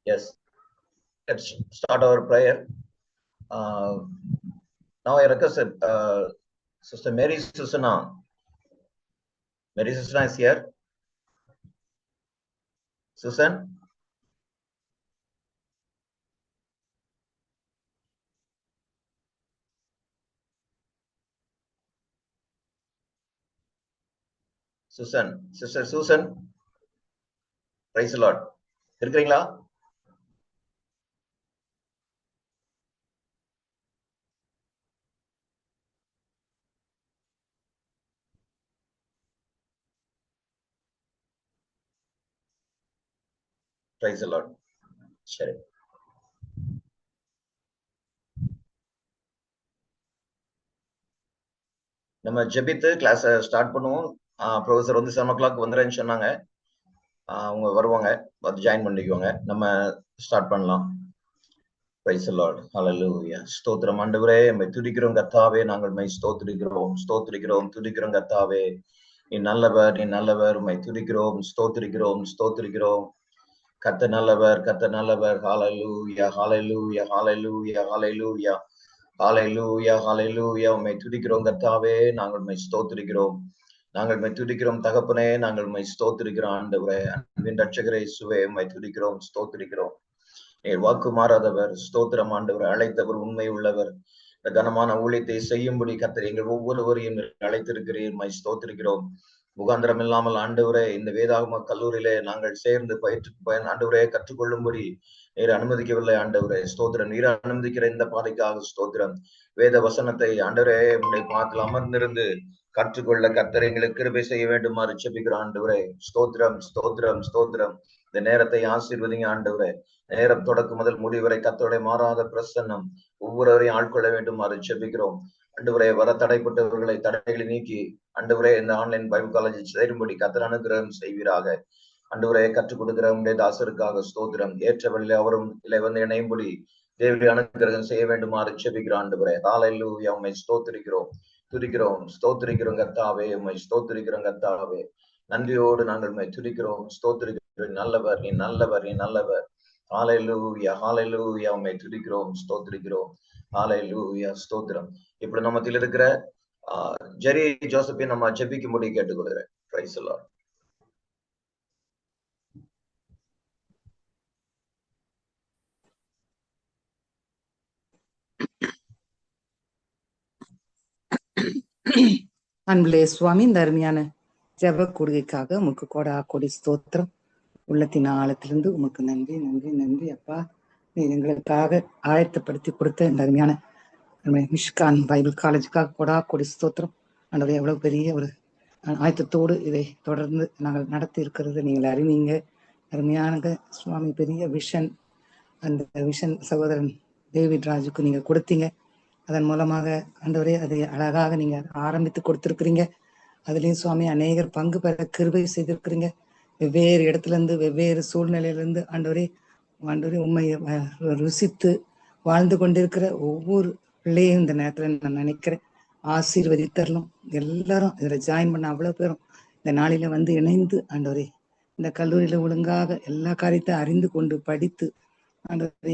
Yes, let's start our prayer. Now I request Sister Mary Susana. Mary Susana is here. Susan? Susan, Sister Susan, praise the Lord. இருக்கிறீங்களா? Praise the Lord. சரி, நம்ம ஜெபித்து class start பண்ணுவோம். Professor வந்து 7 o'clock வந்துறேன்னு சொன்னாங்க. அவங்க வருவாங்க, வந்து ஜாயின் பண்ணிக்குவாங்க. நம்ம ஸ்டார்ட் பண்ணலாம். Praise the Lord. Hallelujah. ஸ்தோத்திரம் ஆண்டவரே, உம்மை துதிக்கிறோம் கர்த்தாவே, நாங்கள் உம்மை ஸ்தோத்திரிக்கிறோம், துதிக்கிறோம் கர்த்தாவே. நீ நல்லவர், நீ நல்லவர், உம்மை துதிக்கிறோம், ஸ்தோத்திரிக்கிறோம். கர்த்தர் நல்லவர். ஹalleluya, ஹalleluya, ஹalleluya, ஹalleluya. ஹalleluya, ஹalleluya. உம்மை துதிக்கிறோம் கர்த்தாவே, நாங்கள் உம்மை ஸ்தோத்திரிக்கிறோம். நாங்கள் உம்மை துதிக்கிறோம் தகப்பனே, நாங்கள் உம்மை ஸ்தோத்திரிக்கிறோம் ஆண்டவரே. அன்பின் இரட்சகரே இயேசுவே, உம்மை துதிக்கிறோம், ஸ்தோத்திரிக்கிறோம். நீர் வாக்கு மாறாதவர், ஸ்தோத்திரம் ஆண்டவர், அழைத்தவர் உண்மை உள்ளவர். இந்த கனமான ஊழியத்தை செய்யும்படி கர்த்தர் எங்கள் ஒவ்வொருவரையும் அழைத்திருக்கிறீர், உம்மை ஸ்தோத்திரிக்கிறோம். முகாந்திரம் இல்லாமல் ஆண்டவரே, இந்த வேதாகம கல்லூரியிலே நாங்கள் சேர்ந்து ஆண்டவரே கற்றுக்கொள்ளும்படி நீர் அனுமதிக்கவில்லை ஆண்டவரே. ஸ்தோத்திரம். நீர் அனுமதிக்கிற இந்த பாதைக்காக ஸ்தோத்திரம். வேத வசனத்தை ஆண்டவரே உம்முடைய பாதத்தில் அமர்ந்திருந்து கற்றுக்கொள்ள கர்த்தர் எங்களுக்கு கிருபை செய்ய வேண்டுமாறு ஜெபிக்கிறோம் ஆண்டவரே. ஸ்தோத்திரம். இந்த நேரத்தை ஆசீர்வதிங்க ஆண்டவரே. நேரம் தொடக்கம் முதல் முடிவரை கர்த்தருடைய மாறாத பிரசன்னம் ஒவ்வொருவரையும் ஆட்கொள்ள வேண்டுமாறு ஜெபிக்கிறோம் ஆண்டவரே. வர தடைப்பட்டவர்களை தடைகளை நீக்கி ஆண்டவரே இந்த ஆன்லைன் பைபிள் காலேஜ் சேரும்படி கர்த்தர் அனுகிரகம் செய்வீராக. ஆண்டவரே, கற்றுக் கொடுக்கிற உம்முடைய தாசருக்காக ஸ்தோத்திரம். ஏற்ற வழியிலே அவரும் இல்லை வந்து இணையும்படி தேவனுடைய அனுகிரகம் செய்ய வேண்டுமாறு ஜெபிக்கிறோம் ஆண்டவரே. ஹalleluya. உம்மை ஸ்தோத்திரிக்கிறோம் கர்த்தாவே, உம்மை ஸ்தோத்திரிக்கிறோம் கர்த்தாவே. நன்றியோடு நாங்கள் உம்மை துதிக்கிறோம், ஸ்தோத்திரிக்கிறோம். நீ நல்லவர். ஹalleluya. உம்மை துதிக்கிறோம், ஸ்தோத்திரிக்கிறோம். ஹalleluya. ஸ்தோத்திரம். இப்படி நம்மத்தில் இருக்கிற ஜெரி ஜோசப்பை நம்ம ஜெபிக்கும்படி கேட்டுக்கொள்கிறேன். Praise the Lord. அன்புலே சுவாமி, இந்த அருமையான ஜெப கூடுகைக்காக உமக்கு கோடி ஸ்தோத்திரம். உள்ளத்தின் ஆழத்திலிருந்து உமக்கு நன்றி அப்பா. நீ எங்களுக்காக ஆயத்தப்படுத்தி கொடுத்த இந்த அருமையான மிஷ்கான் பைபிள் காலேஜுக்காக கோடி ஸ்தோத்திரம். ஆண்டவரே, எவ்வளவு பெரிய ஒரு ஆயத்தத்தோடு இதை தொடர்ந்து நாங்கள் நடத்தி இருக்கிறது நீங்கள் அறிவீங்க. அருமையான சுவாமி, பெரிய விஷன், அந்த விஷன் சகோதரன் டேவிட் ராஜுக்கு நீங்க கொடுத்தீங்க. அதன் மூலமாக ஆண்டவரே அதை அழகாக நீங்க ஆரம்பித்து கொடுத்திருக்கிறீங்க. அதுலயும் சுவாமி அநேகர் பங்கு பெற கிருபை செய்திருக்கிறீங்க. வெவ்வேறு இடத்துல இருந்து, வெவ்வேறு சூழ்நிலையிலிருந்து ஆண்டவரே உண்மையை ருசித்து வாழ்ந்து கொண்டிருக்கிற ஒவ்வொரு பிள்ளையும் இந்த நேரத்துல நான் நினைக்கிறேன் ஆசீர்வதித்தரலாம். எல்லாரும் இதுல ஜாயின் பண்ண அவ்வளவு பேரும் இந்த நாளில வந்து இணைந்து ஆண்டவரே இந்த கல்லூரியில ஒழுங்காக எல்லா காரியத்தையும் அறிந்து கொண்டு படித்து ஆண்டவரே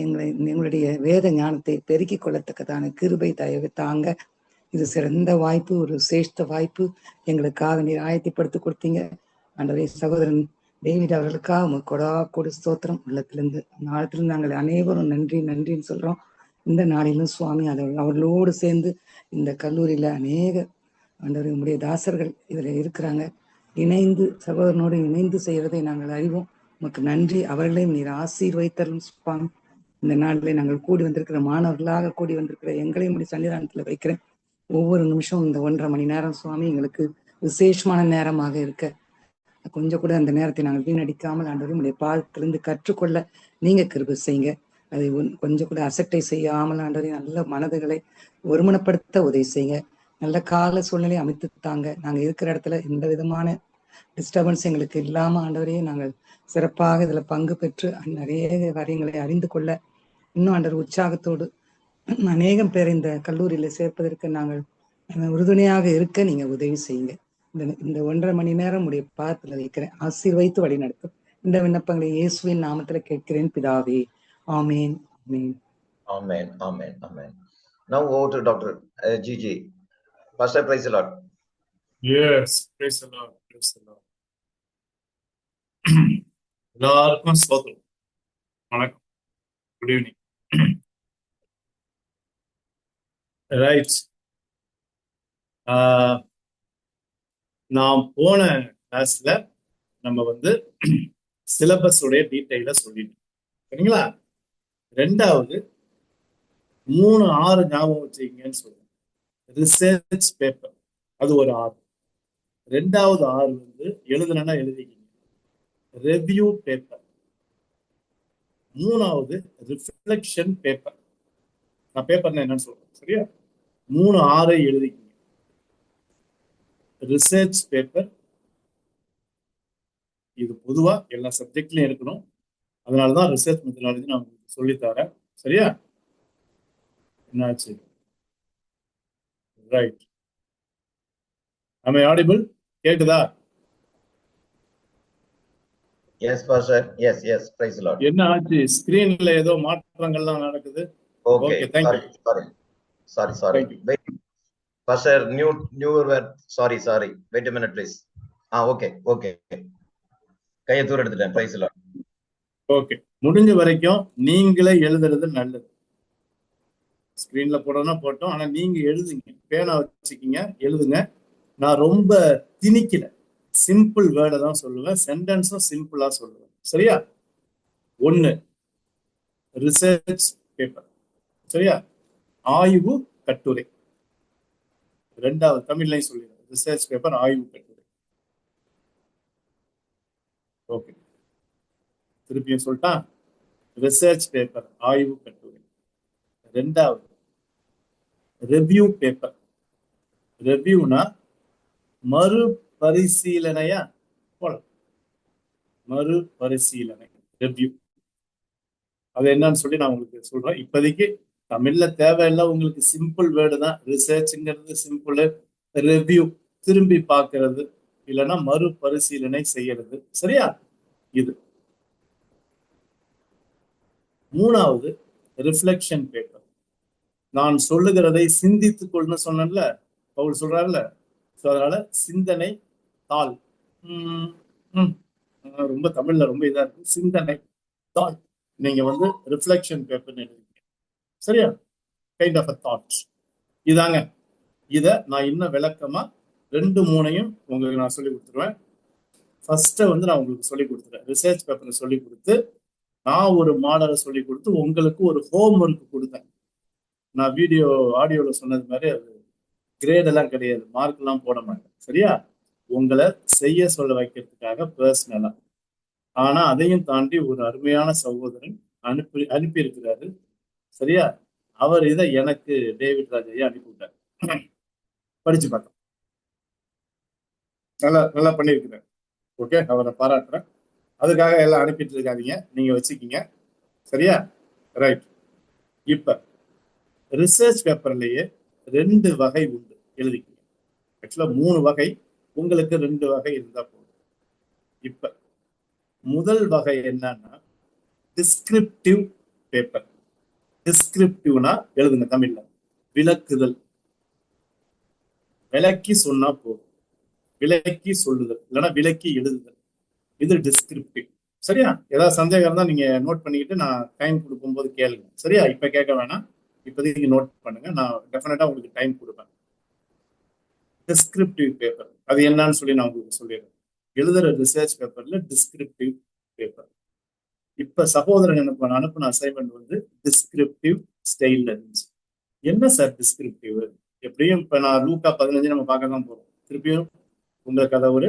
எங்களுடைய வேத ஞானத்தை பெருக்கிக் கொள்ளத்தக்கதான கிருபை தயவு தாங்க. இது சிறந்த வாய்ப்பு, ஒரு சிரேஷ்ட வாய்ப்பு எங்களுக்காக நீர் ஆயத்திப்படுத்தி கொடுத்தீங்க ஆண்டவரே. சகோதரன் டேவிட் அவர்களுக்காக கொடி ஸ்தோத்திரம். உள்ளத்திலிருந்து நாளத்திலிருந்து நாங்கள் அனைவரும் நன்றின்னு சொல்றோம். இந்த நாளிலும் சுவாமி அவர்களோடு சேர்ந்து இந்த கல்லூரியில அநேக ஆண்டவரே உம்முடைய தாசர்கள் இதுல இருக்கிறாங்க. சகோதரனோடு இணைந்து செய்வதை நாங்கள் அறிவோம். உமக்கு நன்றி. அவர்களையும் நீர் ஆசீர்வதித்தரும் சுவாமி. இந்த நாளிலே நாங்கள் கூடி வந்திருக்கிற மாணவர்களாக கூடி வந்திருக்கிற எங்களையும் உடைய சன்னிதானத்துல வைக்கிறேன். ஒவ்வொரு நிமிஷம் இந்த 1.5 மணி நேரம் சுவாமி எங்களுக்கு விசேஷமான நேரமாக இருக்க கொஞ்சம் கூட அந்த நேரத்தை நாங்கள் வீணடிக்காமல் ஆண்டவரே உடைய பாதத்திலிருந்து கற்றுக்கொள்ள நீங்க கிருபை செய்யுங்க. அதை கொஞ்சம் கூட அசட்டை செய்யாமல் ஆண்டவரே நல்ல மனதுகளை ஒருமனப்படுத்த உதவி செய்யுங்க. நல்ல கால சூழ்நிலை அமைத்து தாங்க. நாங்க இருக்கிற இடத்துல எந்த விதமான டிஸ்டர்பன்ஸ் எங்களுக்கு இல்லாம ஆண்டவரே நாங்கள் சிறப்பாக இதுல பங்கு பெற்று நிறைய காரியங்களை அறிந்து கொள்ள இன்னும் ஆண்டவர் உற்சாகத்தோடு அநேகம் பேர் இந்த கல்லூரியில சேர்ப்பதற்கு நாங்கள் உறுதுணையாக இருக்க நீங்க உதவி செய்யுங்க. இந்த 1.5 மணி நேரம் உடைய பாதத்துல வைக்கிறேன். ஆசீர்வதித்து வழி நடத்தும். இந்த விண்ணப்பங்களை இயேசுவின் நாமத்துல கேட்கிறேன் பிதாவே. ஆமேன். ஆமேன். Amen. Amen. Amen. Now over to Dr. Gigi. Pastor, praise the Lord. Yes, praise the Lord, praise the Lord. எல்லாருக்கும் ஸ்தோத்திரம். வணக்கம். Good evening. ரைட். நான் போன கிளாஸ்ல நம்ம சிலபஸ் உடைய டீட்டெயில சொல்லிட்டோம், சரிங்களா? ரெண்டாவது 3-6 ஞாபகம் வச்சுக்கீங்கன்னு சொல்லுவேன். ரிசர்ச் பேப்பர் அது ஒரு 6. ரெண்டாவது 6 எழுதுனா எழுதிக்கிங்க. Review paper. 3வது ரிஃப்ளெக்ஷன் பேப்பர். நான் பேப்பர்னா என்னன்னு சொல்றேன், சரியா? 3-6 எழுதிக்கிங்க. ரிசர்ச் பேப்பர் இது பொதுவா எல்லா சப்ஜெக்ட்லயும் இருக்கணும். அதனாலதான் ரிசர்ச் மெத்தடாலஜி நான் உங்களுக்கு சொல்லித்தரேன், சரியா? என்னாச்சு? ரைட். am I audible? கேக்குதா? Yes, Pastor. Yes, yes. Praise the Lord. என்ன ஆச்சு? ஸ்கிரீன்ல ஏதோ மாற்றங்கள்லாம் நடக்குது. Okay. Okay, thank you. Sorry. Thank you. Wait. Pastor, new word. Sorry. Wait a minute, please. Okay. கையை தூர எடுத்துட்டேன். Praise the Lord. ஓகே, முடிஞ்ச வரைக்கும் நீங்களே எழுதுறது நல்லது. ஸ்கிரீன்ல போடணும் போட்டோம், ஆனா நீங்க எழுதுங்க. பேனா வச்சுக்கிங்க, எழுதுங்க. நான் ரொம்ப திணிக்கல, சிம்பிள் வேர்டை தான் சொல்லுவேன். சென்டென்ஸும் சிம்பிளா சொல்லுவேன், சரியா? 1 ரிசர்ச் பேப்பர், சரியா? ஆய்வு கட்டுரை. 2வது தமிழ்லையும் சொல்லிடுறேன், ரிசர்ச் பேப்பர் ஆய்வு கட்டுரை. ஓகே, திருப்பியும் சொல்லிட்டா, ரிசர்ச் பேப்பர் ஆய்வு கட்டுரை. 2வது ரெவ்யூ பேப்பர். ரெவ்யூனா மறுபரிசீலனையா போல, மறுபரிசீலனை ரெவ்யூ. அது என்னன்னு சொல்லி நான் உங்களுக்கு சொல்றேன். இப்போதைக்கு தமிழ்ல தேவையில்லை, உங்களுக்கு சிம்பிள் வேர்டு தான். ரிசர்ச்ங்கிறது சிம்பிள், ரெவ்யூ திரும்பி பார்க்கறது, இல்லைன்னா மறுபரிசீலனை செய்யறது, சரியா? இது 3வது ரிஃப்ளெக்ஷன் பேப்பர். நான் சொல்லுகிறதை சிந்தித்துக்கொள்னு சொன்னேன்ல, பவுல் சொல்றாருல. அதனால சிந்தனை தாள். ரொம்ப தமிழ்ல ரொம்ப இதா இருக்கு. சிந்தனை தாள் நீங்க ரிஃப்ளெக்ஷன் பேப்பர்னு எழுதிங்க, சரியா? Kind of a thought. இதாங்க. இத நான் இன்னும் விளக்கமா 2-3 உங்களுக்கு நான் சொல்லி கொடுத்துருவேன். ஃபர்ஸ்ட் நான் உங்களுக்கு சொல்லி கொடுத்துட்டேன். ரிசர்ச் பேப்பரை சொல்லி கொடுத்து, நான் ஒரு மாடலை சொல்லி கொடுத்து, உங்களுக்கு ஒரு ஹோம் ஒர்க் கொடுத்தேன். நான் ஆடியோல சொன்னது மாதிரி அது கிரேட் எல்லாம் கிடையாது, மார்க் எல்லாம் போட மாட்டேன், சரியா? உங்களை செய்ய சொல்ல வைக்கிறதுக்காக பர்சனலா. ஆனா அதையும் தாண்டி ஒரு அருமையான சகோதரன் அனுப்பி இருக்கிறாரு, சரியா? அவர் இதை எனக்கு டேவிட் ராஜையா அனுப்பிவிட்டார். படிச்சு பார்த்தோம், நல்லா பண்ணியிருக்கிறார். ஓகே, அவரை பாராட்டுறேன். அதுக்காக எல்லாம் அனுப்பிட்டு இருக்காதீங்க, நீங்க வச்சுக்கிங்க, சரியா? ரைட். இப்ப ரிசர்ச் பேப்பர்லயே 2 வகை உண்டு, எழுதிக்கங்க. ஆக்சுவலா 3 வகை, உங்களுக்கு 2 வகை இருந்தா போதும். இப்ப முதல் வகை என்னன்னா டிஸ்கிரிப்டிவ் பேப்பர். டிஸ்கிரிப்டிவ்னா எழுதுங்க தமிழ்ல, விளக்குதல். விளக்கி சொன்னா போதும், விளக்கி சொல்லுதல், இல்லைன்னா விளக்கி எழுதுதல். இது டிஸ்கிரிப்டிவ், சரியா? ஏதாவது சந்தேகம் இருந்தா நீங்க நோட் பண்ணிக்கிட்டு நான் டைம் கொடுக்கும்போது கேளுங்க, சரியா? இப்ப கேட்க வேணாம், இப்போதைக்கு நோட் பண்ணுங்க, நான் டெஃபினட்டா உங்களுக்கு டைம் கொடுப்பேன். டிஸ்கிரிப்டிவ் பேப்பர் அது என்னன்னு சொல்லி நான் உங்களுக்கு சொல்லிடுறேன். எழுதுற ரிசர்ச் பேப்பர்ல டிஸ்கிரிப்டிவ் பேப்பர். இப்ப சகோதரன் எனக்கு அனுப்பின அசைன்மெண்ட் டிஸ்கிரிப்டிவ் ஸ்டைல்ல இருந்துச்சு. என்ன சார் டிஸ்கிரிப்டிவ்? எப்படியும் இப்ப நான் லூக்கா 15 நம்ம பார்க்க தான் போறோம். திருப்பியும் உங்களுக்கு அதை ஒரு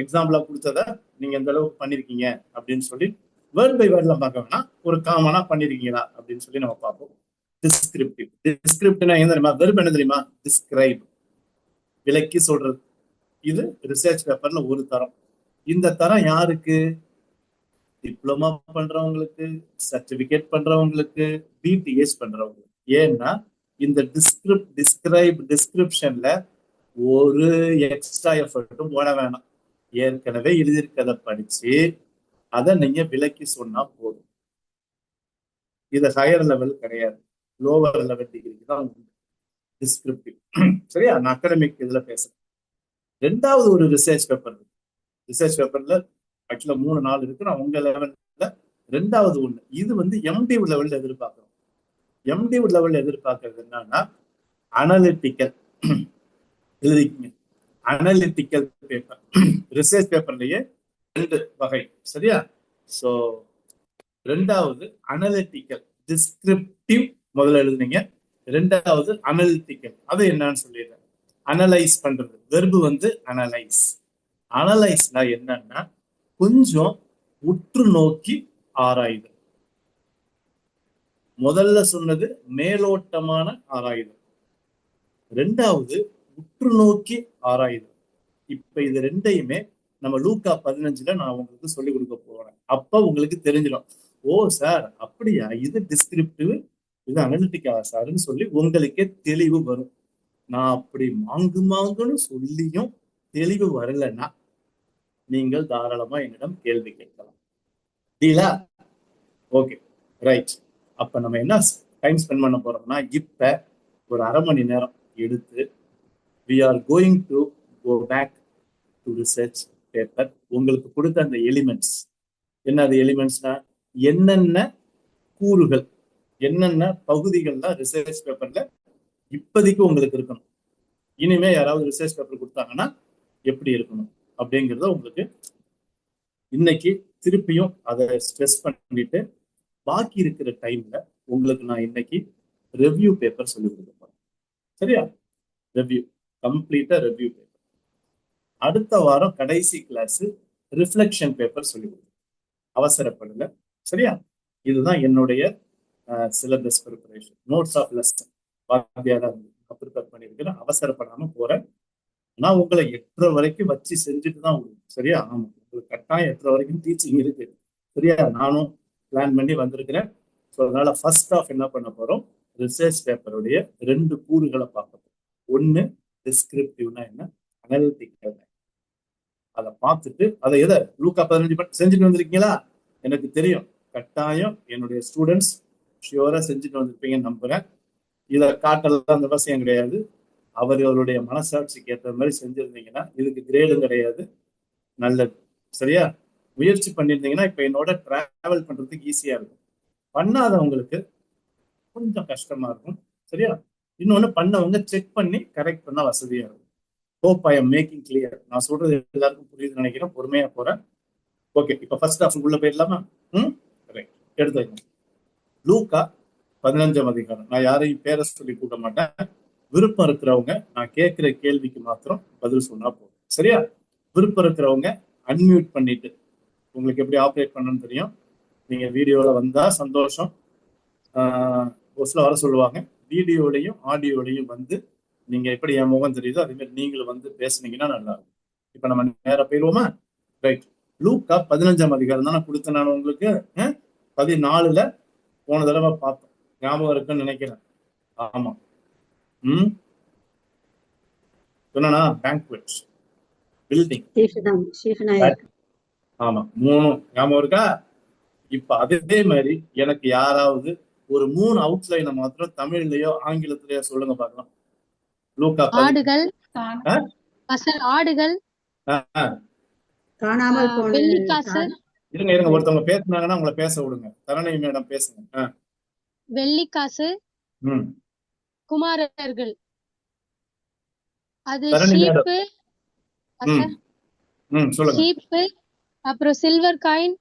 எக்ஸாம்பிளா கொடுத்ததை நீங்க எந்த அளவுக்கு பண்ணிருக்கீங்க அப்படின்னு சொல்லி வேர்ட் பை வேர்ட்ல பார்க்க வேணா, ஒரு காமனா பண்ணிருக்கீங்களா அப்படின்னு சொல்லி நம்ம பார்ப்போம். டிஸ்கிரிப்டிவ். டிஸ்கிரிப்டிவ்னா என்ன தெரியுமா? வெர்ப் என்ன தெரியுமா? டிஸ்கிரைப், விளக்கி சொல்றது. இது ரிசர்ச் பேப்பர்ல ஒரு தரம். இந்த தரம் யாருக்கு? டிப்ளமா பண்றவங்களுக்கு, சர்டிபிகேட் பண்றவங்களுக்கு, பிடிஎஸ் பண்றவங்களுக்கு. ஏன்னா இந்த டிஸ்கிரிப்ஷன்ல ஒரு எக்ஸ்ட்ரா எஃபர்ட்டும் போட வேணாம். ஏற்கனவே எழுதியிருக்கதை படிச்சு அதை நீங்க விலக்கி சொன்னா போதும். இது ஹையர் லெவல் கிடையாது, லோவர் லெவல் டிகிரிக்கு தான் டிஸ்கிரிப்டிவ். சரியா? நான் அகாடமிக் இதுல பேசுறேன். ரெண்டாவது ஒரு ரிசர்ச் பேப்பர் இருக்கு. ரிசர்ச் பேப்பர்ல ஆக்சுவலா 3-4 இருக்கு. நான் உங்க லெவல்ல ரெண்டாவது ஒண்ணு. இது வந்து எம்டியூ லெவல்ல எதிர்பார்க்கிறோம். எம்டியூ லெவல்ல எதிர்பார்க்கறது என்னன்னா அனலிட்டிக்கல். எழுதிக்கீங்க, அனலிட்டிக்கல் பேப்பர். ரிசர்ச் பேப்பர்லயே 2 வகை. சரியா? சோ ரெண்டாவது அனலிட்டிக்கல். டிஸ்கிரிப்டிவ் முதல்ல எழுதுனீங்க, ரெண்டாவது அனலிட்டிக்கல். அது என்னன்னு சொல்லிடுறேன். அனலைஸ் பண்றது, வெர்பு வந்து அனலைஸ். அனலைஸ்னா என்னன்னா கொஞ்சம் உற்று நோக்கி ஆராய்தல். முதல்ல சொன்னது மேலோட்டமான ஆராய்தல், ரெண்டாவது உற்று நோக்கி ஆராய்தல். இப்ப இது ரெண்டையுமே நம்ம லூக்கா 15ல நான் உங்களுக்கு சொல்லி கொடுக்க போறேன். அப்ப உங்களுக்கு தெரிஞ்சிடும், ஓ சார் அப்படியா, இது டிஸ்கிரிப்டிவ், இது அனலிட்டிக்கா சார்ன்னு சொல்லி உங்களுக்கே தெளிவு வரும். நான் அப்படி மாங்குன்னு சொல்லியும் தெளிவு வரலன்னா நீங்கள் தாராளமா என்னிடம் கேள்வி கேட்கலாம். டீலா? Okay, right. அப்ப நம்ம என்ன டைம் ஸ்பெண்ட் பண்ண போறோம்னா, இப்ப ஒரு 1/2 மணி நேரம் எடுத்து we are going to go back to research paper. உங்களுக்கு கொடுத்த அந்த எலிமெண்ட்ஸ் என்ன? அது எலிமெண்ட்ஸ்னா என்னென்ன கூறுகள், என்னென்ன பகுதிகள்லாம் ரிசர்ச் பேப்பர்ல இப்போதைக்கு உங்களுக்கு இருக்கணும். இனிமே யாராவது ரிசர்ச் பேப்பர் கொடுத்தாங்கன்னா எப்படி இருக்கணும் அப்படிங்கிறத உங்களுக்கு இன்னைக்கு திருப்பியும் அதை ஸ்ட்ரெஸ் பண்ணிட்டு, பாக்கி இருக்கிற டைம்ல உங்களுக்கு நான் இன்னைக்கு ரெவ்யூ பேப்பர் சொல்லி கொடுக்க போறேன். சரியா? ரெவ்யூ, கம்ப்ளீட்டா ரெவ்யூ பேப்பர். அடுத்த வாரம் கடைசி கிளாஸ் ரிஃப்ளெக்ஷன் பேப்பர் சொல்லி கொடுக்கும். அவசரப்படல. சரியா? இதுதான் என்னுடைய syllabus preparation, notes of lesson. வாத்தியாரா ப்ரிப்பேர் பண்ணியிருக்கிறேன். அவசரப்படாம போறேன். நான் உங்களை 8:30 வரைக்கும் வச்சு செஞ்சுட்டு தான் விடுவேன். சரியா? ஆமா, உங்களுக்கு கட்டாயம் 8:30 வரைக்கும் டீச்சிங் இருக்கு. சரியா? நானும் பிளான் பண்ணி வந்திருக்கிறேன். ஸோ அதனால ஃபர்ஸ்ட் ஆஃப் என்ன பண்ண போறோம், ரிசர்ச் பேப்பருடைய 2 கூறுகளை பார்க்க போறோம். ஒன்னு டிஸ்கிரிப்டிவ்னா என்ன, அனலிட்டிக்கல். அதை பார்த்துட்டு அதை எதை லூக்கா 15 செஞ்சுட்டு வந்திருக்கீங்களா? எனக்கு தெரியும், கட்டாயம் என்னுடைய ஸ்டூடெண்ட்ஸ் ஷியோரா செஞ்சுட்டு வந்திருப்பீங்கன்னு நம்புறேன். இதை காட்டலாம் அந்த அவசியம் கிடையாது. அவர்களுடைய மனசாட்சிக்கு ஏற்ற மாதிரி செஞ்சிருந்தீங்கன்னா இதுக்கு கிரேடும் கிடையாது. நல்லது. சரியா? முயற்சி பண்ணியிருந்தீங்கன்னா இப்ப என்னோட டிராவல் பண்றதுக்கு ஈஸியா இருக்கும். பண்ணாதவங்களுக்கு கொஞ்சம் கஷ்டமா இருக்கும். சரியா? இன்னொன்னு பண்ணவங்க செக் பண்ணி கரெக்ட் பண்ண வசதியா இருக்கும். Hope I am making clear. நான் சொல்றது எல்லாருக்கும் புரியுதுன்னு நினைக்கிறேன். பொறுமையா போறேன். ஓகே, இப்ப ஃபர்ஸ்ட் ஹாஃப் உள்ள போயிடலாமா? ரைட், எடுத்து லூக்கா 15ஆம் அதிகாரம். நான் யாரையும் பேரை சொல்லி கூட்ட மாட்டேன். விருப்பம் இருக்கிறவங்க நான் கேட்கிற கேள்விக்கு மாத்திரம் பதில் சொன்னா போதும். சரியா? விருப்பம் இருக்கிறவங்க அன்மியூட் பண்ணிட்டு, உங்களுக்கு எப்படி ஆப்ரேட் பண்ணணும்னு தெரியும். நீங்க வீடியோல வந்தா சந்தோஷம். ஒரு சில வர சொல்லுவாங்க. வீடியோலையும் ஆடியோலையும் வந்து நீங்க எப்படி என் முகம் தெரியுதோ அதே மாதிரி நீங்களும் வந்து பேசுனீங்கன்னா நல்லா இருக்கும். இப்ப நம்ம நேரம் போயிடுவோமா? ரைட். லூக்கா 15ஆம் அதிகாரம் தான் நான் கொடுத்தேன். நான் உங்களுக்கு 14ல போன தடவை பார்த்தோம். ஞாபகம் இருக்குன்னு நினைக்கிறேன். ஆமா. சொன்னா பேங்க்வெட் பில்டிங். ஆமா, 3 ஞாபகம் இருக்கா? இப்ப அதே மாதிரி எனக்கு யாராவது ஒரு 3 அவுட்லைனை மாத்திரம் தமிழ்லயோ ஆங்கிலத்திலயோ சொல்லுங்க பார்க்கலாம். லூக்கா ஆடுகள், ஆடுகள், காணாமல் போன வெள்ளிக்காசு. இருங்க, ஒருத்தவங்க பேசுனாங்கன்னா உங்களை பேச விடுங்க. தரணி மேடம் பேசுங்க. வெள்ளிக்காசு, குமாரர்கள், அது ஷீப்பு, ஷீப்பு, அப்புறம் சில்வர் காயின்,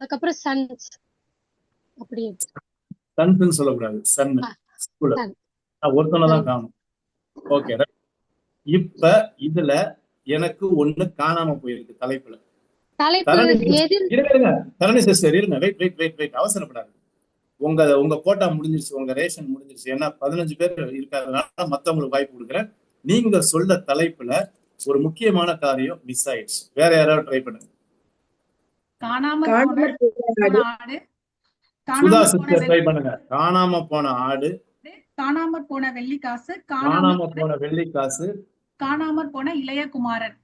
அதுக்கப்புறம் சன்ஸ். அப்படி சன்ஸ்னு சொல்லக்கூடாது, சன். ஒருத்தனதான் காணும். ஓகே, இப்ப இதுல எனக்கு ஒண்ணு காணாம போயிருக்கு தலைப்புல. தரணி சிஸ்டர் இருங்க, வெயிட், அவசரப்படாது. உங்க கோட்டா முடிஞ்சிருச்சு, உங்க ரேஷன் முடிஞ்சிருச்சு. ஏன்னா 15 பேர் இருக்காதனால மத்தவங்களுக்கு வாய்ப்பு கொடுக்குறேன். நீங்க சொல்ல தலைப்புல ஒரு முக்கியமான காரியம் மிஸ் ஆயிடுச்சு. வேற யாராவது ட்ரை பண்ணுங்க. சுதா சிஸ்டர் ட்ரை பண்ணுங்க. காணாம போன ஆடு, காணாமற் போன வெள்ளிக்காசு, காணாமற் போன இளையகுமாரன்.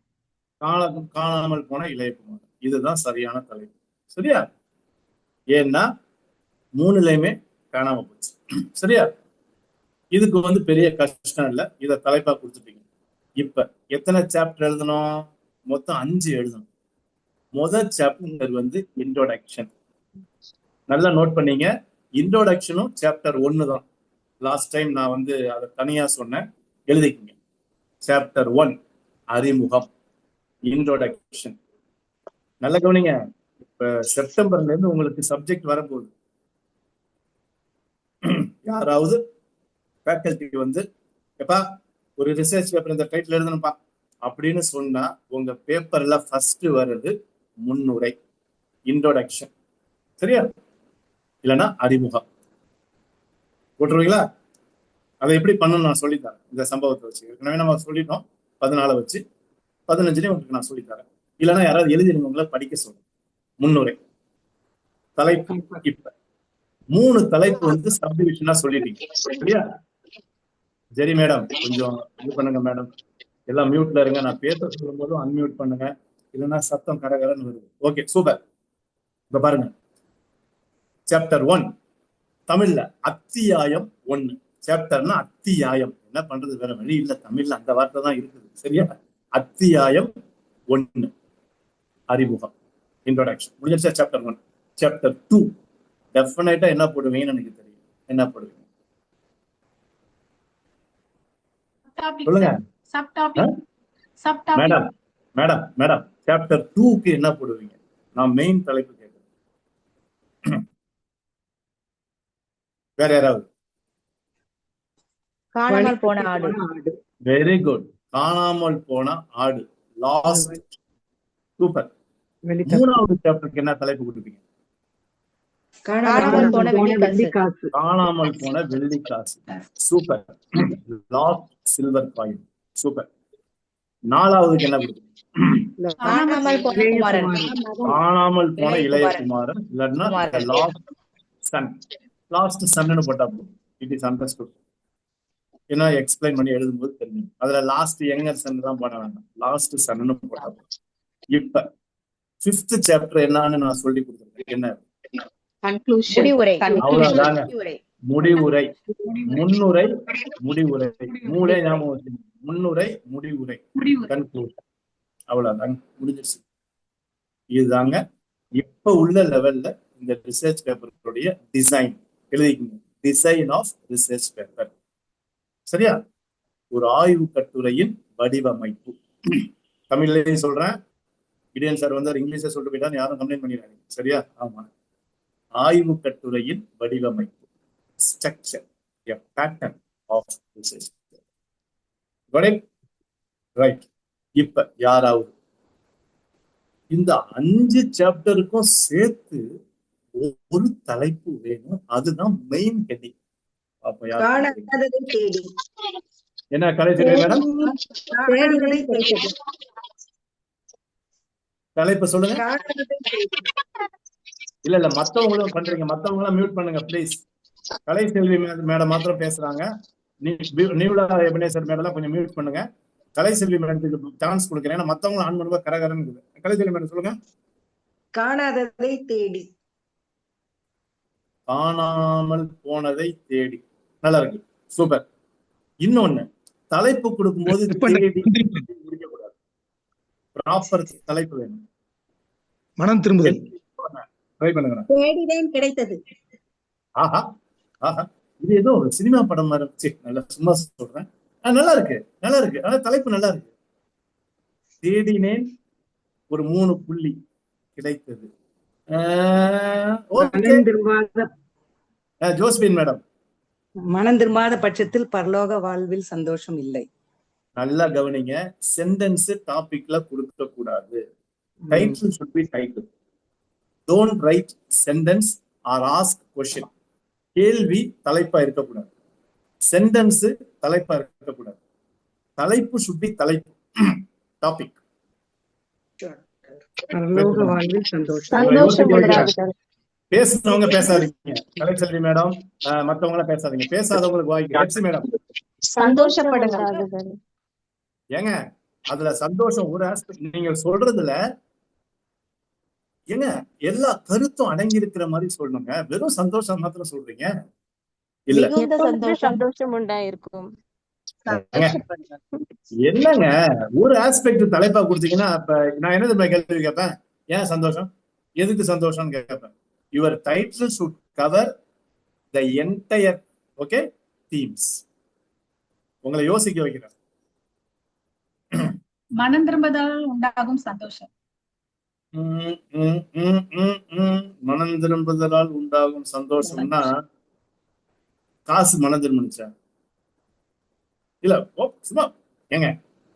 காணாமல் போன இளையகுமாரன். இதுதான் சரியான தலைப்பு. சரியா? ஏன்னா 3லையுமே காணாம போச்சு. சரியா? இதுக்கு வந்து பெரிய கஷ்டம் இல்லை, இதை தலைப்பா கொடுத்துட்டீங்க. இப்ப எத்தனை சாப்டர் எழுதணும்? மொத்தம் 5 எழுதணும். முதல் சாப்டர் வந்து இன்ட்ரோடக்ஷன். நல்லா நோட் பண்ணீங்க, இன்ட்ரோடக்ஷனும் சாப்டர் 1 தான். லாஸ்ட் டைம் நான் வந்து அதை தனியா சொன்னேன், எழுதிக்கங்க. சாப்டர் 1 அறிமுகம், இன்ட்ரோடக்ஷன். நல்ல கவனிங்க, இப்ப செப்டம்பர்ல இருந்து உங்களுக்கு சப்ஜெக்ட் வரப்போகுது. யாராவது ஃபேக்கல்டி வந்து எப்பா ஒரு ரிசர்ச் பேப்பர் இந்த டைட்டில் எழுதணும்ப்பா அப்படின்னு சொன்னா உங்க பேப்பர்ல ஃபர்ஸ்ட் வர்றது முன்னுரை, இன்ட்ரோடக்ஷன். சரியா? இல்லைன்னா அறிமுகம் போட்டுருவீங்களா? அதை எப்படி பண்ணணும் நான் சொல்லித்தரேன். இந்த சம்பவத்தை வச்சு ஏற்கனவே நம்ம சொல்லிட்டோம், 14 வச்சு 15 உங்களுக்கு நான் சொல்லித்தரேன். இல்லைன்னா யாராவது எழுதிருங்க, உங்களை படிக்க சொல்றேன். முன்னுரை, தலைப்பு. இப்ப 3 தலைப்பு வந்து சப்டிவிஷனா சொல்லிட்டீங்க. சரியா? சரி மேடம், கொஞ்சம் இது பண்ணுங்க மேடம், எல்லாம் மியூட்ல இருங்க, நான் பேச சொல்லும் போதும் அன்மியூட் பண்ணுங்க, இல்லைன்னா சத்தம் கடகரன்னு வருது. Okay, super. இப்ப பாருங்க, சாப்டர் 1 தமிழ்ல அத்தியாயம் 1. சாப்டர்னா அத்தியாயம், என்ன பண்றது, வேற வழி இல்ல, தமிழ்ல அந்த வார்த்தை தான் இருக்குது. சரியா? அத்தியாயம் 1 அறிமுகம், இன்ட்ரோடக்ஷன் முடிஞ்சிருச்சா? சாப்டர் 1. சாப்டர் 2 டெஃபினட்டா என்ன போடுவீங்கன்னு எனக்கு தெரியும். என்ன போடுவீங்க சொல்லுங்க மேடம்? மேடம் மேடம் சாப்டர் 2க்கு என்ன போடுவீங்க? நான் மெயின் தலைப்பு கேட்கிறேன். வேற யாராவது? காணாமல் போன ஆடு. வெரி குட், காணாமல் போன ஆடு, லாஸ்ட். சூப்பர். 3வது சாப்டருக்கு என்ன தலைப்பு கொடுப்பீங்க? காணாமல் போன வெள்ளிக்காசு. காணாமல் போன வெள்ளிக்காசு. Super. Lost silver coin. Super. 4வதுக்கு என்ன கொடுப்பீங்க? காணாமல் போன குமாரன். காணாமல் போன இளைய குமாரன், இல்லைன்னா லாஸ்ட் சன். லாஸ்ட் சன்னு போட்டா போதும், இட் இஸ் அண்டர்ஸ்டுட். ஏன்னா எக்ஸ்பிளைன் பண்ணி எழுதும்போது தெரியும். அதுல லாஸ்ட் யங்கர் சன் தான் பண்ண வேண்டாம், லாஸ்ட் சன்னு போட்டா போதும். இப்ப 5th சாப்டர் என்னன்னு நான் சொல்லி கொடுத்துருக்கேன். என்ன? முடிவுரை. அவ்வளவுதாங்க. முடிவுரை, முன்னுரை, முடிவுரை. 3 ஞாபகம் வச்சுக்கோங்க. முன்னுரை, முடிவுரை, கன்க்ளூஷன். அவ்வளவுதாங்க, முடிஞ்சிருச்சு. இதுதாங்க இப்ப உள்ள லெவல்ல இந்த ரிசர்ச் பேப்பருடைய டிசைன். எழுதிக்கணும், டிசைன் ஆஃப் ரிசர்ச் பேப்பர். சரியா? ஒரு ஆய்வு கட்டுரையின் வடிவமைப்பு. தமிழ்லயும் சொல்றேன், இடியன் சார் வந்து இங்கிலீஷ்ல சொல்லிட்டு போயிட்டான்னு யாரும் கம்ப்ளைண்ட் பண்ணிடுறாங்க. சரியா? ஆமா, ஆய்வு கட்டுரையின் வடிவமைப்பு, structure, a pattern of research. Got it? Right. இப்ப யாராவது இந்த 5 சாப்டருக்கும் சேர்த்து ஒரு தலைப்பு வேணும், அதுதான் மெயின் ஹெட்டிங். அப்ப என்ன கலைஞர் மேடம் தலைப்பு சொல்லுங்க? இல்ல மத்தவங்களும் பண்றீங்க, மத்தவங்க எல்லாம் மியூட் பண்ணுங்க ப்ளீஸ். கலைசெல்வி மேடம் மாத்திரம் பேசுறாங்க, நியூலா எபனேசர் மேடம் கொஞ்சம் மியூட் பண்ணுங்க. கலைசெல்வி மேடத்துக்கு சான்ஸ் கொடுக்குறேன், ஏன்னா மத்தவங்க ஆன் பண்ணுவா கரகரன்னு. கலைசெல்வி மேடம் சொல்லுங்க. காணாததை தேடி. காணாமல் போனதை தேடி. நல்லா இருக்கு, சூப்பர். இன்னொன்னு, தலைப்பு கொடுக்கும்போது தேடி முடிக்கக்கூடாது, ப்ராப்பர் தலைப்பு வேணும். மனம் திரும்புதல். ட்ரை பண்ணுங்க. தேடிதான் கிடைத்தது. ஆஹா ஆஹா, இது ஏதோ ஒரு சினிமா படம் மாதிரி. நல்லா சும்மா சொல்றேன், நல்லா இருக்கு, நல்லா இருக்கு. ஆனா தலைப்பு நல்லா இருக்கு. தேடினேன், ஒரு 3 புள்ளி கிடைத்தது. Josephine madam. மனம் திரும்பாத பட்சத்தில் பரலோக வாழ்வில் சந்தோஷம் இல்லை. நல்லா கவனிங்க, சென்டென்ஸ் டாபிக்ல கொடுக்க கூடாது. Title should be title. Don't write sentence or ask question. கேள்வி தலைப்பா இருக்கக்கூடாது, சென்டென்ஸ் தலைப்பா இருக்கக்கூடாது. தலைப்பு should be தலைப்பு, டாபிக். பரலோக வாழ்வில் சந்தோஷம். பேசுறவங்க பேசாதீங்க. கலைச்செல்வி மேடம், மத்தவங்க எல்லாம் பேசாதீங்க. பேசாதவங்களுக்கு வாய்க்கு. மேடம் சந்தோஷப்படுங்க. ஏங்க அதுல சந்தோஷம் ஒரு ஆஸ்பெக்ட். நீங்க சொல்றதுல ஏங்க எல்லா கருத்தும் அடங்கி இருக்கிற மாதிரி சொல்லணுங்க. வெறும் சந்தோஷம் மாத்திரம் சொல்றீங்க. இல்ல மிகுந்த சந்தோஷம் சந்தோஷம் உண்டாயிருக்கும். என்னங்க ஒரு ஆஸ்பெக்ட் தலைப்பா கொடுத்தீங்கன்னா அப்ப நான் என்ன தெரியுமா கேள்வி கேட்பேன்? ஏன் சந்தோஷம், எதுக்கு சந்தோஷம் கேட்பேன். Your title should cover the entire okay themes. உங்களை யோசிக்க வைக்கிறேன். மனம் திரும்புதல் உண்டாகும் சந்தோஷம். மனம் திரும்புதலால் உண்டாகும் சந்தோஷம்னா காசு மனம் திரும்பிச்சா இல்ல சும்மா ஏங்க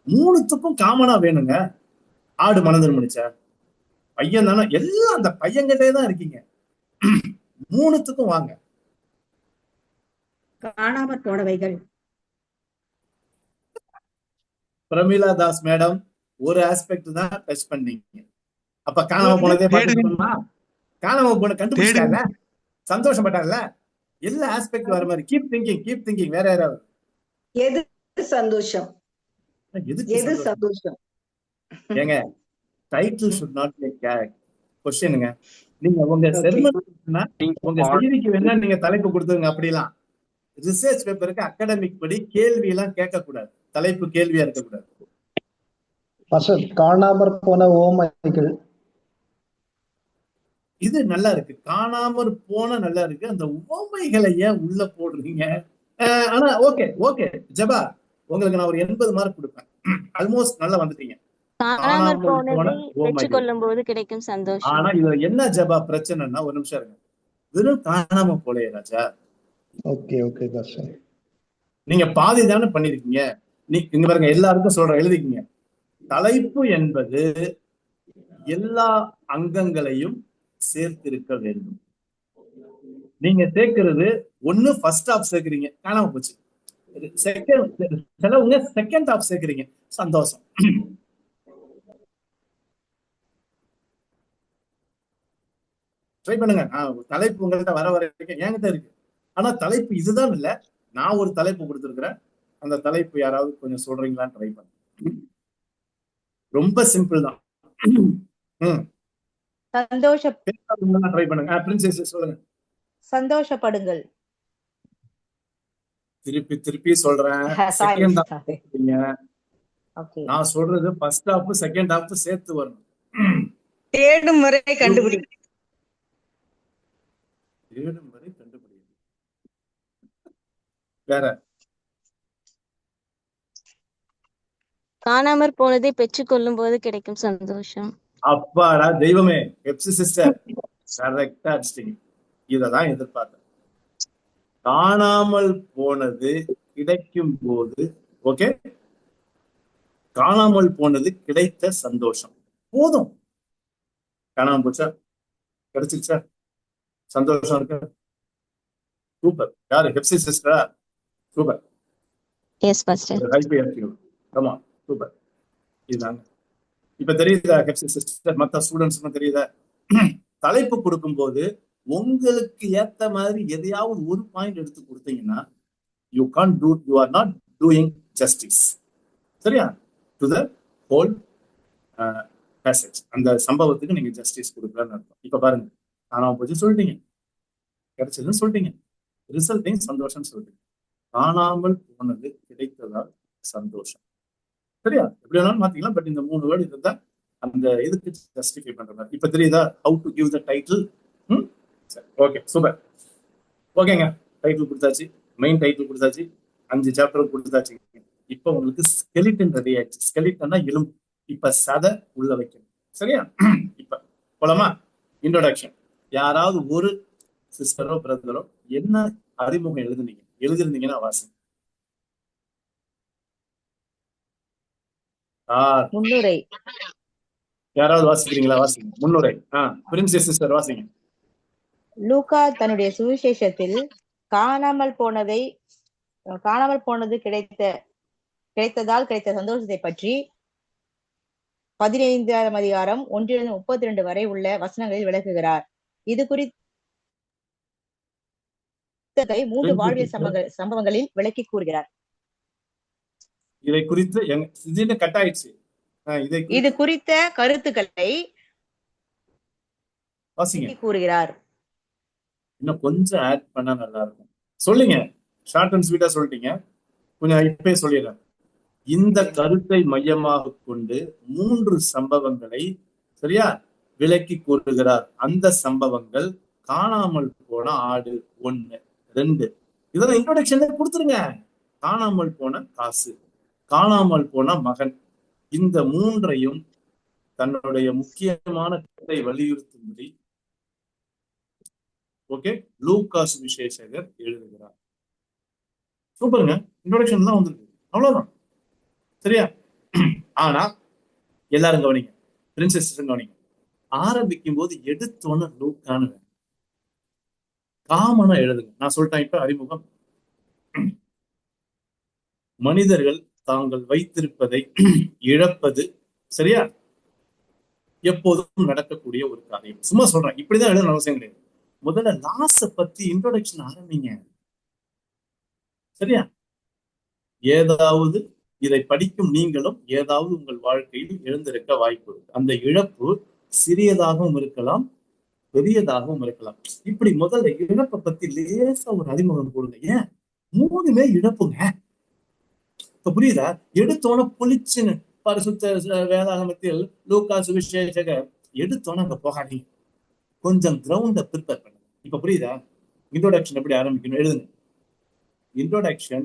மூணுத்துக்கும் காமனா வேணுங்க. ஆடு மனம் திரும்பிச்சா, பையன் தானே, எல்லாம் அந்த பையன்கிட்டே தான் இருக்கீங்க. மூணுத்துக்கும் வாங்க. காணாமற் போனவைகள். பிரமிளா தாஸ் மேடம் ஒரு ஆஸ்பெக்ட் தான் டச் பண்ணீங்க. அப்ப காணாம போனதே பாத்துக்கணுமா? காணாம போன கண்டுபிடிச்சால சந்தோஷப்பட்டால எல்லா ஆஸ்பெக்ட் வர மாதிரி. கீப் திங்கிங் வேற யாராவது. எது சந்தோஷம்? எது சந்தோஷம்? ஏங்க டைட்டில் ஷுட் நாட் பி क्वेश्चनங்க. நீங்க உங்க செர்மன்னா உங்க செய்திக்கு வேணா நீங்க தலைப்பு கொடுத்துருங்க. அப்படிலாம் ரிசர்ச் பேப்பருக்கு அகாடமிக் படி கேள்வி எல்லாம் கேட்க கூடாது. தலைப்பு கேள்வியா இருக்க கூடாது. காணாமற் போன ஓமைகள் இது நல்லா இருக்கு. காணாமற் போன நல்லா இருக்கு. அந்த உவமைகளை ஏன் உள்ள போடுறீங்க? ஆனா ஓகே ஜபா, உங்களுக்கு நான் ஒரு 80 மார்க் கொடுப்பேன். ஆல்மோஸ்ட் நல்லா வந்துட்டீங்க. காணாமல் போனதை பெற்றுக்கொள்ளும் போது கிடைக்கும் சந்தோஷம். ஆனா இதுல என்ன ஜபா பிரச்சனைன்னா, ஒரு நிமிஷம் இருங்க. வெறும் காணாம போலே ராஜா. ஓகே நீங்க பாதி தானே பண்ணிருக்கீங்க. இங்க பாருங்க, எல்லாருக்கும் சொல்றேன், எழுதிக்கீங்க. தலைப்பு என்பது எல்லா அங்கங்களையும் சேர்த்திருக்க வேண்டும். நீங்க சேர்க்கிறது ஒண்ணு ஃபர்ஸ்ட் ஹாஃப் சேர்க்கிறீங்க, காணாம போச்சு. சிலவங்க செகண்ட் ஹாஃப் சேர்க்கிறீங்க, சந்தோஷம். ட்ரை பண்ணுங்க. தலைப்பு உங்கள்கிட்ட வர வரைக்கும் என்கிட்ட இருக்கு. ஆனா தலைப்பு இதுதான் இல்ல. நான் ஒரு தலைப்பு கொடுத்துருக்கிறேன். அந்த தலைப்பு யாராவது கொஞ்சம் சொல்றீங்களான்னு ட்ரை பண்ணுங்க. ரொம்ப சிம்பிள் தான். ட்ரை பண்ணுங்க. பிரின்சஸ் சொல்லுங்க. சந்தோஷப்படுங்கள். திருப்பி சொல்றேன். செகண்ட் நான் சொல்றது ஃபர்ஸ்ட் ஹாஃப் செகண்ட் ஹாஃப் சேர்த்து வரணும். தேடும் வரை கண்டுபிடி. வேற காணாமற் போனதை பெற்றுக்கொள்ளும் போது கிடைக்கும் சந்தோஷம். அப்பாடா தெய்வமே, பெப்சி சிஸ்டர் கரெக்டா அடிச்சிட்டீங்க. இததான் எதிர்பார்த்தேன். காணாமல் போனது கிடைக்கும் போது, ஓகே, காணாமல் போனது கிடைத்த சந்தோஷம் போதும். காணாம போச்சா, கிடைச்சிருச்சா, சந்தோஷம் இருக்கு. சூப்பர். யாரு? பெப்சி சிஸ்டரா? சூப்பர். S pastor. ஆமா சூப்பர். இதுதாங்க. இப்ப தெரியுதா பெப்சி சிஸ்டர்? மத்த ஸ்டூடெண்ட்ஸ்க்கும் தெரியுதா? தலைப்பு கொடுக்கும் போது உங்களுக்கு ஏத்த மாதிரி எதையாவது ஒரு பாயிண்ட் எடுத்து கொடுத்தீங்கன்னா you are not doing justice. சரியா? To the whole passage. அந்த சம்பவத்துக்கு நீங்க ஜஸ்டிஸ் கொடுக்கலன்னு அர்த்தம். இப்ப பாருங்க, காணாம போச்சு சொல்லிட்டீங்க, கிடைச்சதுன்னு சொல்லிட்டீங்க, ரிசல்ட்டையும் சந்தோஷம் சொல்லிட்டீங்க. காணாமல் போனது கிடைத்ததால் சந்தோஷம். சரியா? எப்படி வேணாலும் மாத்திக்கலாம். பட் இந்த 3 வேர்டு இருந்தா அந்த இதுக்கு ஜஸ்டிஃபை பண்ற மாதிரி. இப்ப தெரியுதா how to give the title? சரி, ஓகே, சூப்பர். ஓகேங்க, டைட்டில் கொடுத்தாச்சு, மெயின் டைட்டில் கொடுத்தாச்சு, 5 சாப்டர் கொடுத்தாச்சு. இப்ப உங்களுக்கு ஸ்கெலிட்டன் ரெடி ஆயிடுச்சு. ஸ்கெலிட்டன்னா எலும்பு. இப்ப சதை உள்ள வைக்கணும். சரியா? இப்ப போலாமா? இன்ட்ரோடக்ஷன். யாராவது ஒரு சிஸ்டரோ பிரதரோ என்ன அறிமுகம் எழுதிருந்தீங்கன்னா வாசிங்க. முன்னுரை. யாராவது வாசிக்கிறீங்களா? வாசிங்க முன்னுரை. பிரின்சஸ் சிஸ்டர் வாசிங்க. லூக்கா தன்னுடைய சுவிசேஷத்தில் காணாமல் போனது கிடைத்ததால் கிடைத்த சந்தோஷத்தை பற்றி 15ஆம் அதிகாரம் 1-32 வரை உள்ள வசனங்களில் விளக்குகிறார். இது குறித்த 3 வாழ்வியல் சம்பவங்களில் விளக்கி கூறுகிறார். இதை குறித்து கட்டாயிடுச்சு. இது குறித்த கருத்துக்களை வாசிங்க. கூறுகிறார். இன்னும் கொஞ்சம் ஆட் பண்ணா நல்லா இருக்கும். சொல்லுங்க, ஷார்ட் அண்ட் ஸ்வீட்டா சொல்லிட்டீங்க, கொஞ்சம் இப்பயே சொல்லிடுறேன். இந்த கருத்தை மையமாக கொண்டு 3 சம்பவங்களை சரியா விளக்கி கூறுகிறார். அந்த சம்பவங்கள் காணாமல் போன ஆடு 1, 2 இதெல்லாம் இன்ட்ரோடக்ஷன்ல கொடுத்துருங்க. காணாமல் போன காசு, காணாமல் போன மகன், இந்த 3ஐயும் தன்னுடைய முக்கியமான கருத்தை வலியுறுத்தும்படி ஓகே லூக்கா சுவிசேஷகர் எழுதுகிறார். சூப்பருங்க, இன்ட்ரோடக்ஷன் தான் வந்திருக்கு, அவ்வளவுதான். சரியா? ஆனா எல்லாரும் கவனிங்க, பிரின்சஸ் கவனிங்க. ஆரம்பிக்கும் போது எடுத்தோன்னு லூக்கான்னு காமனா எழுதுங்க. நான் சொல்லிட்டேன் இப்ப அறிமுகம். மனிதர்கள் தாங்கள் வைத்திருப்பதை இழப்பது சரியா எப்போதும் நடக்கக்கூடிய ஒரு காரியம். சும்மா சொல்றேன், இப்படிதான் எழுதணும் அவசியம் கிடையாது. முதல்ல லாஸ பத்தி இன்ட்ரோடக்ஷன் ஆரம்பிங்க. சரியா? ஏதாவது இதை படிக்கும் நீங்களும் ஏதாவது உங்கள் வாழ்க்கையில் எழுந்திருக்க வாய்ப்பு இருக்கு. அந்த இழப்பு சிறியதாகவும் இருக்கலாம், பெரியதாகவும் இருக்கலாம். இப்படி முதல்ல இழப்பை பத்தி லேசா ஒரு அறிமுகம் கொடுங்க. ஏன் 3மே இழப்புங்க. இப்ப புரியுதா? எடுத்தோன பொலிச்சுன்னு பரிசுத்த வேதாகமத்தில் லூக்கா சுவிசேஷகர் எடுத்தோன்னு அங்க போகாதீங்க. கொஞ்சம் கிரவுண்ட ப்ரிப்பேர் பண்ணுங்க. இப்ப புரியுதா? இன்ட்ரோடக்ஷன் எப்படி ஆரம்பிக்கணும் எழுதுங்க. Introduction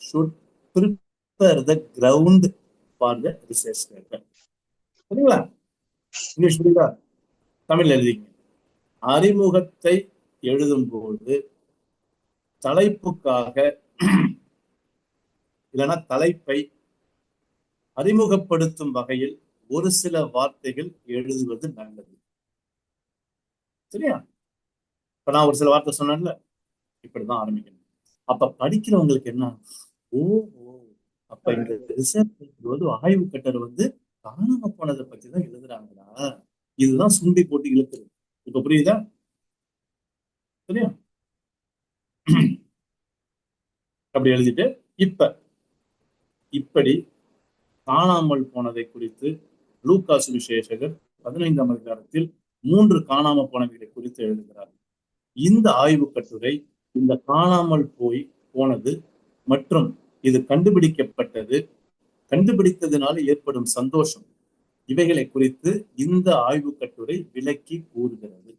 should prepare the ground for the research paper. சரிங்களா? இங்கிலீஷ் புரியுதா? தமிழ் எழுதிங்க. அறிமுகத்தை எழுதும்போது தலைப்புக்காக இல்லைன்னா தலைப்பை அறிமுகப்படுத்தும் வகையில் ஒரு சில வார்த்தைகள் எழுதுவது நல்லது. சரியா? இப்ப நான் ஒரு சில வார்த்தை சொன்னேன்ல, இப்படிதான் ஆரம்பிக்கணும். அப்ப படிக்கிறவங்களுக்கு என்ன, அப்ப இந்த ரிசர்ச் ஆய்வு கட்டர் காணாம போனதை பத்தி தான் எழுதுறாங்களா, இதுதான் சுண்டி போட்டு இழுக்குது. இப்ப புரியுதா? சரியா? அப்படி எழுதிட்டு இப்படி காணாமல் போனதை குறித்து லூக்கா சுவிசேஷகர் 15ஆம் அதிகாரத்தில் 3 காணாம போனவைகளை குறித்து எழுதுகிறார். இந்த ஆய்வு கட்டுரை இந்த காணாமல் போனது மற்றும் இது கண்டுபிடிக்கப்பட்டது, கண்டுபிடித்ததுனால ஏற்படும் சந்தோஷம், இவைகளை குறித்து இந்த ஆய்வு கட்டுரை விளக்கி கூறுகிறது.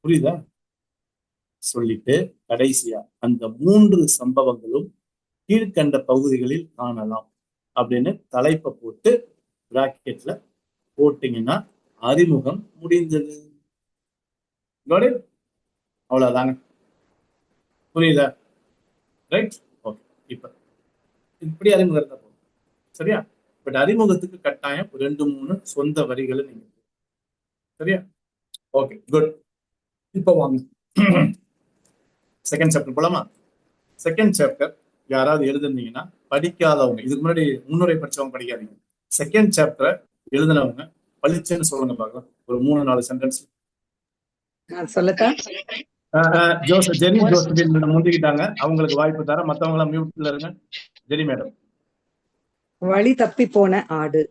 புரியுதா? சொல்லிட்டு கடைசியா அந்த 3 சம்பவங்களும் கீழ்கண்ட பகுதிகளில் காணலாம் அப்படின்னு தலைப்பை போட்டு பிராக்கெட்ல போட்டீங்கன்னா அறிமுகம் முடிந்தது. அவ்வளவுதாங்க. புரியுதா? ரைட்? ஓகே. இப்படி அறிமுகத்தை போகும். சரியா? பட் அறிமுகத்துக்கு கட்டாயம் 2-3 சொந்த வரிகளை நீங்க. சரியா? Okay, good. இப்போ வாங்க செகண்ட் சாப்டர் போலாமா? செகண்ட் சாப்டர் யாராவது எழுதுனீங்கன்னா படிக்காதவங்க, இதுக்கு முன்னாடி முன்னுரை படிச்சவங்க படிக்காதீங்க. செகண்ட் சாப்டரை எழுதினவங்க பளிச்சுன்னு சொல்லுங்க பார்க்கலாம், ஒரு 3-4 சென்டென்ஸ். சொல்லத்தான் ஜெனி ஜோசபின் முந்திக்கிட்டாங்க, அவங்களுக்கு வாய்ப்பு தர. மத்தவங்க எல்லாம் மியூட்ல இருங்க. Jenny madam. வழி தப்பி போன ஆடு.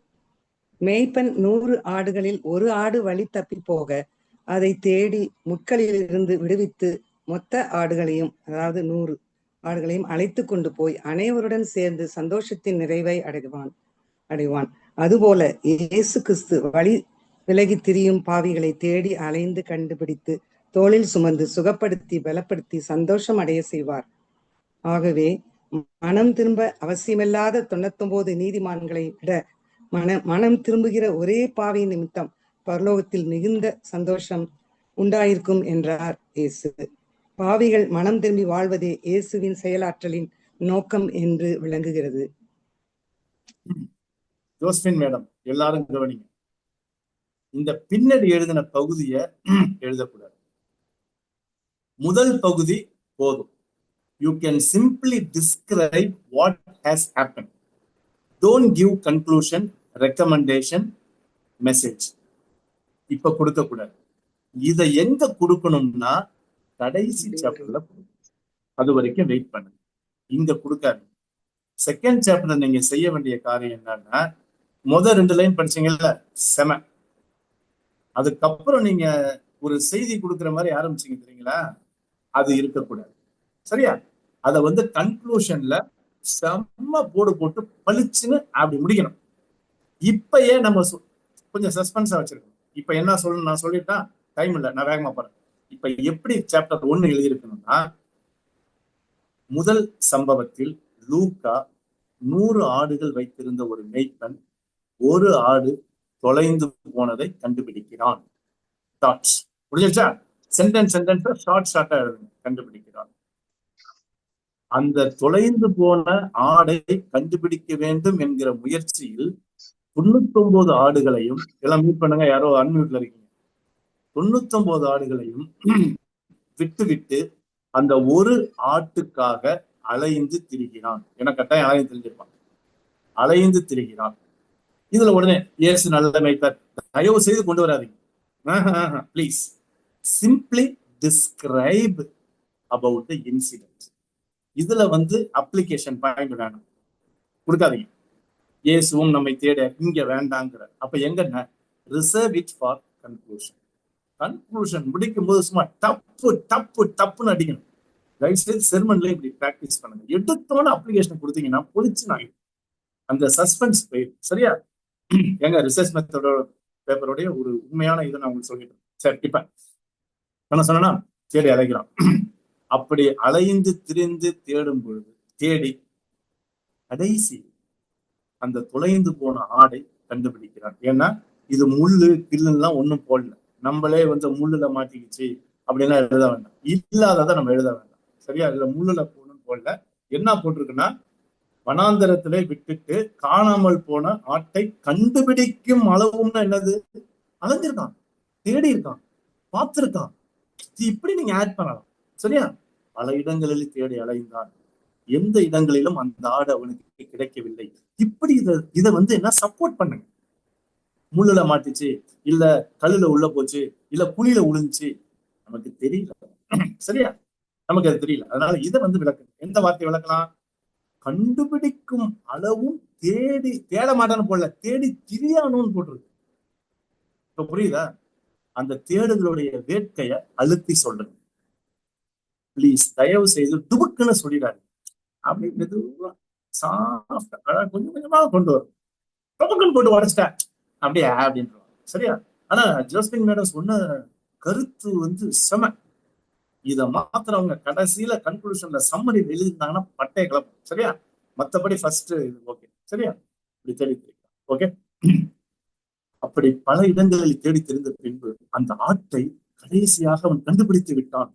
மேய்ப்பன் 100 ஆடுகளில் ஒரு ஆடு வழி தப்பி போக அதை தேடி முட்களில் இருந்து விடுவித்து மொத்த ஆடுகளையும், அதாவது 100 ஆடுகளையும் அழைத்து கொண்டு போய் அனைவருடன் சேர்ந்து சந்தோஷத்தின் நிறைவை அடைவான். அதுபோல இயேசு கிறிஸ்து வழி விலகி திரியும் பாவிகளை தேடி அலைந்து கண்டுபிடித்து தோளில் சுமந்து சுகப்படுத்தி பலப்படுத்தி சந்தோஷம் அடைய செய்வார். ஆகவே மனம் திரும்ப அவசியமில்லாத 99 நீதிமான்களை விட மனம் திரும்புகிற ஒரே பாவி நிமித்தம் பரலோகத்தில் மிகுந்த சந்தோஷம் உண்டாயிருக்கும் என்றார் இயேசு. பாவிகள் மனம் திரும்பி வாழ்வதே இயேசுவின் செயலாற்றலின் நோக்கம் என்று விளங்குகிறது. ஜோஸ்பின் மேடம், எல்லாரும் கவனிங்க. இந்த பின்னாடி எழுதின பகுதியை எழுதக்கூடாது. முதல் பகுதி போதும். You can simply describe what has happened. Don't give conclusion, recommendation, message. இப்ப கொடுக்க கூடாது. இதை எங்க கொடுக்கணும்னா கடைசி சாப்டர்ல, அது வரைக்கும் வெயிட் பண்ணுங்க. இங்க கொடுக்காது. செகண்ட் சாப்டர் நீங்க செய்ய வேண்டிய காரியம் என்னன்னா, முதல் 2 லைன் படிச்சீங்கல்ல, செம. அதுக்கப்புறம் நீங்க ஒரு செய்தி கொடுக்குற மாதிரி ஆரம்பிச்சீங்க தெரியுங்களா, அது இருக்கக்கூடாது. சரியா? அத வந்து கன்க்ளூஷன்ல செம்ம போடு போட்டு பளிச்சுன்னு அப்படி முடிக்கணும். இப்ப ஏன் நம்ம கொஞ்சம் சஸ்பென்ஸா வச்சிருக்கோம். இப்ப என்ன சொல்லணும் நான் சொல்லிட்டா டைம் இல்லை, நான் வேகமா போறேன். இப்ப எப்படி சாப்டர் 1 எழுதியிருக்கணும்னா, முதல் சம்பவத்தில் லூக்கா 100 ஆடுகள் வைத்திருந்த ஒரு மேய்ப்பன் ஒரு ஆடு தொலைந்து போனதை கண்டுபிடிக்கிறான். தாட்ஸ் புரிஞ்சுச்சா? சென்டென்ஸ் ஷார்ட்டா எழுதுங்க. கண்டுபிடிக்கிறான். அந்த தொலைந்து போன ஆடை கண்டுபிடிக்க வேண்டும் என்கிற முயற்சியில் 99 ஆடுகளையும் எல்லாம் மியூட் பண்ணுங்க, யாரோ அன்மியூட்ல இருக்கீங்க. 99 ஆடுகளையும் விட்டு அந்த ஒரு ஆட்டுக்காக அலைந்து திரிகிறான். என கட்டாயம் அலைந்து திரிஞ்சிருப்பான். அலைந்து திரிகிறான். இதுல உடனே இயேசு நல்ல மேய்ப்பர், தயவு செய்து கொண்டு வராதீங்க, please simply describe about the incident. இதுல வந்து அப்ளிகேஷன் பாயிண்ட் வேணும், கொடுக்காதீங்க. இயேசுவும் நம்மை தேட இங்க வேண்டாங்கிற. அப்ப எங்கன்னா reserve it for conclusion. Conclusion முடிக்கும் போது சும்மா டப்புன்னு அடிக்கணும். தயவுசெய்து செர்மன்ல இப்படி பிராக்டிஸ் பண்ணுங்க. எடுத்தோன்னு அப்ளிகேஷன் கொடுத்தீங்கன்னா பொழிச்சு நான் அந்த சஸ்பென்ஸ் போயிடும். சரியா? எங்க ரிசர்ச் மெத்தடோட பேப்பரோடைய ஒரு உண்மையான இதை நான் உங்களுக்கு சொல்லிட்டேன். சரி, இப்ப என்ன சொன்னா தேடி அலைகிறான். அப்படி அலைந்து திரிந்து தேடும் பொழுது தேடி கடைசி அந்த தொலைந்து போன ஆடை கண்டுபிடிக்கிறான். ஏன்னா இது முள்ளு கில்லுலாம் ஒண்ணும் போடல, நம்மளே வந்து முள்ளுல மாட்டிக்கிச்சு அப்படின்னா எழுத வேண்டாம், இல்லாததை நம்ம எழுத வேண்டாம். சரியா? இதுல முள்ளுல போகணும்னு போடல. என்ன போட்டிருக்குன்னா, வனாந்தரத்திலே விட்டுட்டு காணாமல் போன ஆட்டை கண்டுபிடிக்கும் அளவும்னா என்னது? அலைஞ்சிருக்கான், தேடி இருக்கான், பார்த்திருக்கான். இப்படி நீங்க ஆட் பண்ணலாம். சரியா? பல இடங்களில் தேடி அலைந்தான், எந்த இடங்களிலும் அந்த ஆடு அவனுக்கு கிடைக்கவில்லை. இப்படி இதை வந்து என்ன சப்போர்ட் பண்ணுங்க. முள்ளுல மாட்டிச்சு, இல்ல கல்லுல உள்ள போச்சு, இல்ல குழியில விழுந்துச்சு, நமக்கு தெரியல. சரியா? நமக்கு அது தெரியல. அதனால இதை வந்து விளக்கணும். எந்த வார்த்தை விளக்கலாம்? கண்டுபிடிக்கும் அளவும் தேட மாட்டான்னு போடல, தேடி திரியானும்னு போட்டிருக்கு. இப்ப புரியுதா? அந்த தேடுதலுடைய வேட்கைய அழுத்தி சொல்லுங்க. பிளீஸ் தயவு செய்து துபுக்குன்னு சொல்லிடாரு. அப்படி மெதுவா சாஃப்டா கொஞ்சம் கொஞ்சமா கொண்டு வரும். துபுக்குன்னு போட்டு உடச்சிட்டா அப்படியே அப்படின்றாங்க. சரியா? ஆனா ஜோஸ்பின் மேடம் சொன்ன கருத்து வந்து செம. இதை மாத்திரவங்க கடைசியில கன்க்ளூஷன்ல சம்மரி எழுதிருந்தாங்கன்னா பட்டைய கிளப்பும். சரியா? மற்றபடி ஃபர்ஸ்ட் இது ஓகே. சரியா? இப்படி தேடி ஓகே. அப்படி பல இடங்களில் தேடி தெரிந்த பின்பு அந்த ஆட்டை கடைசியாக அவன் கண்டுபிடித்து விட்டான்.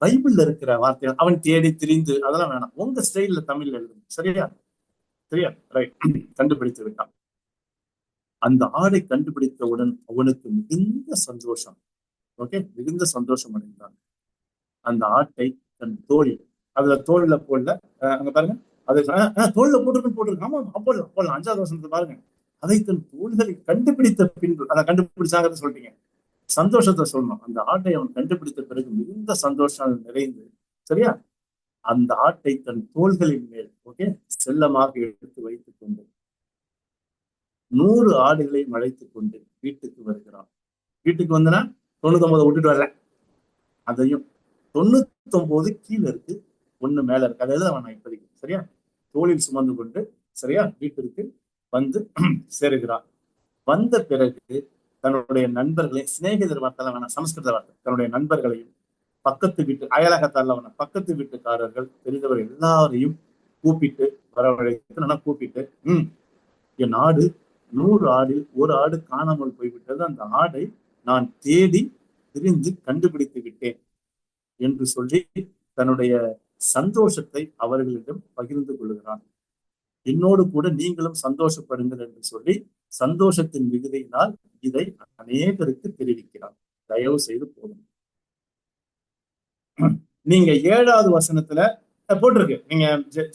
பைபிள்ல இருக்கிற வார்த்தை அவன் தேடி திரிந்து அதெல்லாம் வேணாம், உங்க ஸ்டைல்ல தமிழ்ல எழுதுங்க. சரியா? சரியா? ரைட். கண்டுபிடித்து விட்டான். அந்த ஆடை கண்டுபிடித்தவுடன் அவனுக்கு மிகுந்த சந்தோஷம். ஓகே, மிகுந்த சந்தோஷம் அடைந்தான். அந்த ஆட்டை தன் தோழி, அதுல தோல்ல போடல, அங்க பாருங்க, அது தோல்ல போட்டிருக்கு. ஆமா, போடலாம் 5வது வசனத்தை பாருங்க. அதை தன் தோள்களை கண்டுபிடித்த பின்பு, அதை கண்டுபிடிச்சாங்கன்னு சொல்லிட்டீங்க, சந்தோஷத்தை சொல்லணும். அந்த ஆட்டை அவன் கண்டுபிடித்த பிறகு மிகுந்த சந்தோஷம் நிறைந்து, சரியா, அந்த ஆட்டை தன் தோள்களின் மேல் ஓகே செல்லமாக எடுத்து வைத்துக் கொண்டு 100 ஆடுகளை அழைத்துக் கொண்டு வீட்டுக்கு வருகிறான். வீட்டுக்கு வந்தனா 99 விட்டுட்டு வரல, அதையும் 99 கீழே இருக்கு, 1 மேல இருக்கு, அதை எழுத வேணாம் இப்போதைக்கு. சரியா? தோளில் சுமந்து கொண்டு சரியா வீட்டிற்கு வந்து சேருகிறான். வந்த பிறகு தன்னுடைய நண்பர்களை, சிநேகிதர் வார்த்தை வேணாம், சமஸ்கிருத வார்த்தை, தன்னுடைய நண்பர்களையும் பக்கத்து வீட்டு அயலகத்தால வேணாம், பக்கத்து வீட்டுக்காரர்கள் தெரிந்தவர் எல்லாரையும் கூப்பிட்டு வரவழைத்து கூப்பிட்டு, என் ஆடு 100 ஆடில் 1 ஆடு காணாமல் போய்விட்டது, அந்த ஆடை நான் தேடி திரிந்து கண்டுபிடித்து விட்டேன் என்று சொல்லி தன்னுடைய சந்தோஷத்தை அவர்களிடம் பகிர்ந்து கொள்கிறான். என்னோடு கூட நீங்களும் சந்தோஷப்படுங்கள் என்று சொல்லி சந்தோஷத்தின் மிகுதியினால் இதை அநேகருக்கு தெரிவிக்கிறார். தயவு செய்து போதும். நீங்க 7வது வசனத்துல போட்டிருக்கு, நீங்க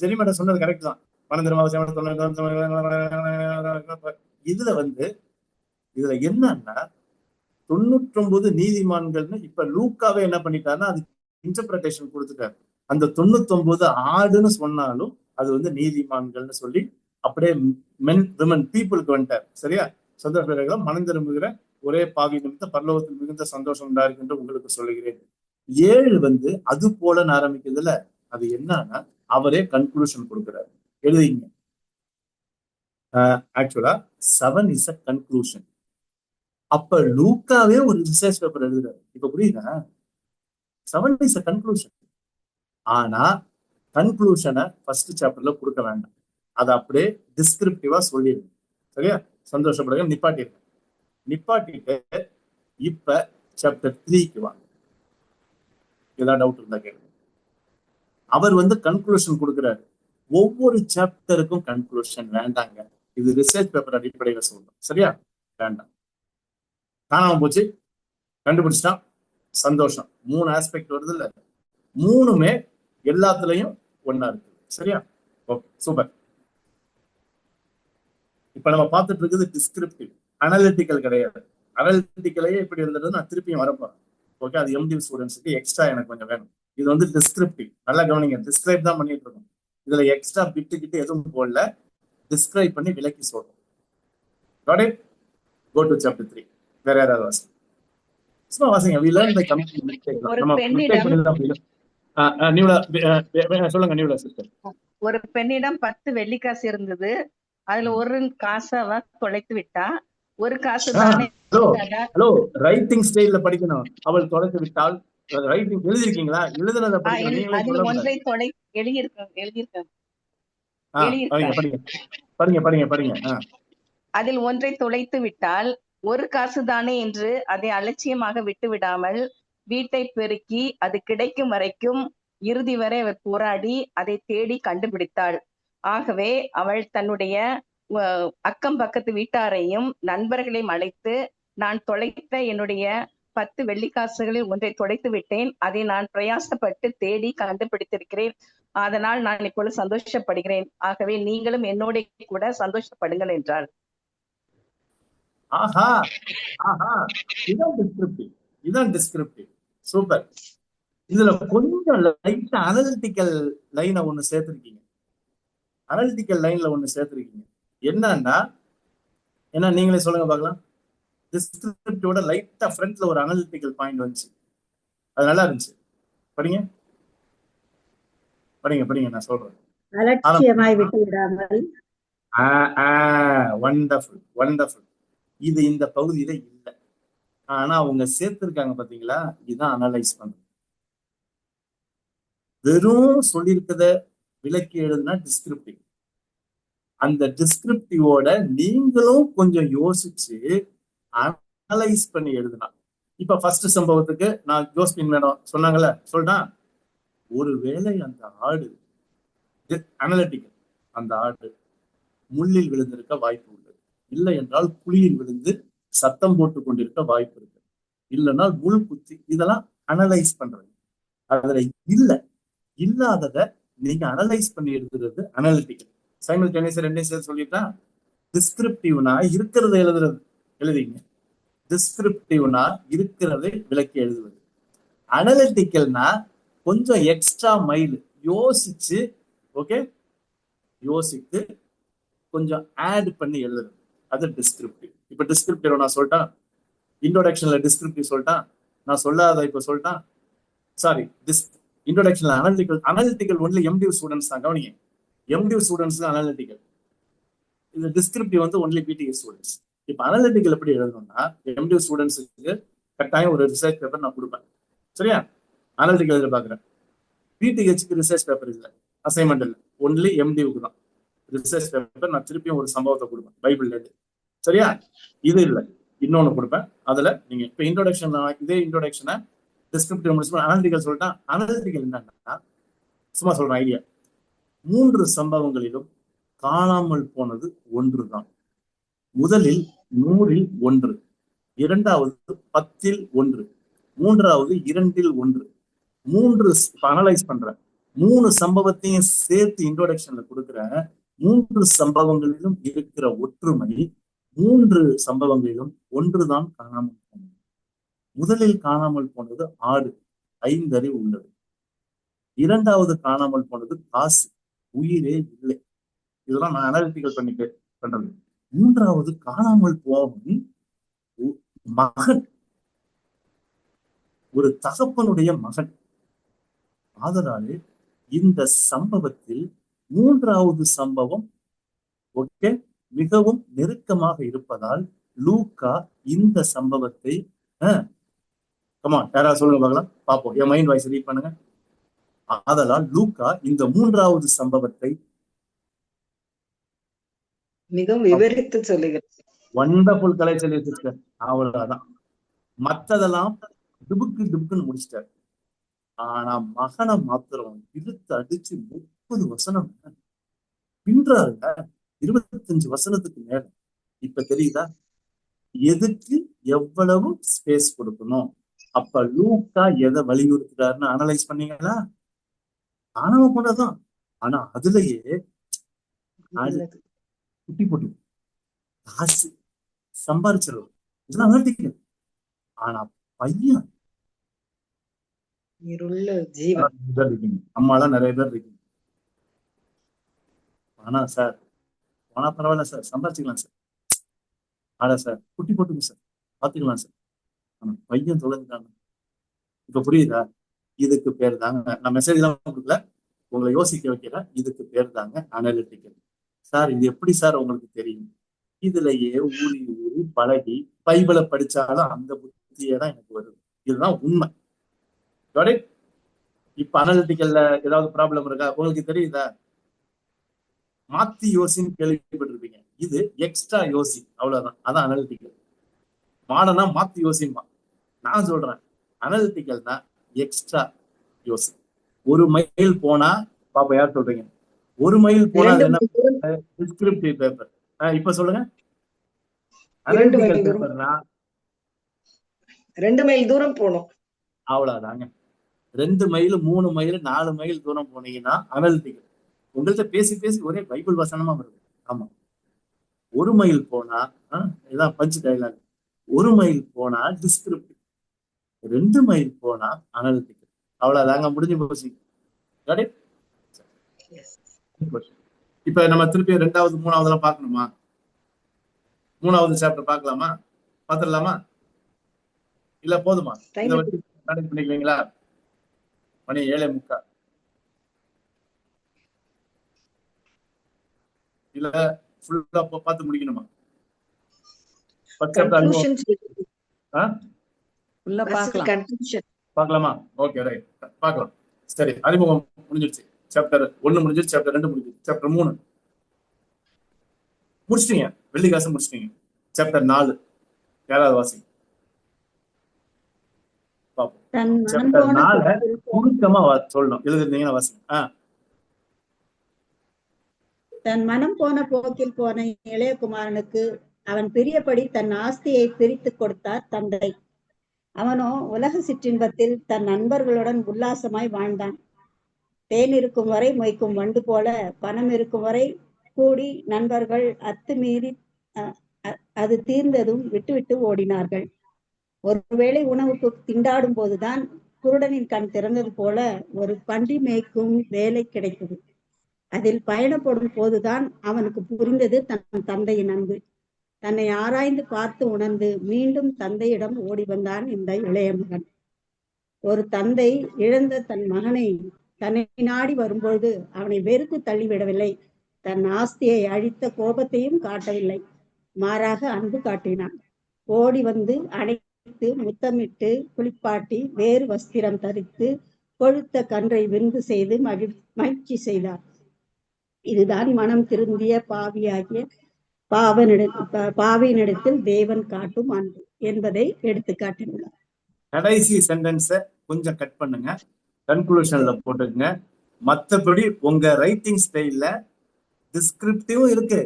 ஜெரிமேட சொன்னது கரெக்ட் தான். இதுல என்னன்னா 99 நீதிமான்கள்னு இப்ப லூக்காவே என்ன பண்ணிட்டாருன்னா அது இன்டர்பிரேஷன் கொடுத்துட்டாரு. அந்த 99 ஆடுன்னு சொன்னாலும் அது நீதிமான்கள்னு சொல்லி அப்படியே மென் விமன் பீப்புளுக்கு வந்துட்டார். சரியா? சந்தோஷம் மனம் திரும்புகிற ஒரே பாவி நிமித்த பரலோகத்தில் மிகுந்த சந்தோஷம் உண்டாயிருக்கு என்று உங்களுக்கு சொல்லுகிறேன். 7 வந்து அது போலன்னு ஆரம்பிக்கிறதுல அது என்னன்னா அவரே கன்க்ளூஷன் கொடுக்கிறார். எழுதிங்க. ஆக்சுவலா 7 இஸ் அ கன்க்ளூஷன். அப்ப லூக்காவே ஒரு ரிசர்ச் பேப்பர் எழுதுறாரு. இப்ப புரியுதா? 7 இஸ் அ கன்க்ளூஷன். ஆனா கன்க்ளூஷனை ஃபர்ஸ்ட் சாப்டர்ல கொடுக்க வேண்டாம். அதை அப்படியே டிஸ்கிரிப்டிவா சொல்லிடுங்க. சரியா? சந்தோஷப்படுங்க. நிப்பாட்டிட்டு இப்ப சாப்டர் 3க்கு வாங்க. ஏதாவது டவுட் இருந்தா கேளுங்க. அவர் வந்து கன்க்ளூஷன் கொடுக்கிறாரு. ஒவ்வொரு சாப்டருக்கும் கன்க்ளூஷன் வேண்டாங்க. இது ரிசர்ச் பேப்பர் அடிப்படையில சொல்றோம். சரியா? வேண்டாம். காணாம போச்சு, கண்டுபிடிச்சிட்டான், சந்தோஷம். 3 ஆஸ்பெக்ட் வருது இல்ல, 3மே எல்லாத்துலயும் ஒன்னா இருக்கு. சரியா? Okay, super. இப்ப நம்ம பார்த்துட்டு இருக்குது டிஸ்கிரிப்டிவ், அனலிட்டிக்கல் கிடையாது. அனலிட்டிக்கலையே எப்படி இருந்தது நான் திருப்பியும் வரப்போறேன். ஓகே, அது எம்டி ஸ்டூடெண்ட்ஸுக்கு எக்ஸ்ட்ரா எனக்கு கொஞ்சம் வேணும். இது வந்து டிஸ்கிரிப்டிவ். நல்லா கவனிங்க, டிஸ்கிரைப் தான் பண்ணிட்டு இருக்கோம். இதுல எக்ஸ்ட்ரா கிட்ட எதுவும் போடல, டிஸ்கிரைப் பண்ணி விலக்கி சொல்றோம். Got it? Go to chapter 3. வேற யாராவது வாசிங்க. சும்மா வாசிங்க. We learn by committing mistake. நம்ம mistake பண்ணிதான் சொல்லுங்க நியூலா சிஸ்டர். ஒரு பெண்ணிடம் 10 வெள்ளிக்காசு இருந்தது. அதுல ஒரு காசை அவ தொலைத்து விட்டா. ஒரு காசு தானே. ஹலோ, ரைட்டிங் ஸ்டைல்ல படிக்கணும். அவள் தொலைத்து விட்டால் ரைட்டிங் எழுதிருக்கீங்களா? எழுதுனத படிக்கணும். அதில் ஒன்றை எழுதியிருக்கேன். அதில் ஒன்றை தொலைத்து விட்டால் ஒரு காசு தானே என்று அதை அலட்சியமாக விட்டு விடாமல் வீட்டை பெருக்கி அது கிடைக்கும் வரைக்கும் இறுதி வரை அவர் போராடி அதை தேடி கண்டுபிடித்தாள். ஆகவே அவள் தன்னுடைய அக்கம் பக்கத்து வீட்டாரையும் நண்பர்களையும் அழைத்து, நான் தொலைத்த என்னுடைய 10 வெள்ளிக்காசுகளில் ஒன்றை தொலைத்து விட்டேன். அதை நான் பிரயாசப்பட்டு தேடி கண்டுபிடித்திருக்கிறேன். அதனால் நான் இப்பொழுது சந்தோஷப்படுகிறேன். ஆகவே நீங்களும் என்னோட கூட சந்தோஷப்படுங்கள் என்றாள். ஆஹா ஆஹா, இதான் டிஸ்கிரிப்டிவ். சூப்பர். இதுல கொஞ்சம் லைட்டா அனலிட்டிக்கல் லைனை ஒண்ணு சேர்த்திருக்கீங்க. என்னன்னா நீங்களே சொல்லுங்க பார்க்கலாம். டிஸ்கிரிப்டிவோட லைட்டா ஃப்ரண்ட்ல ஒரு அனலிட்டிக்கல் பாயிண்ட் வந்துச்சு. அது நல்லா இருந்துச்சு. படிங்க. நான் சொல்றேன். அலட்சியமாய் விட்டு விடாமல். வண்டர்ஃபுல். இது இந்த பகுதியில இல்லை, ஆனா அவங்க சேர்த்திருக்காங்க பாத்தீங்களா? இதுதான் அனலைஸ் பண்றது. வெறும் சொல்லியிருக்கத விலக்கி எழுதுனா டிஸ்கிரிப்டிவ். அந்த டிஸ்கிரிப்டிவோட நீங்களும் கொஞ்சம் யோசிச்சு அனலைஸ் பண்ணி எழுதுனா. இப்ப ஃபர்ஸ்ட் சம்பவத்துக்கு நான் ஜோஸ்பின் மேடம் சொன்னாங்கல்ல, சொல்றேன். ஒருவேளை அந்த ஆடு அனலிட்டிக்கல், அந்த ஆடு முள்ளில் விழுந்திருக்க வாய்ப்பு உள்ளது. இல்லை என்றால் குழியில் விழுந்து சத்தம் போட்டு கொண்டிருக்க வாய்ப்பு இருக்கு. இல்லைன்னா முள் குத்தி. இதெல்லாம் அனலைஸ் பண்றது. அதுல இல்லாதத நீங்க அனலைஸ் பண்ணி எழுதுறது அனலிட்டிக்கல். சைமல்டேனியஸா ரெண்டையும் சேர்த்து சொல்லிட்டா. டிஸ்கிரிப்டிவ்னா இருக்கிறத எழுதிங்க. டிஸ்கிரிப்டிவ்னா இருக்கிறதை விளக்கி எழுதுவது. அனலிட்டிக்கல்னா கொஞ்சம் எக்ஸ்ட்ரா மைல் யோசிச்சு, ஓகே, யோசித்து கொஞ்சம் ஆட் பண்ணி எழுதுறது. அது டிஸ்கிரிப்டிவ். இப்ப டிஸ்கிரிப்டிவ் நான் சொல்லிட்டேன். இன்ட்ரோடக்ஷன்ல டிஸ்கிரிப்டிவ் சொல்லிட்டான். நான் சொல்லாத இப்ப சொல்லிட்டான். சாரி, இன்ட்ரோடக்ஷன்ல அனலிட்டிக்கல் ஒன்லி எம்டிவ் ஸ்டூடெண்ட்ஸ் தான். கவனிங்க, எம்டிவ் ஸ்டூடெண்ட்ஸ் தான் அனலிட்டிக்கல். இது டிஸ்கிரிப்டிவ் வந்து ஒன்லி பிடிஎஸ் ஸ்டூடெண்ட்ஸ். இப்ப அனலிட்டிக்கல் எப்படி எழுதணும்னா, எம்டிவ் ஸ்டூடெண்ட்ஸுக்கு கட்டாயம் ஒரு ரிசர்ச் பேப்பர் நான் கொடுப்பேன். சரியா? அனலிட்டிக்கல் எதிர்பார்க்கிறேன். பிடிஹெச்சுக்கு ரிசர்ச் பேப்பர் இல்லை, அசைன்மெண்ட் இல்லை, ஒன்லி எம்டிவுக்கு தான் ரிசர்ச் பேப்பர். நான் திருப்பியும் ஒரு சம்பவத்தை கொடுப்பேன் பைபிள்ல இருந்து. சரியா? இது இல்லை, இன்னொன்னு கொடுப்பேன். அதுல நீங்க இப்ப இன்ட்ரோடக்ஷன், இதே இன்ட்ரோடக்ஷனை டிஸ்கிரிப்டிவ் முடிச்சு அனலிட்டிக்கல் சொல்லிட்டேன். அனலிட்டிக்கல் என்னன்னா, சும்மா சொல்றேன் ஐடியா. 3 சம்பவங்களிலும் காணாமல் போனது ஒன்றுதான். முதலில் 100ல் 1, இரண்டாவது 10ல் 1, மூன்றாவது 2ல் 1. 3 அனலைஸ் பண்றேன். 3 சம்பவத்தையும் சேர்த்து இன்ட்ரோடக்ஷன்ல கொடுக்குற 3 சம்பவங்களிலும் இருக்கிற ஒற்றுமை, 3 சம்பவங்களிலும் ஒன்றுதான் காணாமல் போனது. முதலில் காணாமல் போனது ஆடு, 5 அறிவு உள்ளது. இரண்டாவது காணாமல் போனது காசு, உயிரே இல்லை. இதெல்லாம் நான் அனாலிட்டிக்கல் பண்றது. மூன்றாவது காணாமல் போகும் மகன், ஒரு தகப்பனுடைய மகன். ஆதலாலே இந்த சம்பவத்தில் மூன்றாவது சம்பவம் ஓகே மிகவும் நெருக்கமாக இருப்பதால் லூக்கா இந்த சம்பவத்தை யாராவது சொல்லுங்க பார்க்கலாம், பார்ப்போம். என் மைண்ட் வாய்ஸ் ரீட் பண்ணுங்க. ஆதலால் லூக்கா இந்த மூன்றாவது சம்பவத்தை மிகவும் விவரித்து சொல்லுகிறேன். வண்டர்ஃபுல் கலை சொல்லி வச்சிருக்காரு. அவ்வளவுதான். மத்ததெல்லாம் டுபுக்குன்னு முடிச்சிட்டாரு. ஆனா மகனை மாத்திரம் இழுத்து அடிச்சு 30 வசனம் பின்றாருங்க. 25 வசனத்துக்கு மேல. இப்ப தெரியுதா எதுக்கு எவ்வளவு ஸ்பேஸ் கொடுக்கணும்? அப்ப லூக்கா எதை வலியுறுத்துறாருன்னு அனலைஸ் பண்ணீங்களா? ஆணவ கொண்டதான். ஆனா அதுலயே குட்டி போட்டு காசு சம்பாரிச்சிடும் இதெல்லாம் வேண்டிக்க. ஆனா பையன் இருக்கீங்க, அம்மாலாம் நிறைய பேர் இருக்கீங்க. ஆனா சார் ஆனா பரவாயில்ல சார், சம்பாரிச்சுக்கலாம் சார். ஆனா சார் குட்டி போட்டுங்க சார், பாத்துக்கலாம் சார். ஆனா பையன் தொலைஞ்சிட்டாங்க. இப்ப புரியுதா? இதுக்கு பேர் தாங்க, நான் மெசேஜ் எல்லாம் கொடுக்கல, உங்களை யோசிக்க வைக்கல. இதுக்கு பேர் தாங்க அனலிட்டிக்கல். சார் இது எப்படி சார் உங்களுக்கு தெரியும்? இதுலயே ஊறி பழகி பைபிளை படிச்சாலும் அந்த புத்தியே தான் எனக்கு வருது. இதுதான் உண்மை. இப்ப அனலிட்டிக்கல்ல ஏதாவது ப்ராப்ளம் இருக்கா? உங்களுக்கு தெரியுதா? மாத்தி யோசின்னு கேள்விப்பட்டிருப்பீங்க. இது எக்ஸ்ட்ரா யோசி, அவ்வளவுதான். அதான் அனலிட்டிக்கல். மாடனா மாத்தி யோசிமா. நான் சொல்றேன் அனலிட்டிக்கல்னா எக்ஸ்ட்ரா யோசி. 1 மைல் போனா பாப்பா யார் சொல்றீங்க? 1 மைல் போனா டிஸ்கிரிப்டிவ் பேப்பர். இப்ப சொல்லுங்க. அனலிட்டிக்கல் பேப்பர்னா 2 மைல் தூரம் போகணும். அவ்வளவுதாங்க. 2 மைல் 3 மைல் 4 மைல் தூரம் போனீங்கன்னா அனலிட்டிக்கல். உங்கள்கிட்ட பேசி ஒரே பைபிள் வசனமா வருது. ஆமா. 1 மைல் போனா இதான் பஞ்ச் டைலாக். 1 மைல் போனா டிஸ்கிரிப்டிவ், 2 மைல் போனா அனலிட்டிக்கல். அவ்வளவுதாங்க, முடிஞ்சு போச்சு. இப்ப நம்ம திருப்பி 2வது 3வதுலாம் பார்க்கணுமா? 3வது சாப்டர் பார்க்கலாமா? பார்த்துடலாமா? இல்ல போதுமா? இதை வச்சு மேனேஜ் பண்ணிக்குவீங்களா? மணி 7:45. இல்ல ஃபுல்லா பார்த்து முடிக்கணுமா? பார்க்கலாமா? ஓகே ரைட், பார்க்கலாம். சரி, அறிமுகம் முடிஞ்சிருச்சு. சாப்டர் 1 முடிஞ்சிருச்சு, சாப்டர் 2 முடிஞ்சிருச்சு, சாப்டர் 3 முடிச்சிட்டீங்க. வெள்ளிக்காசு முடிச்சிட்டீங்க. சாப்டர் 4 யாராவது வாசிங்க பார்ப்போம். சாப்டர் 4 சுருக்கமா சொல்லணும். எழுதிருந்தீங்கன்னா வாசிங்க. தன் மனம் போன போக்கில் போன இளையகுமாரனுக்கு அவன் பிரியப்படி தன் ஆஸ்தியை பிரித்து கொடுத்தார் தந்தை. அவனோ உலக சிற்றின்பத்தில் தன் நண்பர்களுடன் உல்லாசமாய் வாழ்ந்தான். தேன் இருக்கும் வரை மொய்க்கும் வண்டு போல பணம் இருக்கும் வரை கூடி நண்பர்கள் அத்துமீறி அது தீர்ந்ததும் விட்டு ஓடினார்கள். ஒருவேளை உணவுக்கு திண்டாடும் போதுதான் குருடனின் கண் திறந்தது போல ஒரு பன்றி மேய்க்கும் வேலை கிடைத்தது. அதில் பயணப்படும் போதுதான் அவனுக்கு புரிந்தது தன் தந்தையின் அன்பு. தன்னை ஆராய்ந்து பார்த்து உணர்ந்து மீண்டும் தந்தையிடம் ஓடி வந்தான் இந்த இளைய மகன். ஒரு தந்தை இழந்த தன் மகனை தன்னை நாடி வரும்பொழுது அவனை வெறுத்து தள்ளிவிடவில்லை. தன் ஆஸ்தியை அழித்த கோபத்தையும் காட்டவில்லை. மாறாக அன்பு காட்டினான். ஓடி வந்து அணைத்து முத்தமிட்டு குளிப்பாட்டி வேறு வஸ்திரம் தரித்து கொழுத்த கன்றை விருந்து செய்து மகிழ்ச்சி செய்தார். இதுதான் மனம் திருந்திய பாவியினிடத்தில் தேவன் காட்டும் அன்பு என்பதை எடுத்து காட்டினார். கடைசி சென்டென்ஸை கொஞ்சம் கட் பண்ணுங்க, கன்க்ளூஷன்ல போட்டுங்க. மற்றபடி உங்க ரைட்டிங் ஸ்டைல்ல டிஸ்கிரிப்டிவும் இருக்கு,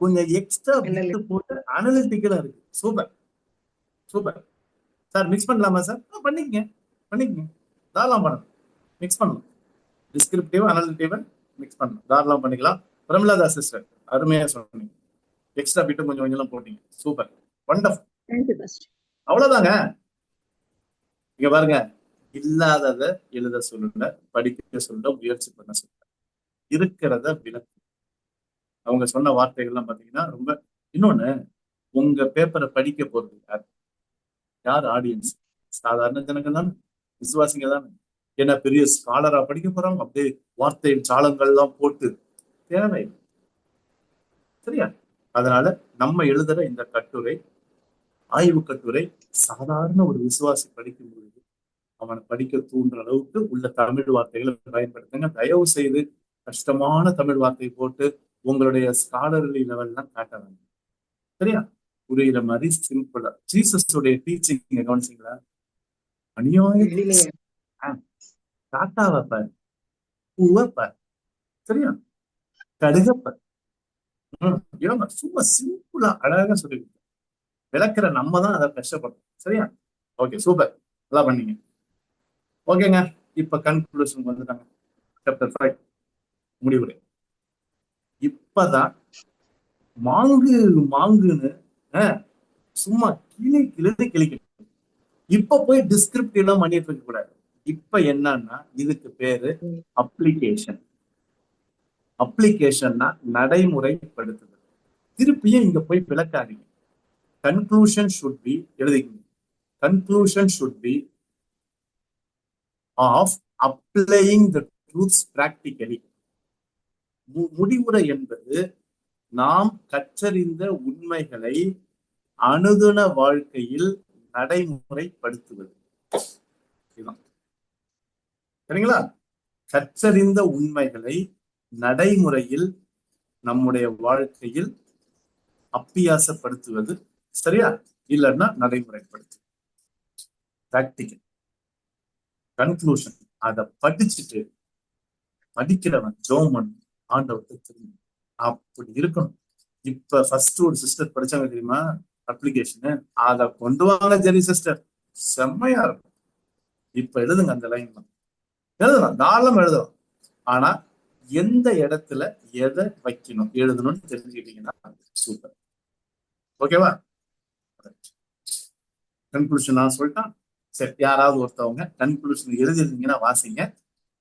கொஞ்சம் எக்ஸ்ட்ரா போட்டு அனலிட்டிக்கலா இருக்கு. Super super sir. மிக்ஸ் பண்ணலாமா சார்? பண்ணிக்கங்க தாராளம் பண்ணணும். மிக்ஸ் பண்ணலாம். டிஸ்கிரிப்டிவ் அனலிட்டிவ் மிக்ஸ் பண்ணலாம், தாராளம் பண்ணிக்கலாம். பிரமிளா சிஸ்டர் அருமையா சொன்னீங்க. எக்ஸ்ட்ரா பிட்டும் கொஞ்சம் கொஞ்சம் போட்டீங்க. Super, wonderful. அவ்வளவுதாங்க. இங்க பாருங்க, இல்லாதத எழுத சொல்லுங்க, படிக்க சொல்ல முயற்சி பண்ண சொல்லுங்க, இருக்கிறத விளக்கு. அவங்க சொன்ன வார்த்தைகள்லாம் பாத்தீங்கன்னா ரொம்ப. இன்னொன்னு, உங்க பேப்பரை படிக்க போறது யார்? யார் ஆடியன்ஸ்? சாதாரண ஜனங்கள் தானே, விசுவாசிங்க தானே. ஏன்னா பெரிய ஸ்காலரா படிக்க போறாங்க, அப்படியே வார்த்தை சாலங்கள்லாம் போட்டு தேவை. சரியா? அதனால நம்ம எழுதுற இந்த கட்டுரை, ஆய்வு கட்டுரை, சாதாரண ஒரு விசுவாசி படிக்கும் பொழுது அவனை படிக்க தூண்டுற அளவுக்கு உள்ள தமிழ் வார்த்தைகளை பயன்படுத்துங்க. தயவு செய்து கஷ்டமான தமிழ் வார்த்தை போட்டு உங்களுடைய ஸ்காலர்லி லெவல்லாம் காட்ட வேண்டாம். சரியா? புரியுற மாதிரி சிம்பிளா. ஜீசஸுடைய டீச்சிங் கவனிச்சிங்களா? அநியாய காட்டாவை பாரு, பூவை பாரு, சரியா, கடுகப்பாரு, இவங்க சும்மா சிம்பிளா அழகா சொல்லி விளக்குற நம்ம தான் அதை கஷ்டப்படுறோம். சரியா? ஓகே, சூப்பர், நல்லா பண்ணீங்க. ஓகேங்க, இப்ப கன்க்ளூஷன் வந்துட்டாங்க. சாப்டர் 5 முடிவுரை. இப்பதான் மாங்குன்னு சும்மா கிளிக்கணும். இப்ப போய் டிஸ்கிரிப்டிவ் எல்லாம் பண்ணிட்டு இருக்க கூடாது. இப்ப என்னன்னா இதுக்கு பேரு அப்ளிகேஷன். அப்ளிகேஷன்னா நடைமுறைப்படுத்துதல். திருப்பியும் இங்க போய் விளக்காதீங்க. கன்க்ளூஷன் ஷுட் பி, எழுதிக்கணும், conclusion should be of applying the truths practically. முடிவுரை என்பது நாம் கற்றறிந்த உண்மைகளை அனுதின வாழ்க்கையில் நடைமுறைப்படுத்துவது. சரிங்களா? கற்றறிந்த உண்மைகளை நடைமுறையில் நம்முடைய வாழ்க்கையில் அப்பியாசப்படுத்துவது. சரியா? இல்லைன்னா நடைமுறைப்படுத்து, பிராக்டிக்கல். கன்க்ளூஷன், அதை படிச்சுட்டு படிக்கிறவன் ஜோமன் ஆண்டவத்தை திரும்ப அப்படி இருக்கணும். இப்ப ஃபர்ஸ்ட் ஒரு சிஸ்டர் படிச்சாங்க தெரியுமா அப்ளிகேஷனு, அதை கொண்டு வாங்க ஜெரி சிஸ்டர், செம்மையா இருக்கும். இப்ப எழுதுங்க அந்த லைன், எழுதலாம், தாராளம் எழுதலாம். ஆனா எந்த இடத்துல எதை வைக்கணும் எழுதணும்னு தெரிஞ்சுக்கிட்டீங்கன்னா சூப்பர். ஓகேவா? கன்க்ளூஷன் நான் சொல்லிட்டேன். சரி, யாராவது ஒருத்தவங்க கன்க்ளூஷன் எழுதிருந்தீங்கன்னா வாசிங்க.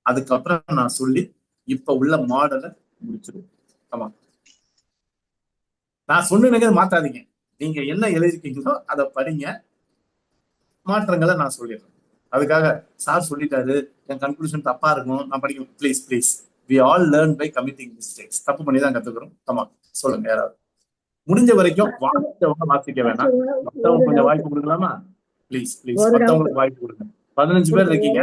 அதுக்கப்புறம் நான் சொல்லி இப்ப உள்ள மாடலை முடிச்சிருவோம். ஆமா, நான் சொன்ன மாத்தாதீங்க. நீங்க என்ன எழுதிருக்கீங்களோ அதை படிங்க, மாற்றங்களை நான் சொல்லிடுறேன். அதுக்காக சார் சொல்லிட்டாரு என் கன்க்ளூஷன் தப்பா இருக்கும் நான் படிக்கணும், please please. we all learn by committing mistakes. தப்பு பண்ணி தான் கத்துக்கிறோம். ஆமா, சொல்லுங்க. யாராவது முடிஞ்ச வரைக்கும் வாசிச்சவங்க வாசிக்க வேணாம், மத்தவங்க கொஞ்சம் வாய்ப்பு கொடுக்கலாமா? பிளீஸ் பிளீஸ், மத்தவங்களுக்கு வாய்ப்பு கொடுங்க. 15 பேர் இருக்கீங்க.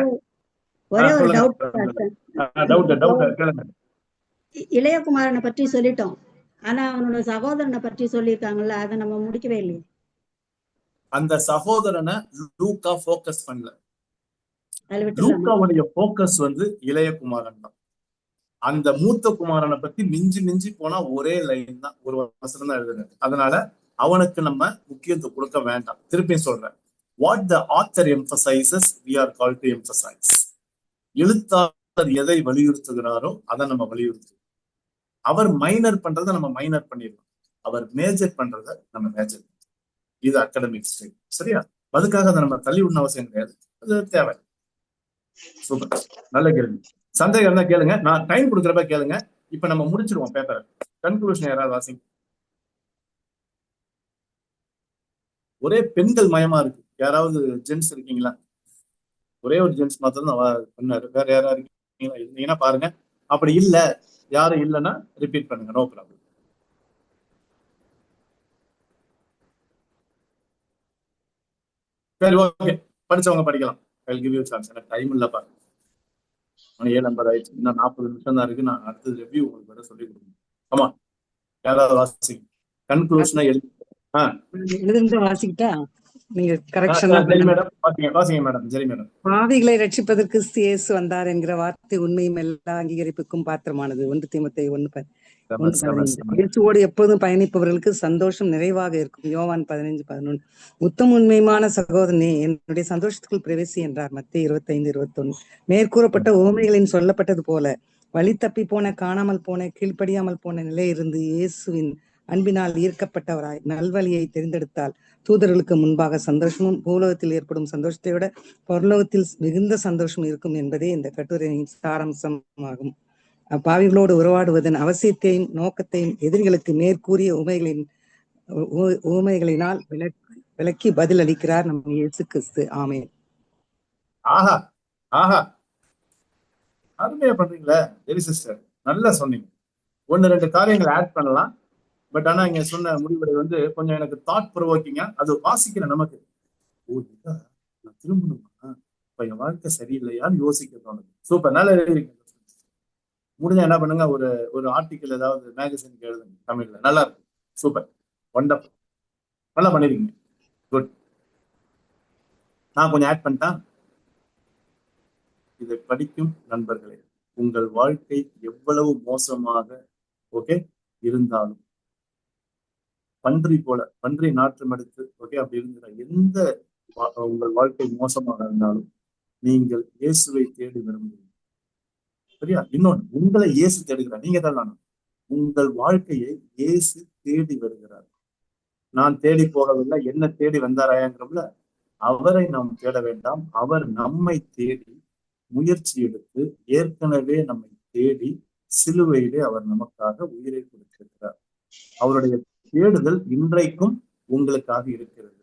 இளையகுமாரனை பற்றி சொல்லிட்டோம், ஆனா அவனோட சகோதரனை பற்றி சொல்லியிருக்காங்கல்ல, அதை நம்ம முடிக்கவே இல்லையே. அந்த சகோதரனை லூக்கா போக்கஸ் பண்ணல. லூக்காவுடைய போக்கஸ் வந்து இளையகுமாரன் தான். அந்த மூத்த குமாரனை பத்தி மிஞ்சி போனா ஒரே லைன் தான், ஒரு வசனம் தான் எழுதுனது. அதனால அவனுக்கு நம்ம முக்கியத்துவம் கொடுக்க வேண்டாம். திருப்பியும் சொல்றேன், what the author emphasizes we are called to emphasize. எழுத்தாளர் எதை வலியுறுத்துகிறாரோ அதை நம்ம வலியுறுத்துவோம். அவர் மைனர் பண்றதை நம்ம மைனர் பண்ணிடலாம், அவர் மேஜர் பண்றதை நம்ம மேஜர். இது அகாடமிக் ஸ்டைல். சரியா? அதுக்காக அதை நம்ம தள்ளி விடணும் அவசியம் கிடையாது, அது தேவை. சூப்பர், நல்ல கேள்வி. சந்தேகம் இருந்தா கேளுங்க, நான் டைம் கொடுக்குறப்ப கேளுங்க. இப்ப நம்ம முடிச்சிருவோம் பேப்பரை. கன்க்ளூஷன் யாராவது வாசிங்க. ஒரே பெண்கள் மயமா இருக்கு. யாராவது ஜென்ஸ் இருக்கீங்களா? ஒரே ஒரு ஜென்ஸ் மாத்திரம் தான் பண்ணாரு. வேற யாராவது இருக்கீங்களா? இருந்தீங்கன்னா பாருங்க. அப்படி இல்ல, யாரும் இல்லைன்னா ரிப்பீட் பண்ணுங்க, நோ ப்ராப்ளம். சரி, ஓகே, படிச்சவங்க படிக்கலாம். I'll give you a chance. எனக்கு டைம் இல்ல பாருங்க, 7:50 ஆயிடுச்சு. இன்னும் 40 நிமிஷம் தான் இருக்கு. நான் அடுத்தது ரிவ்யூ உங்களுக்கு வேற சொல்லி கொடுக்கணும். ஆமா, யாராவது வாசிங்க. கன்க்ளூஷனா எழுதுங்க, வாசிக்கிட்டா நீங்க கரெக்ஷன். வாசிங்க மேடம். சரி மேடம். பாவிகளை ரட்சிப்பதற்கு இயேசு வந்தார் என்கிற வார்த்தை உண்மையும் எல்லா அங்கீகரிப்புக்கும் பாத்திரமானது. 1 தீமோத்தேயு 1:15. இயேசுவோடு எப்போதும் பயணிப்பவர்களுக்கு சந்தோஷம் நிறைவாக இருக்கும். யோவான் 15:11. உத்தம உண்மையுமான சகோதரனே, என்னுடைய சந்தோஷத்துக்குள் பிரவேசி என்றார். மத்தேயு 25:21. மேற்கூறப்பட்ட உவமைகளின் சொல்லப்பட்டது போல வழி தப்பி போன, காணாமல் போன, கீழ்ப்படியாமல் போன நிலையிலிருந்து இயேசுவின் அன்பினால் ஈர்க்கப்பட்டவராய் நல்வழியை தெரிந்தெடுத்தால் தூதர்களுக்கு முன்பாக சந்தோஷமும் பூலோகத்தில் ஏற்படும் சந்தோஷத்தை விட பரலோகத்தில் மிகுந்த சந்தோஷம் இருக்கும் என்பதே இந்த கட்டுரையின் சாராம்சமாகும். பாவிகளோடு உறவாடுவதன் அவசியத்தையும் நோக்கத்தையும் எதிரிகளுக்கு மேற்கூறிய உண்மைகளின் ஊமைகளினால் விளக்கி பதில் அளிக்கிறார் நம்ம இயேசு கிறிஸ்து. ஆமென். ஆஹா ஆஹா, அருமையா பண்றீங்களே வெரி சிஸ்டர், நல்லா சொன்னீங்க. 1-2 காரியங்களை ஆட் பண்ணலாம். பட் ஆனா இங்க சொன்ன முடிவுரை வந்து கொஞ்சம் எனக்கு தாட் ப்ரொவோக்கிங்கா, அது வாசிக்கிற நமக்கு ஓ இதா நான் திரும்பணுமா, இப்ப என் வாழ்க்கை சரியில்லையான்னு யோசிக்க தோணுது. சூப்பர், நல்லா எழுதிருக்கீங்க. முடிஞ்சா என்ன பண்ணுங்க, ஒரு ஆர்டிக்கல் ஏதாவது மேகசினுக்கு எழுதுங்க தமிழ்ல, நல்லா இருக்கு. சூப்பர், ஒண்டர்ஃபுல், நல்லா பண்ணிருக்கீங்க, குட். நான் கொஞ்சம் ஆட் பண்ணிட்டேன். இதை படிக்கும் நண்பர்களே, உங்கள் வாழ்க்கை எவ்வளவு மோசமாக ஓகே இருந்தாலும், பன்றி நாற்றம் எடுத்து ஓகே அப்படி இருக்கிற எந்த உங்கள் வாழ்க்கை மோசமாக இருந்தாலும் நீங்கள் இயேசுவை தேடி விரும்புகிறீங்க. சரியா? இன்னொன்று, உங்களை இயேசு தேடுகிறார், நீங்க தான். உங்கள் வாழ்க்கையை இயேசு தேடி வருகிறார். நான் தேடி போகவில்லை, என்ன தேடி வந்தாராயாங்கிறோம்ல, அவரை நாம் தேட வேண்டாம். அவர் நம்மை தேடி முயற்சி எடுத்து ஏற்கனவே நம்மை தேடி சிலுவையிலே அவர் நமக்காக உயிரை கொடுத்திருக்கிறார். அவருடைய தேடுதல் இன்றைக்கும் உங்களுக்காக இருக்கிறது.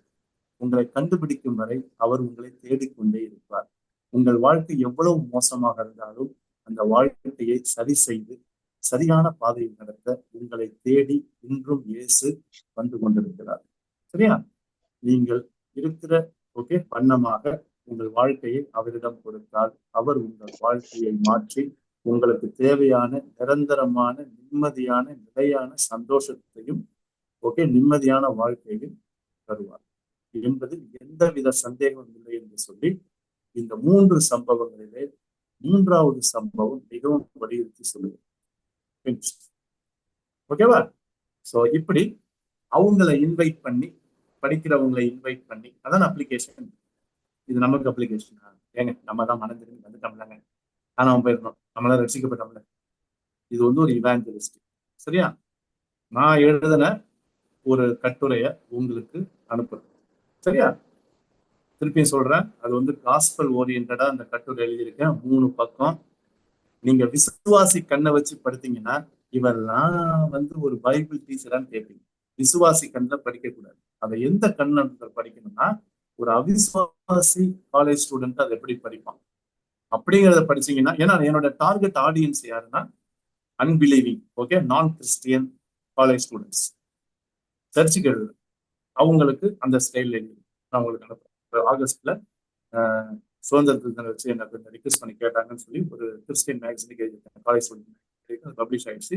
உங்களை கண்டுபிடிக்கும் வரை அவர் உங்களை தேடிக்கொண்டே இருப்பார். உங்கள் வாழ்க்கை எவ்வளவு மோசமாக இருந்தாலும் அந்த வாழ்க்கையை சரி செய்து சரியான பாதையில் நடத்த உங்களை தேடி இன்றும் இயேசு வந்து கொண்டிருக்கிறார். சரியா? நீங்கள் இருக்கிற ஓகே வண்ணமாக உங்கள் வாழ்க்கையை அவரிடம் கொடுத்தால் அவர் உங்கள் வாழ்க்கையை மாற்றி உங்களுக்கு தேவையான நிரந்தரமான நிம்மதியான நிலையான சந்தோஷத்தையும் ஓகே நிம்மதியான வாழ்க்கையும் தருவார் என்பதில் எந்தவித சந்தேகமும் இல்லை என்று சொல்லி, இந்த 3 சம்பவங்களிலே 3வது சம்பவம் மிகவும் வலியுறுத்தி சொல்லுவேன். ஓகேவா? சோ இப்படி அவங்களை இன்வைட் பண்ணி, படிக்கிறவங்களை இன்வைட் பண்ணி, அதான் அப்ளிகேஷன். இது நமக்கு அப்ளிகேஷன் ஏங்க, நம்ம தான் மனம் திரும்பி வந்துட்டோம்லங்க, ஆனா அவன் போயிருந்தோம், நம்மளால ரசிக்கப்பட்டோம்ல. இது வந்து ஒரு இவாஞ்சலிஸ்ட். சரியா? நான் எழுதின ஒரு கட்டுரையை உங்களுக்கு அனுப்புறேன். சரியா? திருப்பியும் சொல்றேன், அது வந்து காஸ்பல் ஓரியன்டா அந்த கட்டுரை எழுதியிருக்கேன், 3 பக்கம். நீங்க விசுவாசி கண்ணை வச்சு படுத்தீங்கன்னா இவெல்லாம் வந்து ஒரு பைபிள் டீச்சரான்னு கேட்பீங்க. விசுவாசி கண்ணில் படிக்க கூடாது. அதை எந்த கண்ணை படிக்கணும்னா, ஒரு அவிசுவாசி காலேஜ் ஸ்டூடெண்ட் அதை எப்படி படிப்பான் அப்படிங்கிறத படிச்சீங்கன்னா, ஏன்னா என்னோட டார்கெட் ஆடியன்ஸ் யாருன்னா அன்பிலீவிங் ஓகே நான் கிறிஸ்டியன் காலேஜ் ஸ்டூடெண்ட்ஸ், சர்ச்சுக்கு எழுதுறேன். அவங்களுக்கு அந்த ஸ்டைல் நான் உங்களுக்கு அனுப்புறேன். ஆகஸ்ட்ல சுதந்திர தினத்தை வச்சு எனக்கு ரிக்வெஸ்ட் பண்ணி கேட்டாங்கன்னு சொல்லி ஒரு கிறிஸ்டியன் மேகசினுக்கு எழுதிருக்கேன், காலேஜ் ஸ்டூடெண்ட் பப்ளிஷ் ஆயிடுச்சு.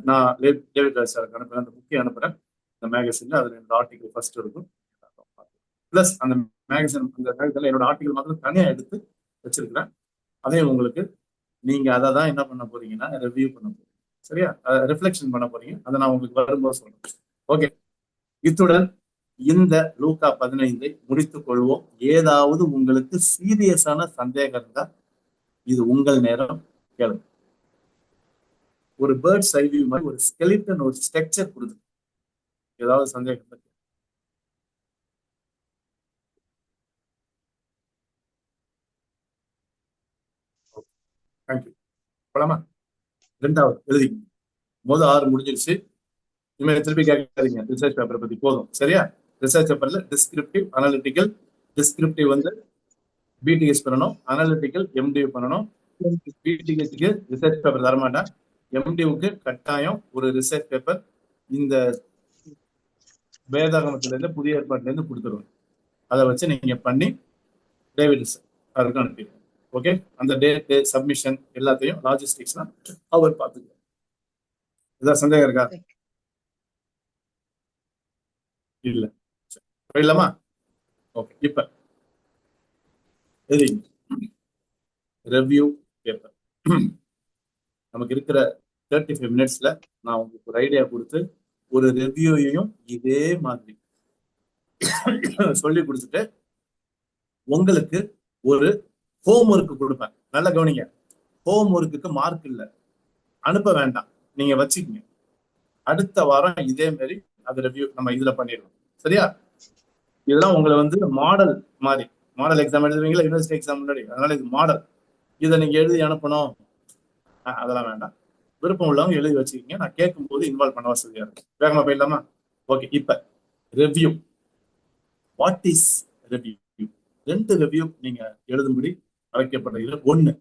நான் டேவிட் ராஜ் சாருக்கு அனுப்புறேன், அந்த புக்கை அனுப்புறேன். இந்த மேகசின்ல அதுல என்னோட ஆர்டிகல் ஃபர்ஸ்ட் இருக்கும். பிளஸ் அந்த மேகசின் என்னோட ஆர்டிகல் மாத்திரம் தனியா எடுத்து வச்சிருக்கிறேன். அதே உங்களுக்கு நீங்க அதை தான் என்ன பண்ண போறீங்கன்னா ரிவ்யூ பண்ண போறீங்க. சரியா? ரிஃப்ளெக்ஷன் பண்ண போறீங்க. அதை நான் உங்களுக்கு வரும்போது சொல்றேன். ஓகே, இத்துடன் இந்த லூக்கா 15 முடித்துக் கொள்வோம். ஏதாவது உங்களுக்கு சீரியஸான சந்தேகம் இருந்தா இது உங்கள் நேரம், கேளுங்க. ஒரு பேர்ட்ஸ் ஐ வியூ மாதிரி ஒரு ஸ்கெலிட்டன், ஒரு ஸ்ட்ரக்சர் கொடுத்து ஏதாவது சந்தேகம் இருக்கு? தேங்க்யூ. போலாமா? 2வது எழுதிங்க. 6 முடிஞ்சிருச்சு. இனிமேல் திருப்பி கேட்காதீங்க ரிசர்ச் பேப்பரை பத்தி, போதும். சரியா? ரிசர்ச் பேப்பர்ல டிஸ்கிரிப்டிவ், அனாலிட்டிக்கல். டிஸ்கிரிப்டிவ் வந்து பிடிஎஸ் பண்ணணும், அனாலிட்டிக்கல் எம்டியூ பண்ணணும். பிடிஎஸ்க்கு ரிசர்ச் பேப்பர் தரமாட்டேன், எம்டியூக்கு கட்டாயம் ஒரு ரிசர்ச் பேப்பர் இந்த வேதாகமத்துல இருந்து புதிய ஏற்பாட்டுல இருந்து கொடுத்துருவேன். அதை வச்சு நீங்க பண்ணி டேவிட் அவருக்கு அனுப்பிடுங்க. ஓகே, அந்த டேட்டு சப்மிஷன் எல்லாத்தையும் லாஜிஸ்டிக்ஸ்லாம் அவர் பார்த்துக்க. ஏதாவது சந்தேகம் இருக்கா? இல்ல, போயிடலாமா? ஓகே, இப்ப ரிவ்யூ பேப்பர் நமக்கு இருக்கிற 35 மினிட்ஸ்ல நான் உங்களுக்கு ஒரு ஐடியா கொடுத்து ஒரு ரிவ்யூயையும் இதே மாதிரி சொல்லி கொடுத்துட்டு உங்களுக்கு ஒரு ஹோம் ஒர்க் கொடுப்பேன். நல்லா கவனிங்க, ஹோம் ஒர்க்குக்கு மார்க் இல்லை, அனுப்ப வேண்டாம், நீங்க வச்சுக்கோங்க. அடுத்த வாரம் இதே மாதிரி அது ரிவ்யூ நம்ம இதுல பண்ணிடுவோம். சரியா? இதெல்லாம் உங்களை வந்து மாடல் மாதிரி, மாடல் எக்ஸாம் எழுதுவீங்களா யூனிவர்சிட்டி எக்ஸாம் முன்னாடி, அதனால இது மாடல். இதை நீங்க எழுதி அனுப்பணும் அதெல்லாம் வேண்டாம். விருப்பம் உள்ளவங்க எழுதி வச்சுக்கிங்க, நான் கேட்கும் போது இன்வால்வ் பண்ண வசதியா இருக்கும். வேகமா போயிடலாமா? ஓகே, இப்ப review. What is review? 2 review நீங்க எழுதும்படி அழைக்கப்படுகிறது. 1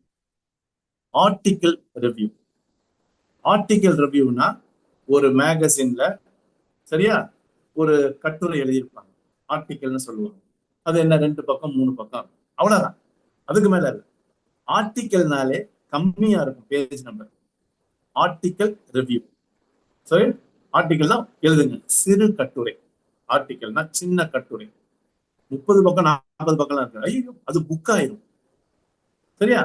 ஆர்டிகிள் ரிவ்யூ. ஆர்டிகிள் ரிவ்யூனா ஒரு மேகசின்ல, சரியா, ஒரு கட்டுரை எழுதியிருப்பாங்க, ஆர்டிகிள்னு சொல்லுவாங்க. அது என்ன 2 பக்கம் 3 பக்கம், அவ்வளவுதான், அதுக்கு மேல இல்லை. ஆர்டிகிள்னாலே கம்மியா இருக்கும் பேஜ் நம்பர். Article review. சரி, ஆர்டிகிள் தான் எழுதுங்க, சிறு கட்டுரை. ஆர்டிகிள்னா சின்ன கட்டுரை, 30 பக்கம் 40 பக்கம் இருக்கு. ஐயோ, அது புக் ஆயிரும். சரியா,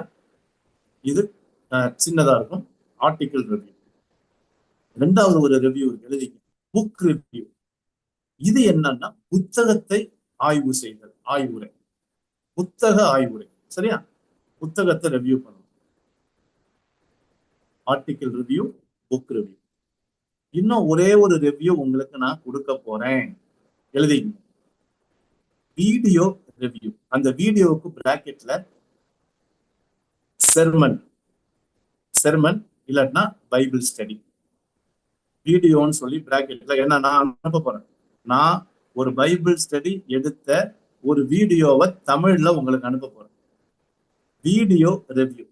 இது சின்னதா இருக்கும், ஆர்டிகிள் ரிவ்யூ. 2வது ஒரு ரிவ்யூ எழுதிங்க, புக் ரிவ்யூ. இது என்னன்னா புத்தகத்தை ஆய்வு செய்தல், ஆய்வுரை, புத்தக ஆய்வுரை. சரியா, புத்தகத்தை ரிவ்யூ பண்ணணும். Article review, book review. இன்னும் ஒரே ஒரு ரிவ்யூ உங்களுக்கு நான் கொடுக்க போறேன், எழுதிங்க, வீடியோ ரிவ்யூ. அந்த வீடியோவுக்கு பிராக்கெட்ல செர்மன், செர்மன் இல்லைன்னா பைபிள் ஸ்டடி, வீடியோன்னு சொல்லி பிராக்கெட்ல. என்ன நான் அனுப்ப போறேன், நான் ஒரு பைபிள் ஸ்டடி எடுத்த ஒரு வீடியோவை தமிழ்ல உங்களுக்கு அனுப்ப போறேன், வீடியோ ரிவ்யூ.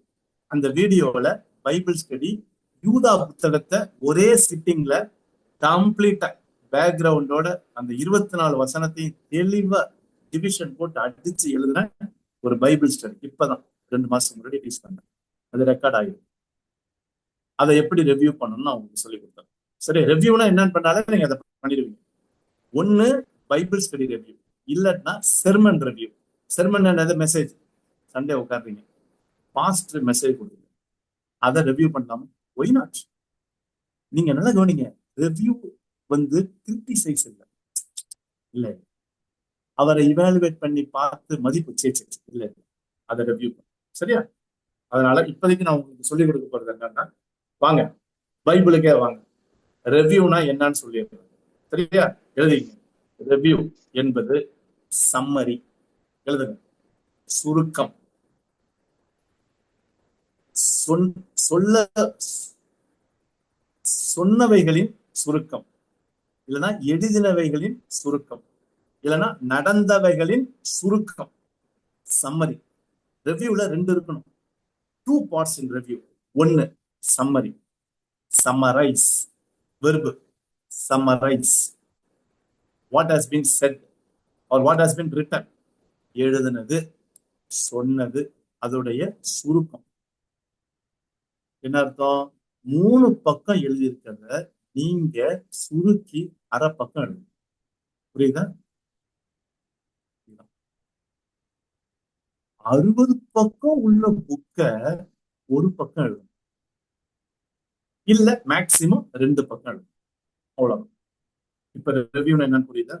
அந்த வீடியோல பைபிள் ஸ்டடி யூதா புத்தகத்தை ஒரே சிட்டிங்ல கம்ப்ளீட்டா பேக்ரவுண்டோட அந்த 24 வசனத்தையும் தெளிவா டிவிஷன் போட்டு அடிச்சு எழுதுன ஒரு பைபிள் ஸ்டடி இப்பதான் 2 மாசம் முன்னாடி டீச் பண்ணேன். அது ரெக்கார்ட் ஆகிடும். அதை எப்படி ரிவ்யூ பண்ணணும்னு அவங்களுக்கு சொல்லி கொடுத்தேன். சரி, ரிவ்யூனா என்னன்னு பண்ணாலே நீங்க அதை பண்ணிடுவீங்க. 1 பைபிள் ஸ்டடி ரிவ்யூ, இல்லைன்னா செர்மன் ரிவ்யூ. செர்மன் என்னது? மெசேஜ். சண்டே உட்காடுறீங்க, பாஸ்டர் மெசேஜ் கொடுக்குங்க, அதை ரிவ்யூ பண்ணலாமா? Why not? நீங்க நல்லா கவனிங்க, ரிவ்யூ வந்து கிரிட்டிசைஸ் இல்லை, இல்லை, அவரை இவாலுவேட் பண்ணி பார்த்து மதிப்பு சேச்சு இல்லை, அதை ரிவ்யூ பண்ண. சரியா, அதனால இப்போதைக்கு நான் உங்களுக்கு சொல்லிக் கொடுக்க போறது என்னன்னா, வாங்க பைபிளுக்கே வாங்க, ரிவ்யூனா என்னன்னு சொல்லிடுறேன். சரியா, எழுதிங்க, ரிவ்யூ என்பது சம்மரி, எழுதுங்க, சுருக்கம், சொன்னவைகளின் சுருக்கம், இல்லைன்னா எழுதினவைகளின் சுருக்கம், இல்லைன்னா நடந்தவைகளின் சுருக்கம், சம்மரி. ரிவ்யூல 2 இருக்கணும், 2 parts in review. 1 summary, summarize, verb, summarize what has been said or what has been written, எழுதுனது, சொன்னது, அதோடைய சுருக்கம். என்ன அர்த்தம்? 3 பக்கம் எழுதியிருக்கிறத நீங்க சுருக்கி அரை பக்கம் எழுது. புரியுதா? 60 பக்கம் உள்ள புக்க 1 பக்கம் எழுதும், இல்ல மேக்சிமம் 2 பக்கம் எழுதும், அவ்வளவு. இப்ப ரிவ்யூல என்னன்னு புரியுதா?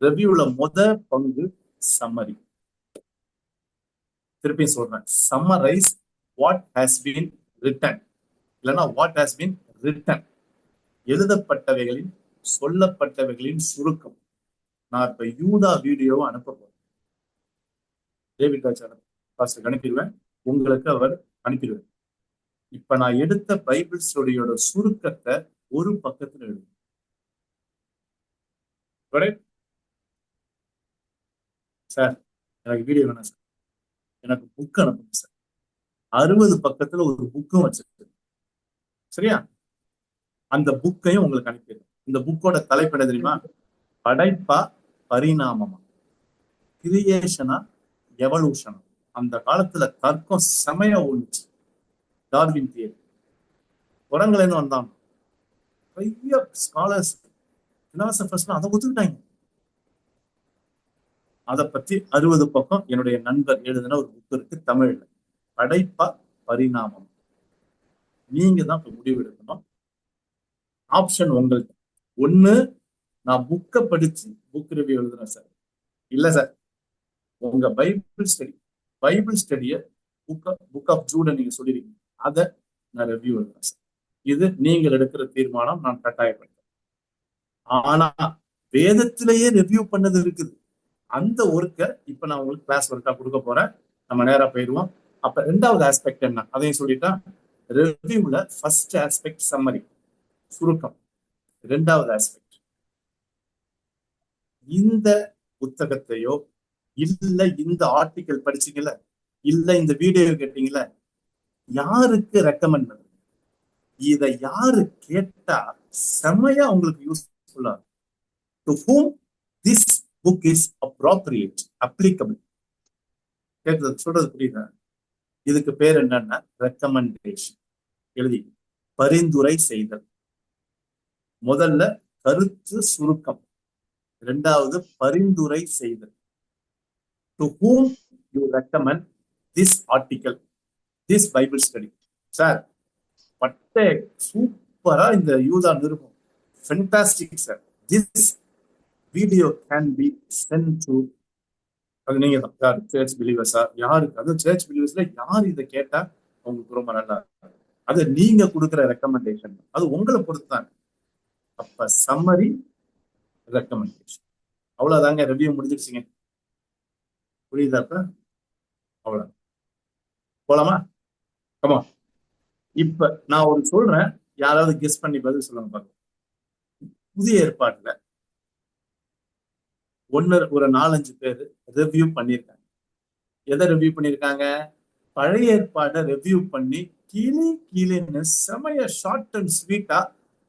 ரிவ்யூல பங்கு சம்மரி. திருப்பி சொல்றேன், summarise what has been written, இல்லைன்னா வாட் ஹாஸ் பீன் ரிட்டன், எழுதப்பட்டவைகளின் சொல்லப்பட்டவைகளின் சுருக்கம். நான் இப்ப யூதா வீடியோவை அனுப்ப போறேன், டேவிட் பாஸ்டருக்கு அனுப்பிடுவேன், உங்களுக்கு அவர் அனுப்பிடுவேன். இப்ப நான் எடுத்த பைபிள் ஸ்டோரியோட சுருக்கத்தை 1 பக்கத்துல எழுதும். சார் எனக்கு வீடியோ வேணாம் சார், எனக்கு புக் அனுப்புங்க சார். 60 பக்கத்துல ஒரு புக்கும் வச்சிருக்கு. சரியா, அந்த புக்கையும் உங்களுக்கு அனுப்பிடுறேன். இந்த புக்கோட தலைப்பு என்ன தெரியுமா? படைப்பா பரிணாமமா, கிரியேஷனா எவல்யூஷனா. அந்த காலத்துல தர்க்கம் செமையா ஓடுச்சு, டார்வின் தியரி. குரங்குல இருந்து வந்தாங்க நிறைய ஸ்காலர்ஸ், பிலாசபர்ஸ்லாம் அதை ஒத்துக்கிட்டாங்க. அதை பத்தி 60 பக்கம் என்னுடைய நண்பர் எழுதின ஒரு புக் இருக்கு தமிழ்ல, படைப்பா பரிணாமம். நீங்க தான் முடிவு எடுக்கணும். ஆப்ஷன் உங்களுக்கு. 1 நான் புக்கை படிச்சு புக் ரிவ்யூ எழுதுறேன் சார், இல்ல சார் உங்க பைபிள் ஸ்டடிய புக் ஆஃப் ஜூட நீங்க சொல்லிருக்கீங்க, அதை நான் ரிவ்யூ எழுதுறேன் சார். இது நீங்கள் எடுக்கிற தீர்மானம், நான் கட்டாயப்படுறேன். ஆனா வேதத்திலேயே ரிவ்யூ பண்ணது இருக்குது, அந்த ஒர்க்கை இப்ப நான் உங்களுக்கு கிளாஸ் ஒர்க்கா கொடுக்க போறேன். நம்ம நேரா போயிடுவோம். அப்ப 2வது ஆஸ்பெக்ட் என்ன, அதையும் சொல்லிட்டா. ரிவ்யூல ஃபர்ஸ்ட் ஆஸ்பெக்ட் சம்மரி, சுருக்கம். 2வது ஆஸ்பெக்ட் இந்த புத்தகத்தையோ இல்ல இந்த ஆர்டிக்கல் படிச்சீங்கல்ல, இல்ல இந்த வீடியோ கேட்டீங்கல்ல, யாருக்கு ரெக்கமெண்ட் பண்ணுங்க? இதை யாரு கேட்டா செமையா உங்களுக்கு யூஸ்ஃபுல்லா? To whom this book is appropriate, applicable. கேட்கறது சொல்றது புரியுதா? இதுக்கு பேர் என்னன்னா ரெக்கமெண்டேஷன். எழுதி பரிந்துரை செய்தல். முதல்ல கருத்து சுருக்கம், இரண்டாவது பரிந்துரை செய்தல். To whom you recommend this article, this Bible study. Sir பட்டே சூப்பரா இந்த யூதா நிருபம், fantastic sir. This video can be sent to, அது நீங்க தான் யார் சர்ச் பிலீவர்ஸா, யாருக்கு அது சர்ச் பிலீவர்ஸ்ல யார் இதை கேட்டா அவங்களுக்கு ரொம்ப நல்லா இருக்கும். அது நீங்க கொடுக்குற ரெக்கமெண்டேஷன், அது உங்களை பொறுத்துதாங்க. அப்ப சம்மரி ரெக்கமெண்டேஷன் அவ்வளவுதாங்க. ரிவ்யூ முடிஞ்சிருச்சுங்க. புரியுதாப்ப? அவ்வளவு போலாமா? கமா. இப்ப நான் ஒரு சொல்றேன், யாராவது கெஸ் பண்ணி பதில் சொல்லுங்க பாருங்க. புதிய ஏற்பாட்டுல ஒரு 4-5 பேர் ரிவ்யூ பண்ணியிருக்காங்க. எதை ரிவ்யூ பண்ணியிருக்காங்க? பழைய ஏற்பாடை ரிவ்யூ பண்ணி கீழே செமைய ஷார்ட் அண்ட் ஸ்வீட்டா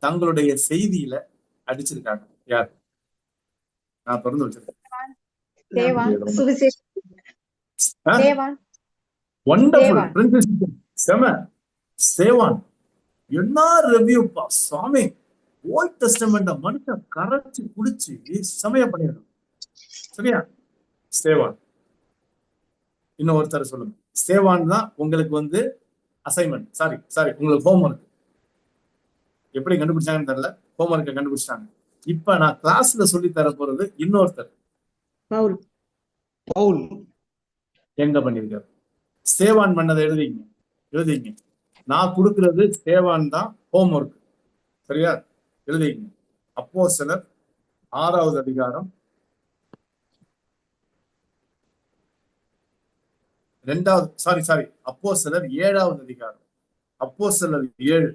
தங்களுடைய செய்தியில அடிச்சிருக்காங்க. யார்? நான் தொடர்ந்து வச்சிருக்கேன். சேவான் என்ன ரிவ்யூப்பா சாமி! ஓல்ட் டெஸ்டமெண்ட மனுஷன் கரைச்சு குடிச்சு செமையா பண்ணிடணும். சரியா? சேவான். இன்னும் ஒருத்தர் சொல்லுங்க. சேவான் தான் உங்களுக்கு அசைன்மெண்ட். சாரி உங்களுக்கு ஹோம்ஒர்க். எப்படி கண்டுபிடிச்சாங்கன்னு தெரியல, ஹோம்ஒர்க்கை கண்டுபிடிச்சாங்க. இப்ப நான் கிளாஸ்ல சொல்லி தர போறது இன்னொருத்தர். பவுல் எங்க பண்ணிருக்காரு? சேவான் பண்ணதை எழுதிங்க. நான் கொடுக்கறது சேவான் தான் ஹோம்ஒர்க். சரியா? எழுதிங்க. அப்போஸ்தலர் 6வது அதிகாரம் அப்போஸ்தலர் 7வது அதிகாரம், அப்போஸ்தலர் 7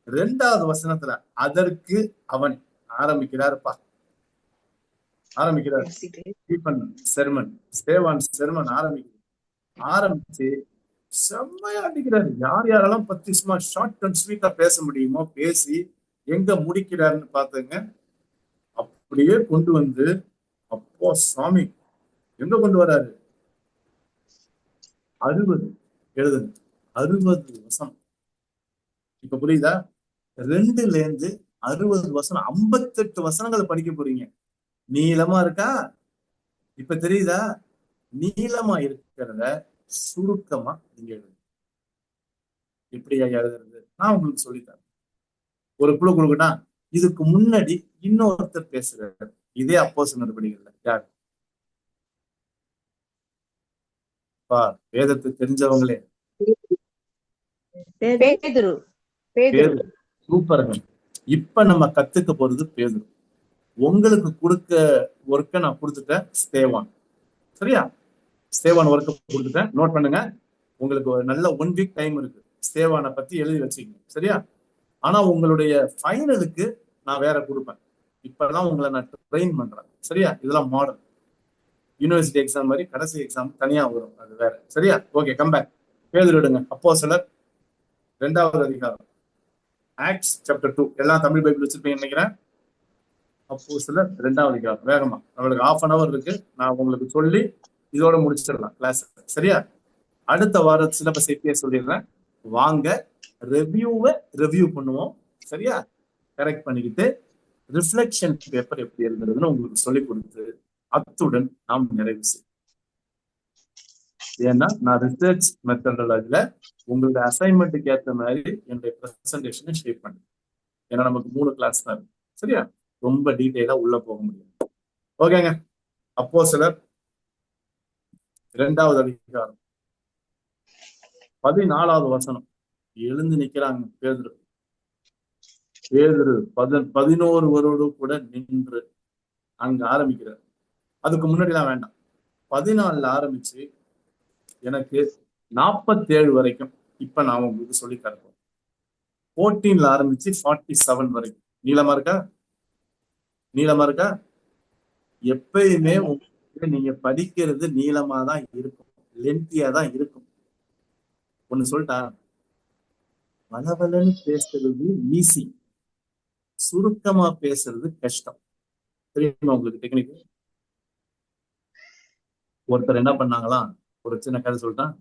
2வது வசனத்துல அதற்கு அவன் ஆரம்பிக்கிறாருப்பா. சேவான் செர்மன் ஆரம்பிச்சு செம்மையா அடிக்கிறாரு. யாரெல்லாம் பத்திசுமா ஷார்ட் அண்ட் ஸ்வீட்டா பேச முடியுமோ பேசி எங்க முடிக்கிறாருன்னு பாத்துங்க. அப்படியே கொண்டு வந்து அப்போ சாமி எங்க கொண்டு வராரு? 60 வசனம். இப்ப புரியுதா? 2ல இருந்து 60 வசனம், 58 வசனங்களை படிக்க போறீங்க. நீளமா இருக்கா? இப்ப தெரியுதா? நீளமா இருக்கிறத சுருக்கமா நீங்க எழுதுங்க. எப்படியா எழுதுறது? நான் உங்களுக்கு சொல்லித்தரேன். ஒரு குழு கொடுக்கட்டா? இதுக்கு முன்னாடி இன்னொருத்தர் பேசுறாரு இதே அப்போஸ்தலர் படிக்கல. யார்? வேதத்தை தெரிஞ்சவங்களே. சூப்பருங்க. இப்ப நம்ம கத்துக்க போறது பேதுரு. உங்களுக்கு கொடுக்க ஒர்க்க நான் கொடுத்துட்டேன் ஸ்தேவான். சரியா? ஸ்தேவான் ஒர்க்க கொடுத்துட்டேன். நோட் பண்ணுங்க. உங்களுக்கு ஒரு நல்ல 1 வீக் டைம் இருக்கு. ஸ்தேவானை பத்தி எழுதி வச்சுக்கங்க. சரியா? ஆனா உங்களுடைய ஃபைனலுக்கு நான் வேற கொடுப்பேன். இப்பதான் உங்களை நான் ட்ரெயின் பண்றேன். சரியா? இதெல்லாம் மாடல் யூனிவர்சிட்டி எக்ஸாம் மாதிரி கடைசி எக்ஸாம் தனியா வரும், அது வேற. சரியா? Okay, comeback. பேதுரு எடுங்க. அப்போஸ்தலர் 2வது அதிகாரம், ஆக்ட்ஸ் சாப்டர் 2. எல்லாம் தமிழ் பைபிள் வச்சிருப்பீங்க நினைக்கிறேன். அப்போஸ்தலர் 2வது அதிகாரம். வேகமா, நம்மளுக்கு 1/2 hour இருக்கு. நான் உங்களுக்கு சொல்லி இதோட முடிச்சிடலாம் கிளாஸ். சரியா? அடுத்த வாரம் சிலபஸ் எப்படியே சொல்லிடுறேன். வாங்க ரிவ்யூ பண்ணுவோம். சரியா? கரெக்ட் பண்ணிக்கிட்டு ரிஃப்ளெக்ஷன் பேப்பர் எப்படி எழுதுறதுன்னு உங்களுக்கு சொல்லி கொடுத்து அத்துடன் நாம் நிறைவு செய்யும். ஏன்னா நான் ரிசர்ச் மெத்தடாலஜில உங்களுடைய அசைன்மெண்ட்டுக்கு ஏற்ற மாதிரி என்னுடைய பிரசன்டேஷனை ஷேப் பண்ணேன். ஏன்னா நமக்கு 3 கிளாஸ் தான் இருக்கு. சரியா? ரொம்ப டீட்டெயிலா உள்ள போக முடியும். ஓகேங்க. அப்போஸ்தலர் 2வது அதிகாரம் 14வது வசனம். எழுந்து நிக்கிறாங்க பேதுரு 11 கூட நின்று அங்க ஆரம்பிக்கிறார். அதுக்கு முன்னாடிலாம் வேண்டாம். 14ல ஆரம்பிச்சு எனக்கு 47 வரைக்கும் இப்ப நான் உங்களுக்கு சொல்லி தரப்போம். 14ல ஆரம்பிச்சு 47 வரைக்கும். நீளமா இருக்கா? எப்பயுமே உங்களுக்கு நீங்க படிக்கிறது நீளமா தான் இருக்கும், லென்த்தியா தான் இருக்கும். ஒண்ணு சொல்லிட்டா, வளவலன்னு பேசுறது ஈஸி, சுருக்கமா பேசுறது கஷ்டம். தெரியுமா உங்களுக்கு டெக்னிக்? ஒருத்தர் என்ன பண்ணாங்களாம், ஒரு சின்ன கதை சொல்லிட்டான்.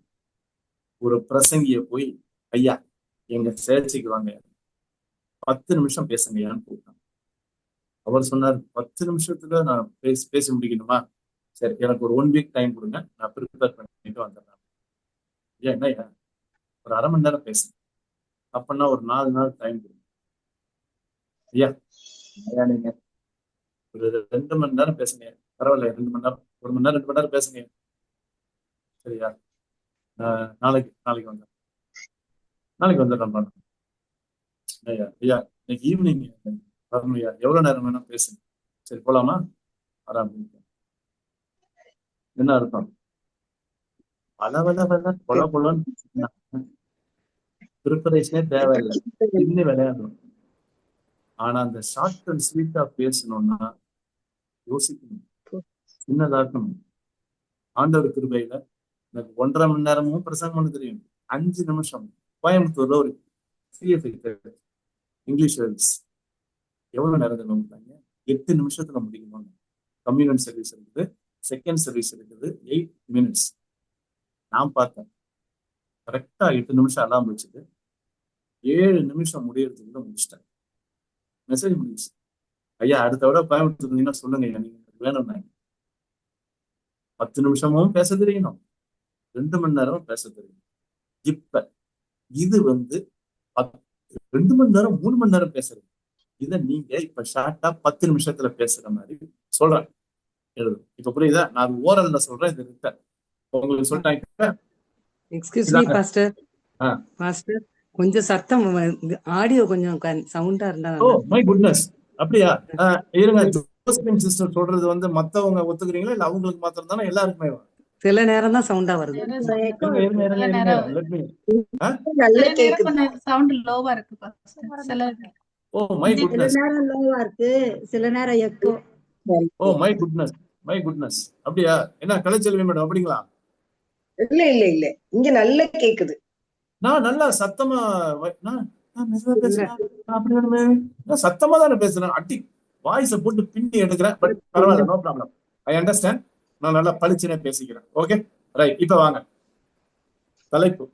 ஒரு பிரசங்கிய போய், ஐயா எங்க சேர்ச்சிக்கு வாங்க, 10 நிமிஷம் பேசுங்கய்யான்னு கூப்பிட்டான். அவர் சொன்னார், 10 நிமிஷத்துல நான் பேசி முடிக்கணுமா? சரி, எனக்கு ஒரு 1 வீக் டைம் கொடுங்க, நான் ப்ரிப்பேர் பண்ணிட்டு வந்துடுறேன். ஏன் என்னய்யா, ஒரு அரை மணி நேரம் பேசுங்க, அப்படின்னா ஒரு 4 நாள் டைம் கொடுங்க. ஐயா நீங்க ஒரு 2 மணி நேரம் பேசுங்க, பரவாயில்ல 2 மணி நேரம், 1 மணி நேரம் 2 மணி நேரம் பேசுங்க, சரியா? நாளைக்கு வந்துடுறேன். ஐயா இன்னைக்கு ஈவினிங் வரணும் ஐயா, எவ்வளவு நேரம் வேணா பேசுங்க. சரி போலாமா? வரேன் அப்படின்னு. என்ன அர்த்தம்? பொலன்னு ப்ரிப்பரேஷனே தேவையில்லை, இன்னும் விளையாடணும். ஆனா அந்த ஷார்ட் அண்ட் ஸ்வீட்டா பேசணும்னா யோசிக்கணும், சின்னதாக்கணும். ஆண்டவர் கிருபையில எனக்கு 1.5 மணி நேரமும் பிரசங்கம் பண்ண தெரியும். 5 நிமிஷம் கோயம்புத்தூர்ல ஒரு சிஎஃப்ஐ இங்கிலீஷ் சர்வீஸ் எவ்வளவு நேரம் கொடுத்தாங்க? 8 நிமிஷத்துல முடிக்கணும். கம்யூனிட்டி சர்வீஸ் இருக்குது, செகண்ட் சர்வீஸ் இருக்குது, 8 மினிட்ஸ். நான் பார்த்தேன், கரெக்டா 8 நிமிஷம் அலாம் வச்சுட்டு 7 நிமிஷம் முடியறதுக்குள்ள முடிச்சிட்டேன். மெசேஜ் முடிச்சு, ஐயா அடுத்த விட கோயம்புத்தூர் இருந்தீங்கன்னா சொல்லுங்க ஐயா, நீங்க வேணும். 10 நிமிஷமும் பேச தெரியணும், 2 மணி நேரம் பேச தெரியும். இப்ப இது 2 மணி நேரம் 3 மணி நேரம் பேசுறது, இதை நீங்க இப்ப ஷார்ட்டா 10 நிமிஷத்துல பேசுற மாதிரி சொல்றேன், எழுது. இப்ப புரியுதா? நான் ஓரல்ல சொல்றேன், இது ரிட்டன் உங்களுக்கு சொல்லிட்டாங்க. எக்ஸ்கியூஸ் மீ பாஸ்டர், பாஸ்டர் கொஞ்சம் சத்தம், ஆடியோ கொஞ்சம் சவுண்டா இருந்தா. ஓ மை குட்னஸ், அப்படியா? இருங்க, ஜோஸ்பின் சிஸ்டர் சொல்றது மத்தவங்க ஒத்துக்கிறீங்களா இல்ல அவங்களுக்கு மாத்திரம் தானே? எல்லாருக்குமே சில நேரம் தான் சவுண்டா வருது. சவுண்ட் லோவா இருக்கு பாஸ்டர். சில நேரம் லோவா இருக்கு, சில நேரம் எக்கோ. ஓ மை குட்னஸ், அப்படியா? என்ன கலைச்செல்வி மேடம் அப்படிங்களா? இல்ல இங்க நல்லா கேக்குது. நான் நல்லா சத்தமா சத்தமா தானே பேசுறேன், அட்டி வாய்ஸ போட்டு பின்னி எடுக்கிறேன். பட் பரவாயில்ல, நோ ப்ராப்ளம், ஐ அண்டர்ஸ்டாண்ட். நான் நல்லா பளிச்சுனே பேசிக்கிறேன். Okay right. இப்ப வாங்க, தலைப்பு.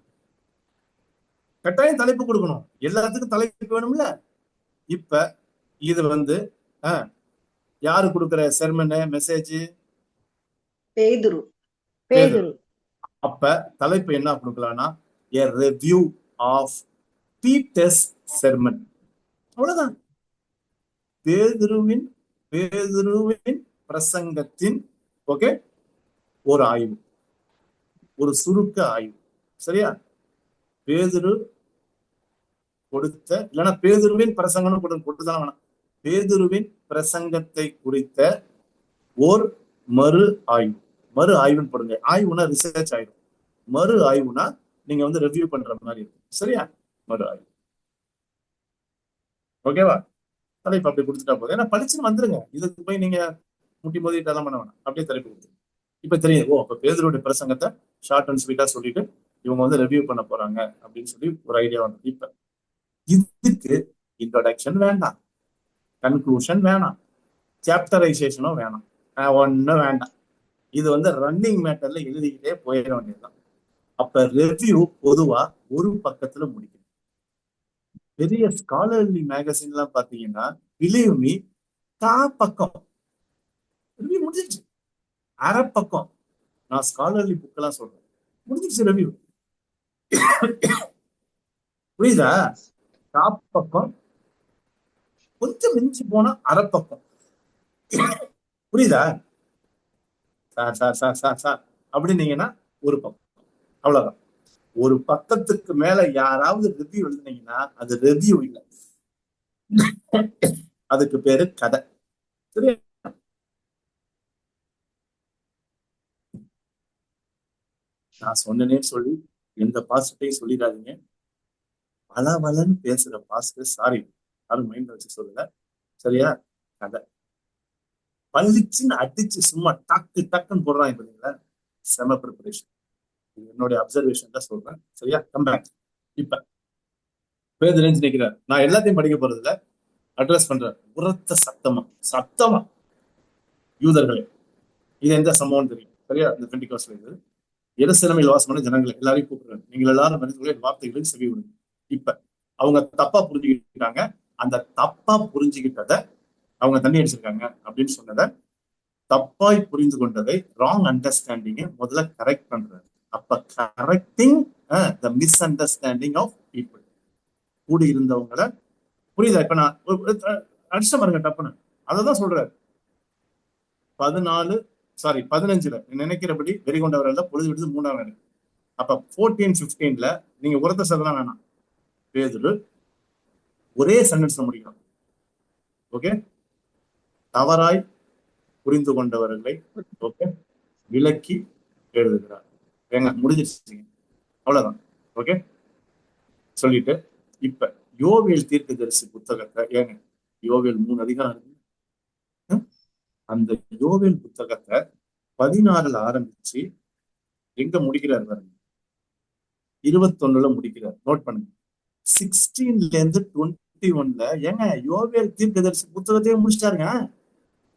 கட்டாயம் தலைப்பு கொடுக்கணும், எல்லாத்துக்கும் தலைப்பு வேணும்ல. இப்ப இது யாரு கொடுக்குற செர்மன் மெசேஜ்? பேதுரு. அப்ப தலைப்பு என்ன கொடுக்கலாம்னா, a review of Peter's sermon. அவ்வளவுதான். பேதுருவின் பிரசங்கத்தின் ஓகே ஒரு ஆய்வு, ஒரு சுருக்க ஆய்வு, சரியா? பேதுரு கொடுத்த, இல்லைன்னா பேதுருவின் பிரசங்கம் கொடுத்துதான் வேணாம், பேதுருவின் பிரசங்கத்தை குறித்த ஓர் மறு ஆய்வுன்னு போடுங்க. ஆய்வுனா ரிசர்ச் ஆயிடும், மறு ஆய்வுனா நீங்க ரிவ்யூ பண்ற மாதிரி இருக்கும், சரியா? மறு ஆய்வு. ஓகேவா? தலைப்பு அப்படி கொடுத்துட்டா போதும். ஏன்னா படிச்சுன்னு வந்துருங்க, இதுக்கு போய் நீங்க முட்டி மோதிட்டெல்லாம் பண்ண வேணாம், அப்படியே தலைப்பு கொடுத்துருங்க. இப்ப தெரியும், ஓ அப்ப பேதுருடைய பிரசங்கத்தை ஷார்ட் அண்ட் ஸ்வீட்டா சொல்லிட்டு இவங்க ரிவ்யூ பண்ண போறாங்க அப்படின்னு சொல்லி ஒரு ஐடியா வந்து. இப்ப இதுக்கு இன்ட்ரோடக்ஷன் வேண்டாம், கன்க்ளூஷன் வேணாம், சாப்டரைசேஷனும் வேணாம், ஒன்னும் வேண்டாம். இது ரன்னிங் மேட்டர்ல எழுதிக்கிட்டே போயிட வேண்டியதுதான். அப்ப ரிவ்யூ பொதுவா ஒரு பக்கத்துல முடிக்கணும். பெரிய ஸ்காலர்லி மேகசின் எல்லாம் பாத்தீங்கன்னா பிலீவ் மீ, பக்கம் ரிவ்யூ முடிஞ்சிருச்சு, அரை பக்கம். நான் ஸ்காலர்லி புக் எல்லாம் சொல்றேன், முடிஞ்சிருச்சு ரிவ்யூ. புரியுதா? பக்கம் கொஞ்சம் மிஞ்சி போனா அரை பக்கம். புரியுதா? சார் அப்படின்னீங்கன்னா ஒரு பக்கம், அவ்வளவுதான். ஒரு பக்கத்துக்கு மேல யாராவது ரிவ்யூ எழுதுனீங்கன்னா அது ரிவ்யூ இல்லை, அதுக்கு பேரு கதை. சரியா? நான் சொன்னேன்னு சொல்லி எந்த பாஸ்டரையும் சொல்லிடாதீங்க. வளன்னு பேசுற பாஸ்டர், சாரி, யாரும் மைண்ட்ல வச்சு சொல்லல, சரியா? கதை. பளிச்சுன்னு அடிச்சு சும்மா டக்கு டக்குன்னு போடுறாங்க பாத்தீங்களா, செம ப்ரிப்பரேஷன். என்னுடைய அப்சர்வேஷன் தான் சொல்றேன். சரியா? கம்பேக். இப்ப பேர் ரேஞ்ச் நிற்கிறார். நான் எல்லாத்தையும் படிக்க போறதுல அட்ரஸ் பண்றேன். உரத்த சத்தமா யூதர்களே, இது எந்த சம்பவம் தெரியும். சரியா? இந்த பெண்டிகாஸ்ட்ல இது எருசலேமில் வாசமான ஜனங்களை எல்லாரையும் கூப்பிடுறாங்க. நீங்கள் எல்லாரும் மனிதர்களுடைய வார்த்தைகளுக்கு செவி விடுங்க. இப்ப அவங்க தப்பா புரிஞ்சுக்கிட்டாங்க. அந்த தப்பா புரிஞ்சுக்கிட்டதை அவங்க தண்ணி அடிச்சிருக்காங்க அப்படின்னு சொன்னதை, தப்பாய் புரிந்து கொண்டதை, ராங் அண்டர்ஸ்டாண்டிங்கை முதல்ல கரெக்ட் பண்றாரு. அப்ப correcting the misunderstanding of people. கூடி இருந்தவங்களை புரியுதா? இப்ப நான் அடிச்ச பாருங்க டப்புன்னு, அததான் சொல்றாரு. 15ல நினைக்கிறபடி வெறி கொண்டவர்கள் பொழுது விடுது 3ஆம் நாள். அப்ப 14-15ல நீங்க உரத்த சதெல்லாம் வேணாம். பேதுரு ஒரே சென்டென்ஸ்ல முடிக்கலாம். ஓகே, தவறாய் புரிந்து கொண்டவர்களை ஓகே விலக்கி எழுதுகிறார். ஏங்க முடிஞ்சிருச்சு, அவ்வளவுதான். ஓகே சொல்லிட்டு இப்ப யோவேல் தீர்க்கதரிசி புத்தகத்தை, ஏங்க யோவேல் 3 அதிகாரம் இருக்கு. அந்த யோவேல் புத்தகத்தை 16ல ஆரம்பிச்சு எங்க முடிக்கிறார் பாருங்க, 21ல முடிக்கிறார். நோட் பண்ணுங்க. 16ல இருந்து 21ல ஏங்க யோவேல் தீர்க்கதரிசி புத்தகத்தையே முடிச்சிட்டாருங்க.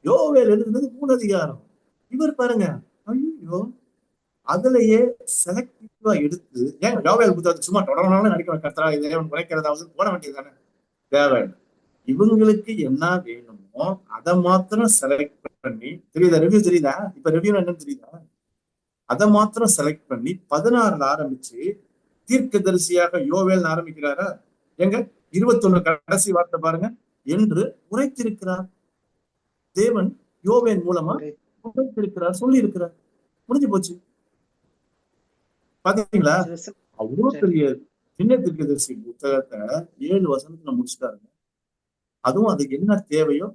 யோவேல் எழுதுனது 3 அதிகாரம். இவர் பாருங்க, ஐயோ அதுலயே செலக்டிவா எடுத்து, ஏன் யோவேல் புத்தகத்தை சும்மா தொடர்னாலும் நடிக்க கத்தரா இதேவன் குறைக்கிறதாவது போட வேண்டியது தானே? தேவையில்லை. இவங்களுக்கு என்ன வேணுமோ அதை மாத்திரம் செலக்ட் பண்ணி, தெரியுதா ரிவ்யூ தெரியுதா? இப்ப ரிவ்யூ என்னன்னு தெரியுதா? அதை மாத்திரம் செலக்ட் பண்ணி 16ல ஆரம்பிச்சு தீர்க்கதரிசியாக யோவேல் ஆரம்பிக்கிறாரா? எங்க 21 கடைசி வார்த்தை பாருங்க, என்று உரைத்திருக்கிறார். தேவன் யோவேல் மூலமா உரைத்திருக்கிறார், சொல்லி இருக்கிறார். முடிஞ்சு போச்சு. பாத்தீங்களா? அவ்வளவு பெரிய சின்ன தீர்க்கதரிசி புத்தகத்தை 7 வசனத்துல முடிச்சுட்டாருங்க. அதுவும் அதுக்கு என்ன தேவையோ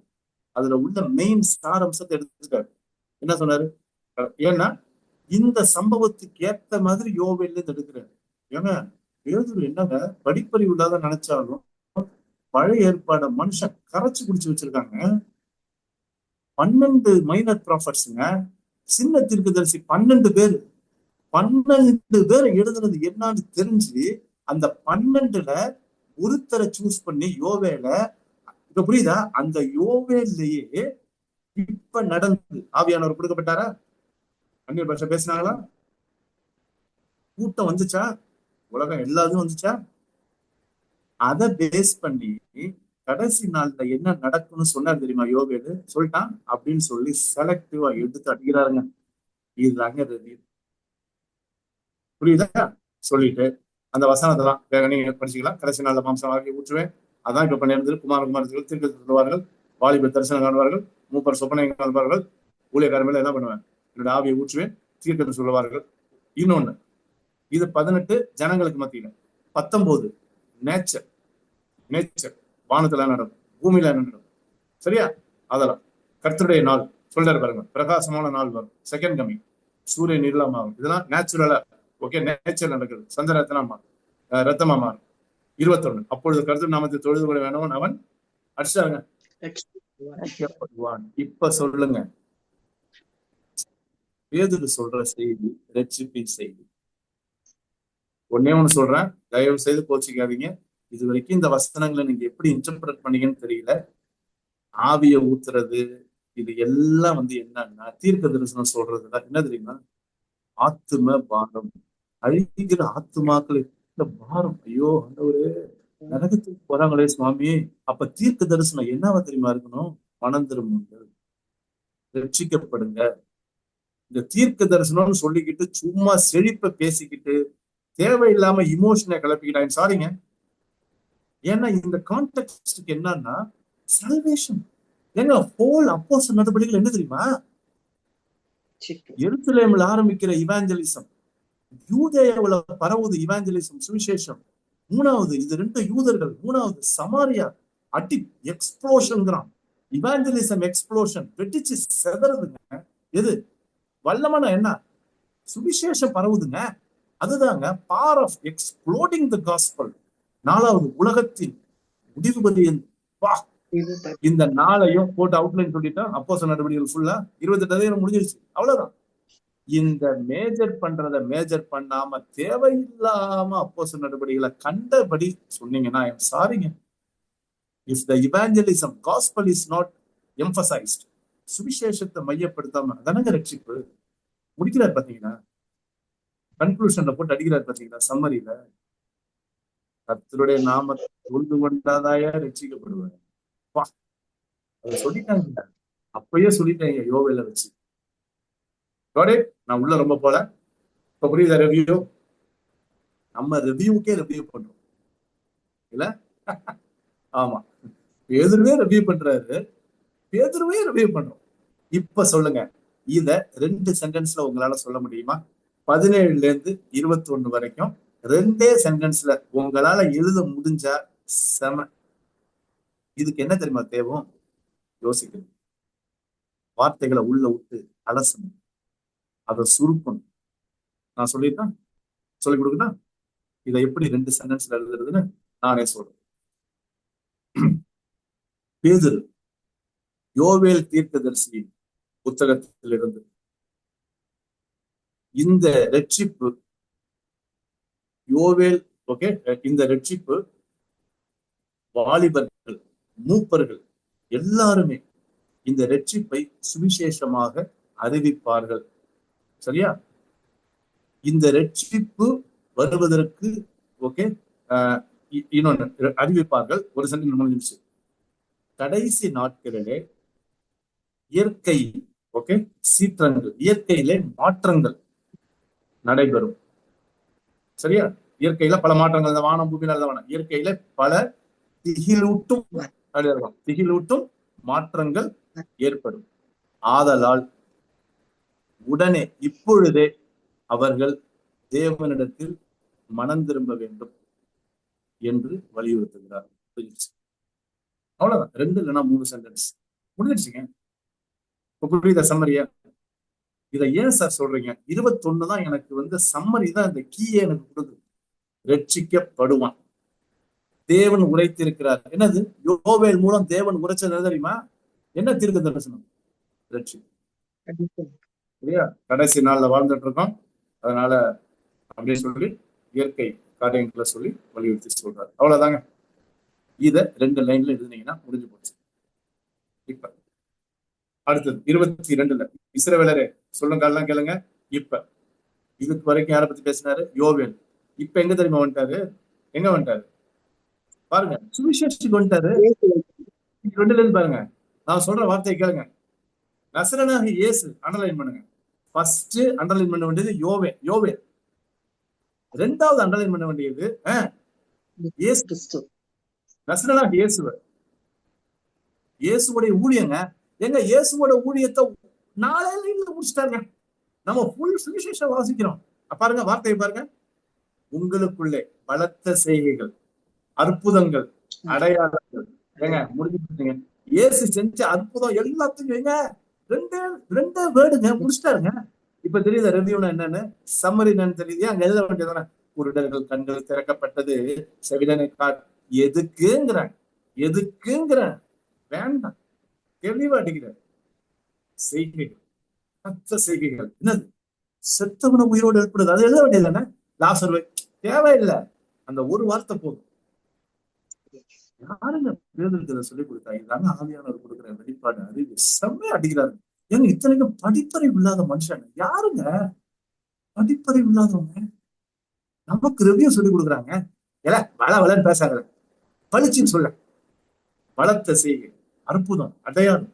அதுல உள்ள மெயின் சாரம்சத்தை எடுத்துட்டாரு. என்ன சொன்னாரு? ஏன்னா இந்த சம்பவத்துக்கு ஏத்த மாதிரி யோவேல்ல இருந்து எடுக்கிறாரு. ஏன்னா பேதுரு என்னங்க படிப்பறிவு இல்லாத நினைச்சாலும் பழைய ஏற்பாட மனுஷன் கரைச்சு குடிச்சு வச்சிருக்காங்க. 12 மைனர் ப்ராஃபட்ஸுங்க, சின்ன தீர்க்கதரிசி 12 பேர் எழுதுனது என்னன்னு தெரிஞ்சு அந்த 12ல ஒருத்தரை சூஸ் பண்ணி யோவேல, இப்ப புரியுதா? அந்த யோவேலையே இப்ப நடந்து ஆவியானவர் கொடுக்கப்பட்டாரா? அந்நிய பாஷை பேசினாங்களா? கூட்டம் வந்துச்சா? உலகம் எல்லாரும் வந்துச்சா? அதை பேஸ் பண்ணி கடைசி நாள்ல என்ன நடக்கும்னு சொன்னார் தெரியுமா? யோவேலு சொல்லிட்டான் அப்படின்னு சொல்லி செலக்டிவா எடுத்து அடிக்கிறாருங்க. இதுதாங்க ரிவ்யூ. புரியுதா? சொல்லிட்டு அந்த வசனத்தெல்லாம் வேற நீங்க படிச்சுக்கலாம். கடைசி நாள்ல மாம்சம் ஆகி ஊற்றுவேன், அதான் இப்ப பண்ணிருந்தது. குமாரர்கள் தீர்க்க சொல்லுவார்கள், வாலிபர் தரிசனம் காணுவார்கள், மூப்பர் சொப்பனை காண்பார்கள், ஊழியக்காரர் மேல என்ன பண்ணுவேன், என்னோட ஆவியை ஊற்றுவேன், தீர்க்கத்தை சொல்லுவார்கள். இன்னொன்னு, இது 18 ஜனங்களுக்கு மத்தியில. 19 நேச்சர் வானத்துல நடக்கும், பூமியில நடக்கும். சரியா? அதெல்லாம் கர்த்தருடைய நாள் சொல்றாரு பாருங்க. பிரகாசமான நாள் வரும், செகண்ட் கமிங், சூரியன் இருளமாகும். இதெல்லாம் நேச்சுரலா ஓகே, நேச்சர் நடக்குது. சந்திரத்தனமா ரத்தமா மாறும். 21 அப்பொழுது கர்த்தர் நாமத்தை தொழுது கொள்ள வேணும், அவன் அடிச்சாங்க. இப்ப சொல்லுங்க, பேதுரு சொல்ற செய்தி ரட்சிப்பின் செய்தி. ஒன்னே ஒண்ணு சொல்றேன், தயவு செய்து கோச்சிக்காதீங்க. இது வரைக்கும் இந்த வசனங்களை நீங்க எப்படி இன்டர்பிரட் பண்ணீங்கன்னு தெரியல. ஆவிய ஊத்துறது இது எல்லாம் என்னன்னா தீர்க்க தரிசனம் சொல்றதுல என்ன தெரியுமா? ஆத்தும பாரம், அழிகிற ஆத்துமாக்களை பாரம். ஐயோ ஆண்டவரே, நரகத்துக்கு போறாங்களே சுவாமி. அப்ப தீர்க்க தரிசனம் என்னவா தெரியுமா இருக்கணும்? மனம் திரும்புங்கள், ரட்சிக்கப்படுங்க. இந்த தீர்க்க தரிசனம்னு சொல்லிக்கிட்டு சும்மா செழிப்ப பேசிக்கிட்டு தேவையில்லாம இமோஷனை கிளப்பிக்கிட்டாங்க. சாரிங்க, ஏன்னா இந்த கான்டெக்ஸ்டுக்கு என்னன்னா சல்வேஷன். ஏங்க ஹோல் அப்போஸ்தலர் நடவடிக்கைகள் என்ன தெரியுமா? எருசலேமில் ஆரம்பிக்கிற இவாஞ்சலிசம், யூதேயாவுல பரவுது இவாஞ்சலிசம், சுவிசேஷம். 3வது இது 2 யூதர்கள், 3வது சமாரியா அடி எக்ஸ்ப்ளோஷன்ங்கிறான். Evangelism explosion, வெட்டிச்சு செதறதுங்க. எது வல்லமான என்ன? சுவிசேஷம் பரவுதுங்க. அதுதாங்க power of exploding the gospel. 4வது உலகத்தின் முடிவு பரியன். வா, இந்த நாளையும் போட்டு அவுட்லைன் சொல்லிட்டோம். அப்போஸ்தலர் நடவடிக்கைகள் ஃபுல்லா 28 முடிஞ்சிருச்சு, அவ்வளவுதான். இந்த மேஜர் பண்றத மேஜர் பண்ணாம தேவையில்லாம அப்போஸ்தலர் நடவடிக்கைகளை கண்டபடி சொன்னீங்கன்னா சாரிங்க. If the evangelism gospel is not emphasised, சுவிசேஷத்தை மையப்படுத்தாம அதனங்க ரட்சிப்பு முடிக்கிறார் பாத்தீங்கன்னா, கன்க்ளூஷன்ல போட்டு அடிக்கிறார் பாத்தீங்களா, சம்மரியில. கர்த்தருடைய நாமத்தை தொழுது கொண்டாதாயா ரட்சிக்கப்படுவார். அதை சொல்லிட்டாங்க, அப்பயே சொல்லிட்டாங்க யோவேல வச்சு. நான் உள்ள ரொம்ப போல. இப்ப புரியுதா ரிவ்யூ? நம்ம ரிவ்யூக்கே ரிவ்யூ பண்றோம் இல்ல? ஆமா, பேதுருவே ரிவ்யூ பண்றாரு, பேதுருவே ரிவ்யூ பண்றோம். இப்ப சொல்லுங்க, இத 2 சென்டென்ஸ்ல உங்களால சொல்ல முடியுமா? 17ல இருந்து 21 வரைக்கும் 2 சென்டென்ஸ்ல உங்களால எழுத முடிஞ்சா செம. இதுக்கு என்ன தெரியுமா தேவை? யோசிக்கணும், வார்த்தைகளை உள்ள விட்டு அலசணும், அதை சுருக்கணும். நான் சொல்லிட்டேன், சொல்லிக் கொடுக்கணும். இதை எப்படி 2 சென்டென்ஸ்ல எழுதுறதுன்னு நானே சொல்றேன். பேதுரு யோவேல் தீர்க்கதரிசியின் புத்தகத்திலிருந்து இந்த ரட்சிப்பு யோவேல், ஓகே, இந்த ரட்சிப்பு வாலிபர்கள், மூப்பர்கள் எல்லாருமே இந்த ரட்சிப்பை சுவிசேஷமாக அறிவிப்பார்கள். சரியா? இந்த ரட்சிப்பு வருவதற்கு, ஓகே, இன்னொன்னு அறிவிப்பார்கள். ஒரு சென்டென்ஸ் முடிஞ்சிருச்சு. கடைசி நாட்களிலே இயற்கை, ஓகே, சீற்றங்கள், இயற்கையிலே மாற்றங்கள் நடைபெறும். சரியா? இயற்கையில பல மாற்றங்கள், வானம் பூமியில இயற்கையில பல திகிலூட்டும் மாற்றங்கள் ஏற்படும். ஆதலால் உடனே இப்பொழுதே அவர்கள் தேவனிடத்தில் மனம் திரும்ப வேண்டும் என்று வலியுறுத்துகிறார். அவ்வளவுதான், 2 இல்லைன்னா 3 சென்டென்ஸ் முடிஞ்சிருச்சுங்க. புரியுதா சம்மரியா? இதை ஏன் சார் சொல்றீங்க? 21 தான் எனக்கு சம்மரி தான் இந்த கீயை எனக்கு கொடுக்குது. ரட்சிக்கப்படுவான், தேவன் உரைத்திருக்கிறார். என்னது? யோவேல் மூலம் தேவன் உரைச்சது தெரியுமா? என்ன தீர்க்க தரிசனம்? ரட்சிப்பு. சரியா? கடைசி நாள்ல வாழ்ந்துட்டு இருக்கோம். அதனால அப்படின்னு சொல்லி இயற்கை காரியங்களை சொல்லி வலியுறுத்தி சொல்றாரு. அவ்வளவுதாங்க. இத 2 லைன்ல எழுதினீங்கன்னா முடிஞ்சு போச்சு. இப்ப அடுத்தது 22ல இஸ்ரவேலரே சொல்லுங்க, எல்லாம் கேளுங்க. இப்ப இதுக்கு வரைக்கும் யாரை பத்தி பேசினாரு? யோவேல். இப்ப எங்க தெரியுமா வந்துட்டாரு? எங்க வந்துட்டாரு பாருங்க, சுவிசேஷத்துக்கு வந்துட்டாரு. 2ல இருந்து பாருங்க, நான் சொல்ற வார்த்தையை கேளுங்க. நசரேயனாகிய இயேசு அண்டர்லைன் பண்ணுங்க. ஃபர்ஸ்ட் அண்டர்லைன் பண்ண வேண்டியது யோவேல். 2வது அண்டர்லைன் பண்ண வேண்டியது இயேசு கிறிஸ்து, நசரேயனாகிய இயேசுவுடைய ஊழியங்க. எங்க இயேசுவோட ஊழியத்தை 4 லைன்ல முடிச்சிட்டாருங்க. நம்ம ஃபுல் சுவிசேஷம் வாசிக்கிறோம். பாருங்க வார்த்தையை பாருங்க. உங்களுக்குள்ளே பலத்த செய்கைகள், அற்புதங்கள், அடையாளங்கள். ஏங்க முடிஞ்சுங்க, இயேசு செஞ்ச அற்புதம் எல்லாத்தையும் எங்க 2 வேர்டுங்க முடிச்சிட்டாருங்க. இப்ப தெரியுதா ரிவ்யூனா என்னன்னு, சம்மரி என்னன்னு தெரியுது. அங்க எழுத வேண்டியதானே, குருடர்கள் கண்கள் திறக்கப்பட்டது, செவிடனை எதுக்குங்கிறேன் வேண்டாம், தெளிவா அடிக்கிறார். செய்கைகள், மற்ற செய்கைகள் என்னது? செத்தவன உயிரோடு ஏற்படுது, அது எழுத வேண்டியதானே. லாசரு தேவையில்லை, அந்த ஒரு வார்த்தை போதும். யாருங்க பேதுருக்கு சொல்லிக் கொடுத்தா? இதாங்க ஆவியானவர் கொடுக்குற வெளிப்பாடு, அறிவு. செம்மையா அடிக்கிறாரு. ஏங்க இத்தனைக்கும் படிப்பறிவு இல்லாத மனுஷன் யாருங்க? படிப்பறிவு இல்லாதவங்க நமக்கு ரிவ்யூ சொல்லி கொடுக்குறாங்க. வளன்னு பேசாத, பளிச்சுன்னு சொல்ல. பலத்த செய்கை, அற்புதம், அடையாளம்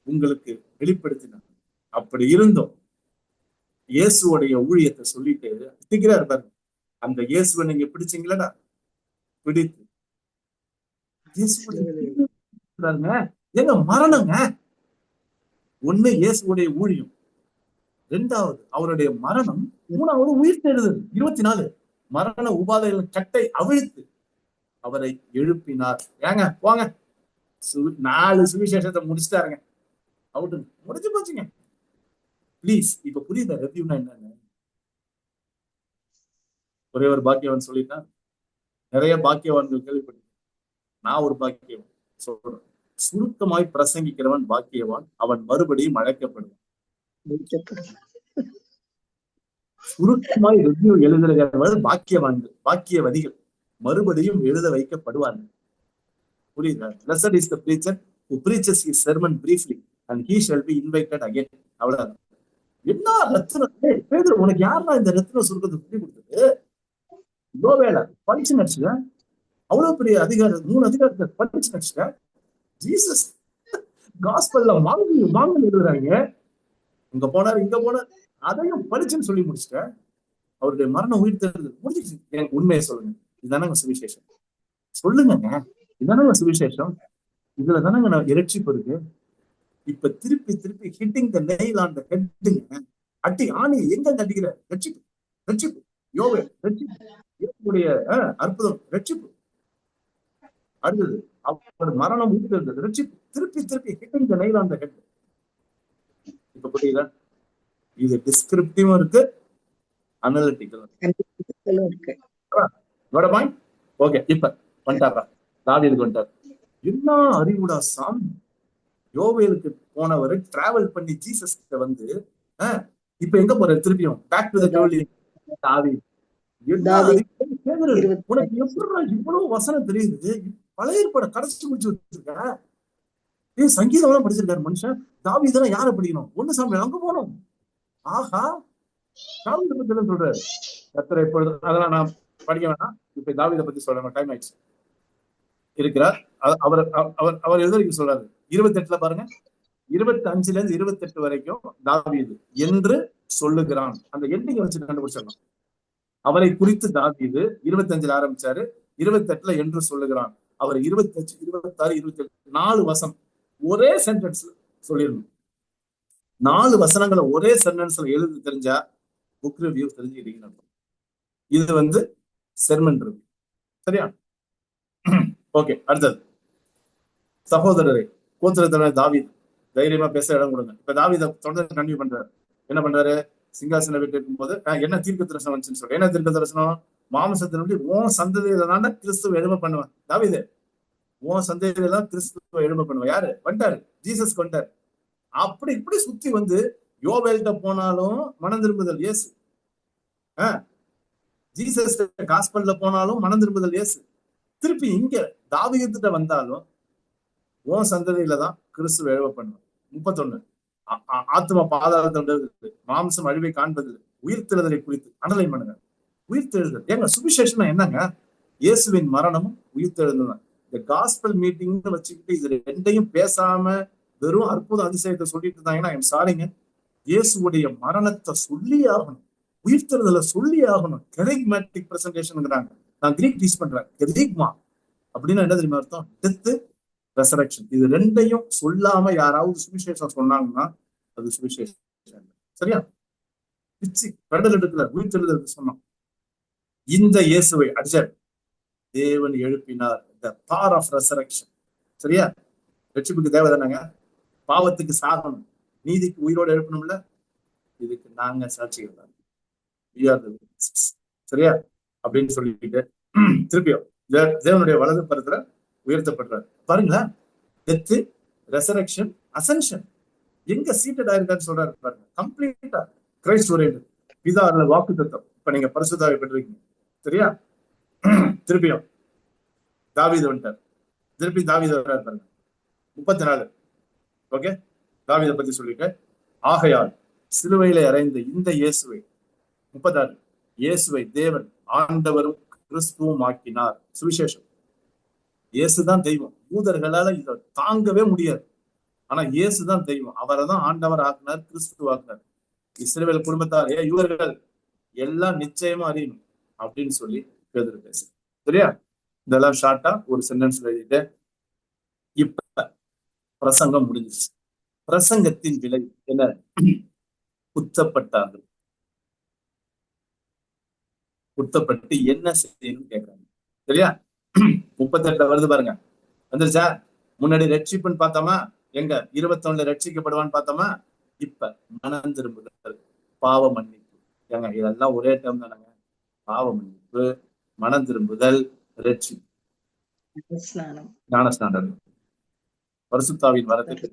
உங்களுக்கு வெளிப்படுத்தினார். அப்படி இருந்தோம் இயேசுடைய ஊழியத்தை சொல்லிட்டு திக்கிறார் பாருங்க. அந்த இயேசுவை நீங்க பிடிச்சீங்களா? பிடித்து எங்க மரணங்க. ஒண்ணு இயேசுடைய ஊழியம், 2வது அவருடைய மரணம், 3வது உயிர் தேடுதல். 24 மரண உபாதைகளின் கட்டை அவிழ்த்து அவரை எழுப்பினார். ஏங்க போங்க, 4 சுவிசேஷத்தை முடிச்சுட்டாருங்க. அவுட்டு, முடிஞ்சு போச்சுங்க. பிளீஸ் இப்ப புரியுதா ரெவ்யூனா என்னன்னு? ஒரே ஒரு பாக்கியவான் சொல்லிட்டான். நிறைய பாக்கியவான்கள் கேள்விப்பட்டேன். நான் ஒரு பாக்கியவான் சொல்றேன். சுருக்கமாய் பிரசங்கிக்கிறவன் பாக்கியவான், அவன் மறுபடியும் அழைக்கப்படுவான். சுருக்கமாய் ரிவ்யூ எழுதுகிறவர்கள் பாக்கியவான்கள், பாக்கியவதிகள், மறுபடியும் எழுத வைக்கப்படுவார்கள். புரியுதா? Blessed is the preacher who preaches his sermon briefly and he shall be invited again. அவ்வளவுதான். என்ன ரத்னம்? பேதுரு, உனக்கு யாருன்னா இந்த ரத்ன சுருக்கத்தை சொல்லி கொடுத்தது? இவ்வளோ வேலை படிச்சு நடிச்சுக்க, அவ்வளவு பெரிய அதிகாரம், 3 அதிகாரத்தை படிச்சு நடிச்சுக்க. ஜீசஸ் காஸ்பல்ல வாங்க எழுதுறாங்க, இங்க போனார் இங்க போனார், அதையும் படிச்சுன்னு சொல்லி முடிச்சுட்ட. அவருடைய மரணம் உயிர் தெரிஞ்சது முடிஞ்சிச்சு. எனக்கு உண்மையை சொல்லுங்க, இதுதானங்க சுவிசேஷம்? சொல்லுங்க, இதுதானங்க சுவிசேஷம்? இதுல தானங்க நான் இரட்சிப்பு இருக்கு. இப்ப திருப்பி திருப்பி hitting the nail on the ஹெட்டுங்க. அட்டி ஆணி எங்க அடிக்கிற? ரட்சிப்பு, ரட்சிப்பு, யோவே ரட்சிப்பு, இயேசுவுடைய அற்புதம் ரட்சிப்பு. அடுத்தது அவர் மரணம் உயிர் தெரிஞ்சது ரட்சிப்பு. திருப்பி திருப்பி hitting the nail on the head. இப்ப புரியுதா? இது டிஸ்கிரிப்டிவும் இருக்கு, அனலிட்டிக்கலும் இருக்கு. ஓகே, இப்ப வந்துட்டாரா? தாவீதுக்கு வந்துட்டார். என்ன அறிவுடா சாமி! யோவேலுக்கு போனவர் டிராவல் பண்ணி ஜீசஸ் கிட்ட வந்து இப்ப எங்க போற? திருப்பியும் பேக் டு தி ஜோலி. தாவீது உனக்கு எப்படி இவ்வளவு வசனம் தெரியுது? பழைய ஏற்பாடு கடைசி முடிச்சு வச்சிருக்க. சங்கீதம் எல்லாம் படிச்சிருக்காரு மனுஷன். தாவீதெல்லாம் யாரை படிக்கணும்? ஒண்ணு சாமி அங்க போனோம். ஆஹா, தாவீதை பத்தி என்ன சொல்றாரு? கர்த்தர் எப்பொழுது, அதெல்லாம் நான் படிக்க வேணாம். இப்ப தாவீதை பத்தி சொல்றேன், டைம் ஆயிடுச்சு. இருக்கிறார் அவர் அவர் அவர் எதிர்க்கு சொல்றாரு 28 பாருங்க, 25 இருந்து 28 வரைக்கும் தாவீது என்று சொல்லுகிறான். அந்த எண்டிங்க வச்சு கண்டுபிடிச்சிடலாம். அவரை குறித்து தாவீது 25 ஆரம்பிச்சாரு, 28 என்று சொல்லுகிறான். அவர் 25, 26, 27 4 வசனம் ஒரே சென்டென்ஸ்ல சொல்லிடணும். 4 வசனங்களை ஒரே சென்டென்ஸ்ல எழுதி தெரிஞ்சா புக் ரிவ்யூ தெரிஞ்சுக்கிட்டீங்க. இது செர்மன் ரிவ்யூ. சரியா? ஓகே, அடுத்தது சகோதரரை கோத்திரத்தலைவர் தாவீது தைரியமா பேச இடம் கொடுங்க. இப்ப தாவீதை தொடர்ந்து கன்டினியூ பண்றாரு. என்ன பண்றாரு? சிங்காசன வீட்டு இருக்கும்போது என்ன தீர்க்க தரிசனம் வந்துச்சுன்னு சொல்ற. என்ன தீர்க்க தரிசனம்? மாம்சத்தினுடைய உன் சந்ததியில தான் கிறிஸ்துவ எழும பண்ணுவேன். தாவீது, உன் சந்ததியில தான் கிறிஸ்துவ எழும பண்ணுவேன். யாரு வந்துட்டாரு? ஜீசஸ் கொண்டாரு. அப்படி இப்படி சுத்தி யோவேல்கிட்ட போனாலும் மனம் திரும்புதல் இயேசு. ஜீசஸ் காஸ்பல்ல போனாலும் மனம் திரும்புதல் இயேசு. திருப்பி இங்க தாவீதுகிட்ட வந்தாலும் உன் சந்ததியில தான் கிறிஸ்துவ எழுவ பண்ணுவேன். 31 ஆத்மா பாதாளத்தோடு மாம்சம் அழிவை காண்பதில்லை, உயிர்த்தெழுதலை குறித்து அனலைன் பண்ணுங்க. உயிர்த்தெழுதல் ஏங்க சுவிசேஷம் என்னங்க? இயேசுவின் மரணமும் உயிர்த்தெழுதல். இந்த காஸ்பல் மீட்டிங் வச்சுக்கிட்டு இது ரெண்டையும் பேசாம வெறும் அற்புத அதிசயத்தை சொல்லிட்டு இருந்தாங்கன்னா ஐம் சாரிங்க. இயேசுடைய மரணத்தை சொல்லி ஆகணும், உயிர்த்தெழுதலை சொல்லி ஆகணும். கெரிக்மேட்டிக் பிரசன்டேஷன்ங்கிறாங்க. நான் கிரீக் டீச் பண்றேன். கெரிக்மா அப்படின்னா என்ன தெரியுமா அர்த்தம்? Death, resurrection. இது ரெண்டையும் சொல்லாம யாராவது சுவிசேஷம் சொன்னாங்கன்னா அது சுவிசேஷம். சரியா? பிச்சு கடல் எடுக்கல, உயிர்த்தெழுதல் சொன்னோம். இந்த இயேசுவை அடிச்சார், தேவன் எழுப்பினார். the power of resurrection. சரியா? ரட்சிப்புக்கு தேவை தானங்க. பாவத்துக்கு சாகணும், நீதிக்கு உயிரோடு எழுப்பணும்ல. இதுக்கு நாங்க சாட்சிகள் தான். சரியா? அப்படின்னு சொல்லிட்டு திருப்பியும் தேவனுடைய வலது பரத்துல உயர்த்தப்படுறாரு. பாருங்களேன், டெத்து, ரெசரக்ஷன், அசென்ஷன் எங்க சீட்டட் ஆயிருக்கான்னு சொல்றாரு பாருங்க. கம்ப்ளீட்டா கிரைஸ்ட் ஓரியன்டட். பிதா வாக்கு தத்துவம். இப்ப நீங்க பரிசுத்தாவை பெற்றிருக்கீங்க. சரியா? திருப்பியும் தாவீது வந்துட்டார். திருப்பி தாவீது வர்றாரு பாருங்க. 34. ஓகே, தாவீதை பத்தி சொல்லிட்டு, ஆகையால் சிலுவையில அறைந்த இந்த இயேசுவை 36 இயேசுவை தேவன் ஆண்டவரும் கிறிஸ்துவும் ஆக்கினார். சுவிசேஷம். இயேசுதான் தெய்வம். யூதர்களால இதை தாங்கவே முடியாது. ஆனா இயேசுதான் தெய்வம். அவரை தான் ஆண்டவர் ஆக்கினார், கிறிஸ்து ஆக்கினார். இஸ்ரவேல் குடும்பத்தார் யூதர்கள் எல்லாம் நிச்சயமா அறியணும் அப்படின்னு சொல்லி பேதுரு பேசு. சரியா? இதெல்லாம் ஷார்ட்டா ஒரு சென்டென்ஸ்ல எழுதிட்டு இப்ப பிரசங்கம் முடிஞ்சிச்சு. பிரசங்கத்தின் விலை என்ன? குத்தப்பட்டார்கள். குத்தப்பட்டு என்ன செய்யணும்னு கேட்கறாங்க. சரியா? 38 வருது பாருங்க. வந்துருச்சா? முன்னாடி ரட்சிப்புன்னு பார்த்தோமா, எங்க 21 ரட்சிக்கப்படுவான்னு பார்த்தோமா. இப்ப மனம் திரும்புதல், பாவ மன்னிப்பு. ஏங்க இதெல்லாம் ஒரே டைம் தானங்க. பாவ மன்னிப்பு, மனம் திரும்புதல், ரட்சிப்பு, ஞானஸ்நானம். பரிசுத்தாவின் வரத்துக்கு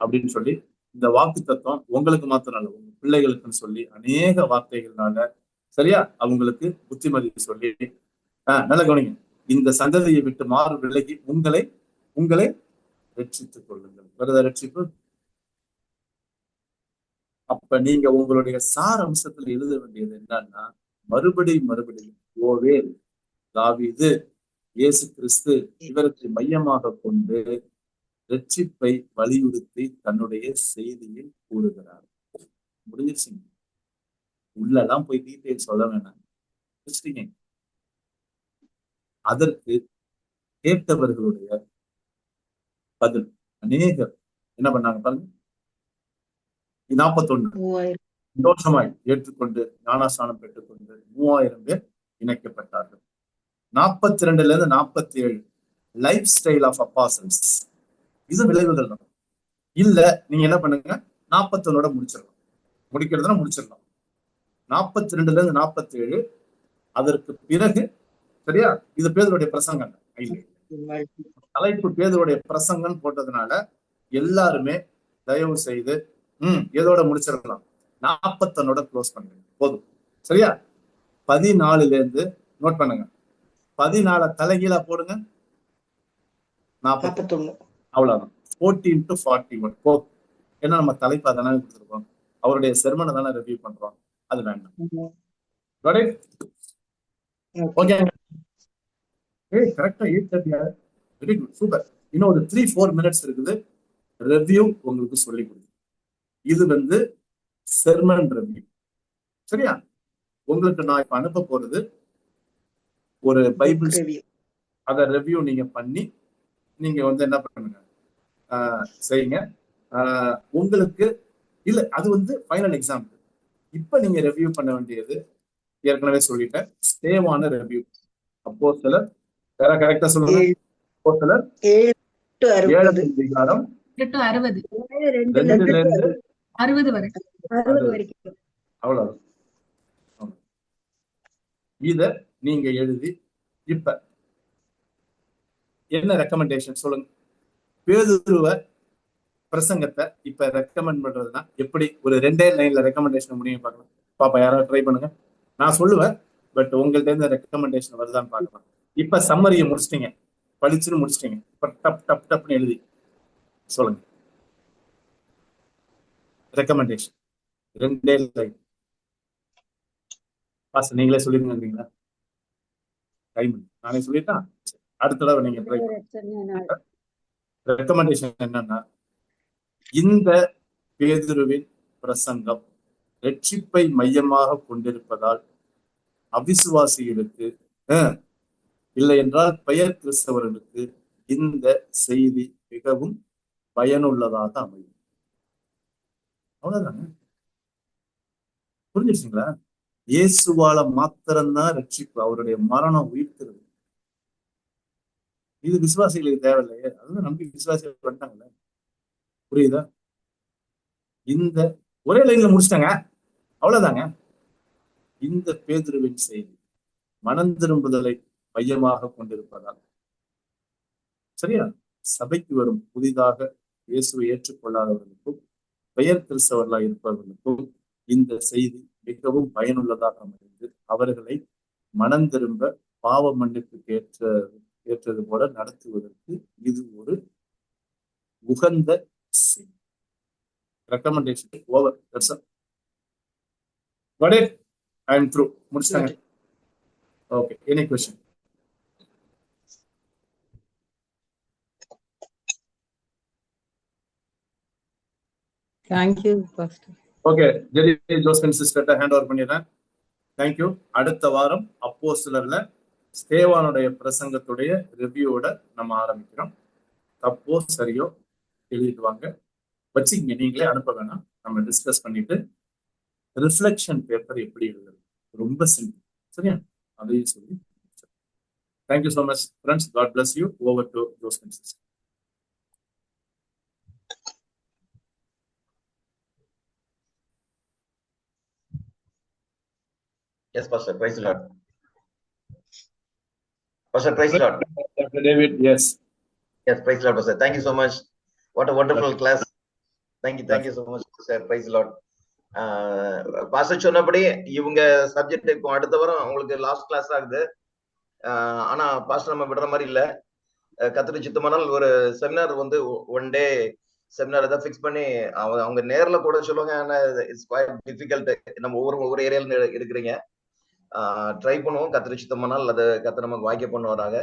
அப்படின்னு சொல்லி இந்த வாக்கு தத்துவம் உங்களுக்கு மாத்திரம் இல்ல, உங்க பிள்ளைகளுக்குன்னு சொல்லி அநேக வார்த்தைகள்னால சரியா அவங்களுக்கு புத்திமதி சொல்லி நல்ல கவனிங்க, இந்த சந்ததியை விட்டு மாறு விலகி உங்களை ரட்சித்துக் கொள்ளுங்கள். வருத ரட்சிப்பு. அப்ப நீங்க உங்களுடைய சார அம்சத்துல எழுத வேண்டியது என்னன்னா, மறுபடியும் யோவேல், தாவீது, இயேசு கிறிஸ்து இவருக்கு மையமாக கொண்டு ரட்சிப்பை வலியுறுத்தி தன்னுடைய செய்தியில் கூறுகிறார். முடிஞ்சிருச்சுங்க. உள்ளதான் போய் டீட்டெயில் சொல்ல வேணாம். அதற்கு கேட்டவர்களுடைய பதில் அநேகர் என்ன பண்ணாங்க பாருங்க. 41 சந்தோஷமாய் ஏற்றுக்கொண்டு ஞானஸ்நானம் பெற்றுக்கொண்டு 3000 பேர் இணைக்கப்பட்டார்கள். 42 47 லைஃப் ஸ்டைல் ஆஃப் அப்பாசல்ஸ். இது விளைவுகள் தான். இல்ல நீங்க என்ன பண்ணுங்க, 41 முடிச்சிடலாம். முடிக்கிறதுனா முடிச்சிடலாம். 42 47 அதற்கு பிறகு சரியா. இது பேதுருடைய பிரசங்கம். தலைப்பு பேதுருடைய பிரசங்கம் போட்டதுனால எல்லாருமே தயவு செய்து எதோட முடிச்சிடலாம், 41 க்ளோஸ் பண்ணுங்க போதும். சரியா. 14 நோட் பண்ணுங்க. 14 தலைகீழா போடுங்க. 41 அவ்வளவுதான். 14 to 41 போதும். ஏன்னா நம்ம தலைப்பு அதனால கொடுத்துருக்கோம். அவருடைய செர்மனை தானே ரிவ்யூ பண்றோம். அது வேண்டாம். ஓகே. கரெக்டா 8:30. Very good, super. இன்னும் ஒரு 3-4 minutes இருக்குது. ரிவ்யூ உங்களுக்கு சொல்லி கொடுங்க. இது செர்மன் ரிவ்யூ. சரியா. உங்களுக்கு நான் இப்ப அனுப்ப போறது ஒரு பைபிள். அத ரிவ்யூ நீங்க பண்ணி நீங்க என்ன பண்ணுங்க, செய்யுங்க. உங்களுக்கு இல்ல அது ஃபைனல் எக்ஸாம். இப்ப நீங்க ரிவ்யூ பண்ண வேண்டியது ஏற்கனவே சொல்லிட்டேன், ஸ்டேவான ரிவ்யூ. அப்போஸ்தலர் கரெக்டா சொல்லுங்க. அப்போஸ்தலர் 7 அதிகாரம் 60 வரைக்கும். அவ்வளவு. இத நீங்க எழுதி இப்ப என்ன ரெக்கமெண்டேஷன் சொல்லுங்க. பேதுருவ பிரசங்கத்தை இப்ப ரெக்கமெண்ட் பண்றதுன்னா எப்படி ஒரு 2 லைன்ல ரெக்கமெண்டேஷன் முடியும் பார்க்கலாம். பாப்பா யாராவது ட்ரை பண்ணுங்க. நான் சொல்லுவேன், பட் உங்கள்ட்ட இருந்து ரெக்கமெண்டேஷன் வருதான்னு பார்க்கலாம். இப்ப சம்மரியை முடிச்சிட்டீங்க, படிச்சுன்னு முடிச்சிட்டீங்க. இப்ப டப்னு எழுதி சொல்லுங்க ரெக்கமெண்டேஷன் 2 லைன். பாஸ் நீங்களே சொல்லிருங்க. டைம் நானே சொல்லிட்டேன். அடுத்த தடவை நீங்க ட்ரை பண்ணுங்க. ரெக்கமெண்டேஷன் என்னன்னா, இந்த பேதுருவின் பிரசங்கம் ரட்சிப்பை மையமாக கொண்டிருப்பதால் அவிசுவாசிகளுக்கு இல்லை என்றால் பெயர் கிறிஸ்தவர்களுக்கு இந்த செய்தி மிகவும் பயனுள்ளதாக அமையும். அவ்வளவுதாங்க. புரிஞ்சிருச்சுங்களா? இயேசுவால மாத்திரம்தான் ரட்சிப்பு. அவருடைய மரணம் உயிர்க்கிறது. இது விசுவாசிகளுக்கு தேவையில்லையே. அதுதான் நம்பி விசுவாசிகள் பண்ணிட்டாங்கல்ல. புரியுதா? இந்த ஒரே லைன்ல முடிச்சிட்டாங்க. அவ்வளவுதாங்க. இந்த பேதுருவின் செய்தி மனம் திரும்புதலை மையமாக கொண்டிருப்பதால் சரியா சபைக்கு வரும் புதிதாக இயேசுவை ஏற்றுக்கொள்ளாதவர்களுக்கும் பெயர் கிறிஸ்தவர்களாக இருப்பவர்களுக்கும் இந்த செய்தி மிகவும் பயனுள்ளதாக அமைந்து அவர்களை மனம் திரும்ப பாவ மன்னிப்புக்கு ஏற்றது போல நடத்துவதற்கு இது ஒரு உகந்த செய்தி. Recommendation over. Got it? I am through. முடிச்சாங்க. Okay. Any question? Thank you, Pastor. Okay. Jerry Josephine sister hand over பண்ணிடுறேன். Thank you. அடுத்த வாரம் அப்போஸ்தலர்ல ஸ்தேவானுடைய பிரசங்கத்துடைய ரிவ்யூவோட நம்ம ஆரம்பிக்கிறோம். தப்போ சரியோ எழுதிட்டு வாங்க. வச்சுக்கிங்க, நீங்களே அனுப்ப வேணாம். நம்ம டிஸ்கஸ் பண்ணிட்டு ரிஃப்ளெக்ஷன் பேப்பர் எப்படி எழுதுறது ரொம்ப சிம்பிள். சரியா? அதையும் சொல்லி. Thank you so much, friends. God bless you. Over to Josephine sister. Yes, Pastor. Praise the Lord. Pastor, praise the Lord. Dr. David, yes. Yes, praise the Lord, Pastor. Thank you so much. What a wonderful class. Thank you so much sir. Praise Lord. Pastor சொன்னபடி இவங்க subject இப்போ அடுத்த வாரம் உங்களுக்கு last class ஆகுது. ஆனா pastor நம்ம விடுற மாதிரி இல்ல. கத்திரி சித்தமானால் ஒரு செமினார் வந்து ஒன் டே செமினார் தான் ஃபிக்ஸ் பண்ணி அவங்க நேர்ல கூட சொல்லுவாங்க. ஆனா இட்ஸ் குவைட் டிஃபிகல்ட். நம்ம ஒவ்வொரு ஏரியால இருக்கிறீங்க. ட்ரை பண்ணுவோம். கத்திரி சித்தமானால் அது கத்த நமக்கு வாய்க்க பண்ண வராங்க.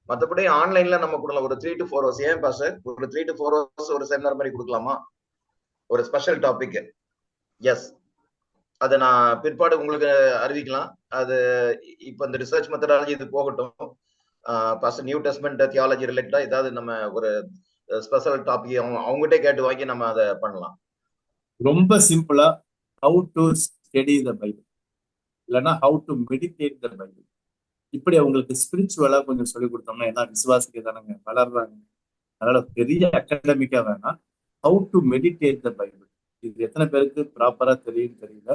மற்றபடி ஆன்லைன்ல நம்ம கொடுக்கலாம் ஒரு 3 to 4 hours. ஏன் பாஸ்டர் ஒரு 3 to 4 hours ஒரு செமினார் மாதிரி கொடுக்கலாமா? ஒரு ஸ்பெஷல் டாபிக். எஸ், அதை நான் பிற்பாடு உங்களுக்கு அறிவிக்கலாம். அது இப்போ இந்த ரிசர்ச் மெத்தடாலஜி இது போகட்டும். பாஸ்டர் நியூ டெஸ்ட்மெண்ட் தியாலஜி ரிலேட்டடா ஏதாவது நம்ம ஒரு ஸ்பெஷல் டாபிக் அவங்ககிட்ட கேட்டு வாங்கி நம்ம அதை பண்ணலாம். ரொம்ப சிம்பிளா how to study the Bible, இல்லைன்னா how to meditate the Bible, இப்படி அவங்களுக்கு ஸ்பிரிச்சுவலா கொஞ்சம் சொல்லி கொடுத்தோம்னா, ஏன்னா விசுவாசிக்க தானங்க வளர்றாங்க. அதனால பெரிய அகாடமிக்கா வேணாம், how to meditate the Bible. இது எத்தனை பேருக்கு ப்ராப்பரா தெரியும் தெரியல.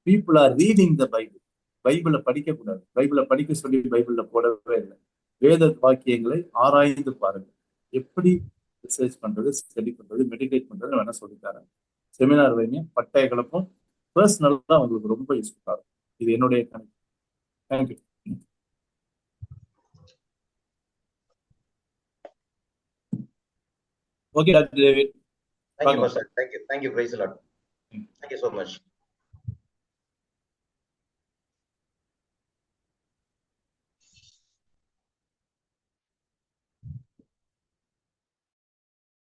People are reading the Bible. பைபிளை படிக்க கூடாது, பைபிளை படிக்க சொல்லி பைபிள்ல போடவே இல்லை. வேத வாக்கியங்களை ஆராய்ந்து பாருங்க. எப்படி ரிசர்ச் பண்றது, ஸ்டடி பண்றது, மெடிடேட் பண்றது வேணா சொல்லித்தரேன். செமினார் வைங்க, பட்டய கலப்பும் பர்சனலா உங்களுக்கு ரொம்ப யூஸ்ஃபுல்லா இருக்கும். இது என்னுடைய கணக்கு. Thank you. Okay, Dr. David. Thank you, Pastor. Thank you. Praise the Lord. Thank you so much.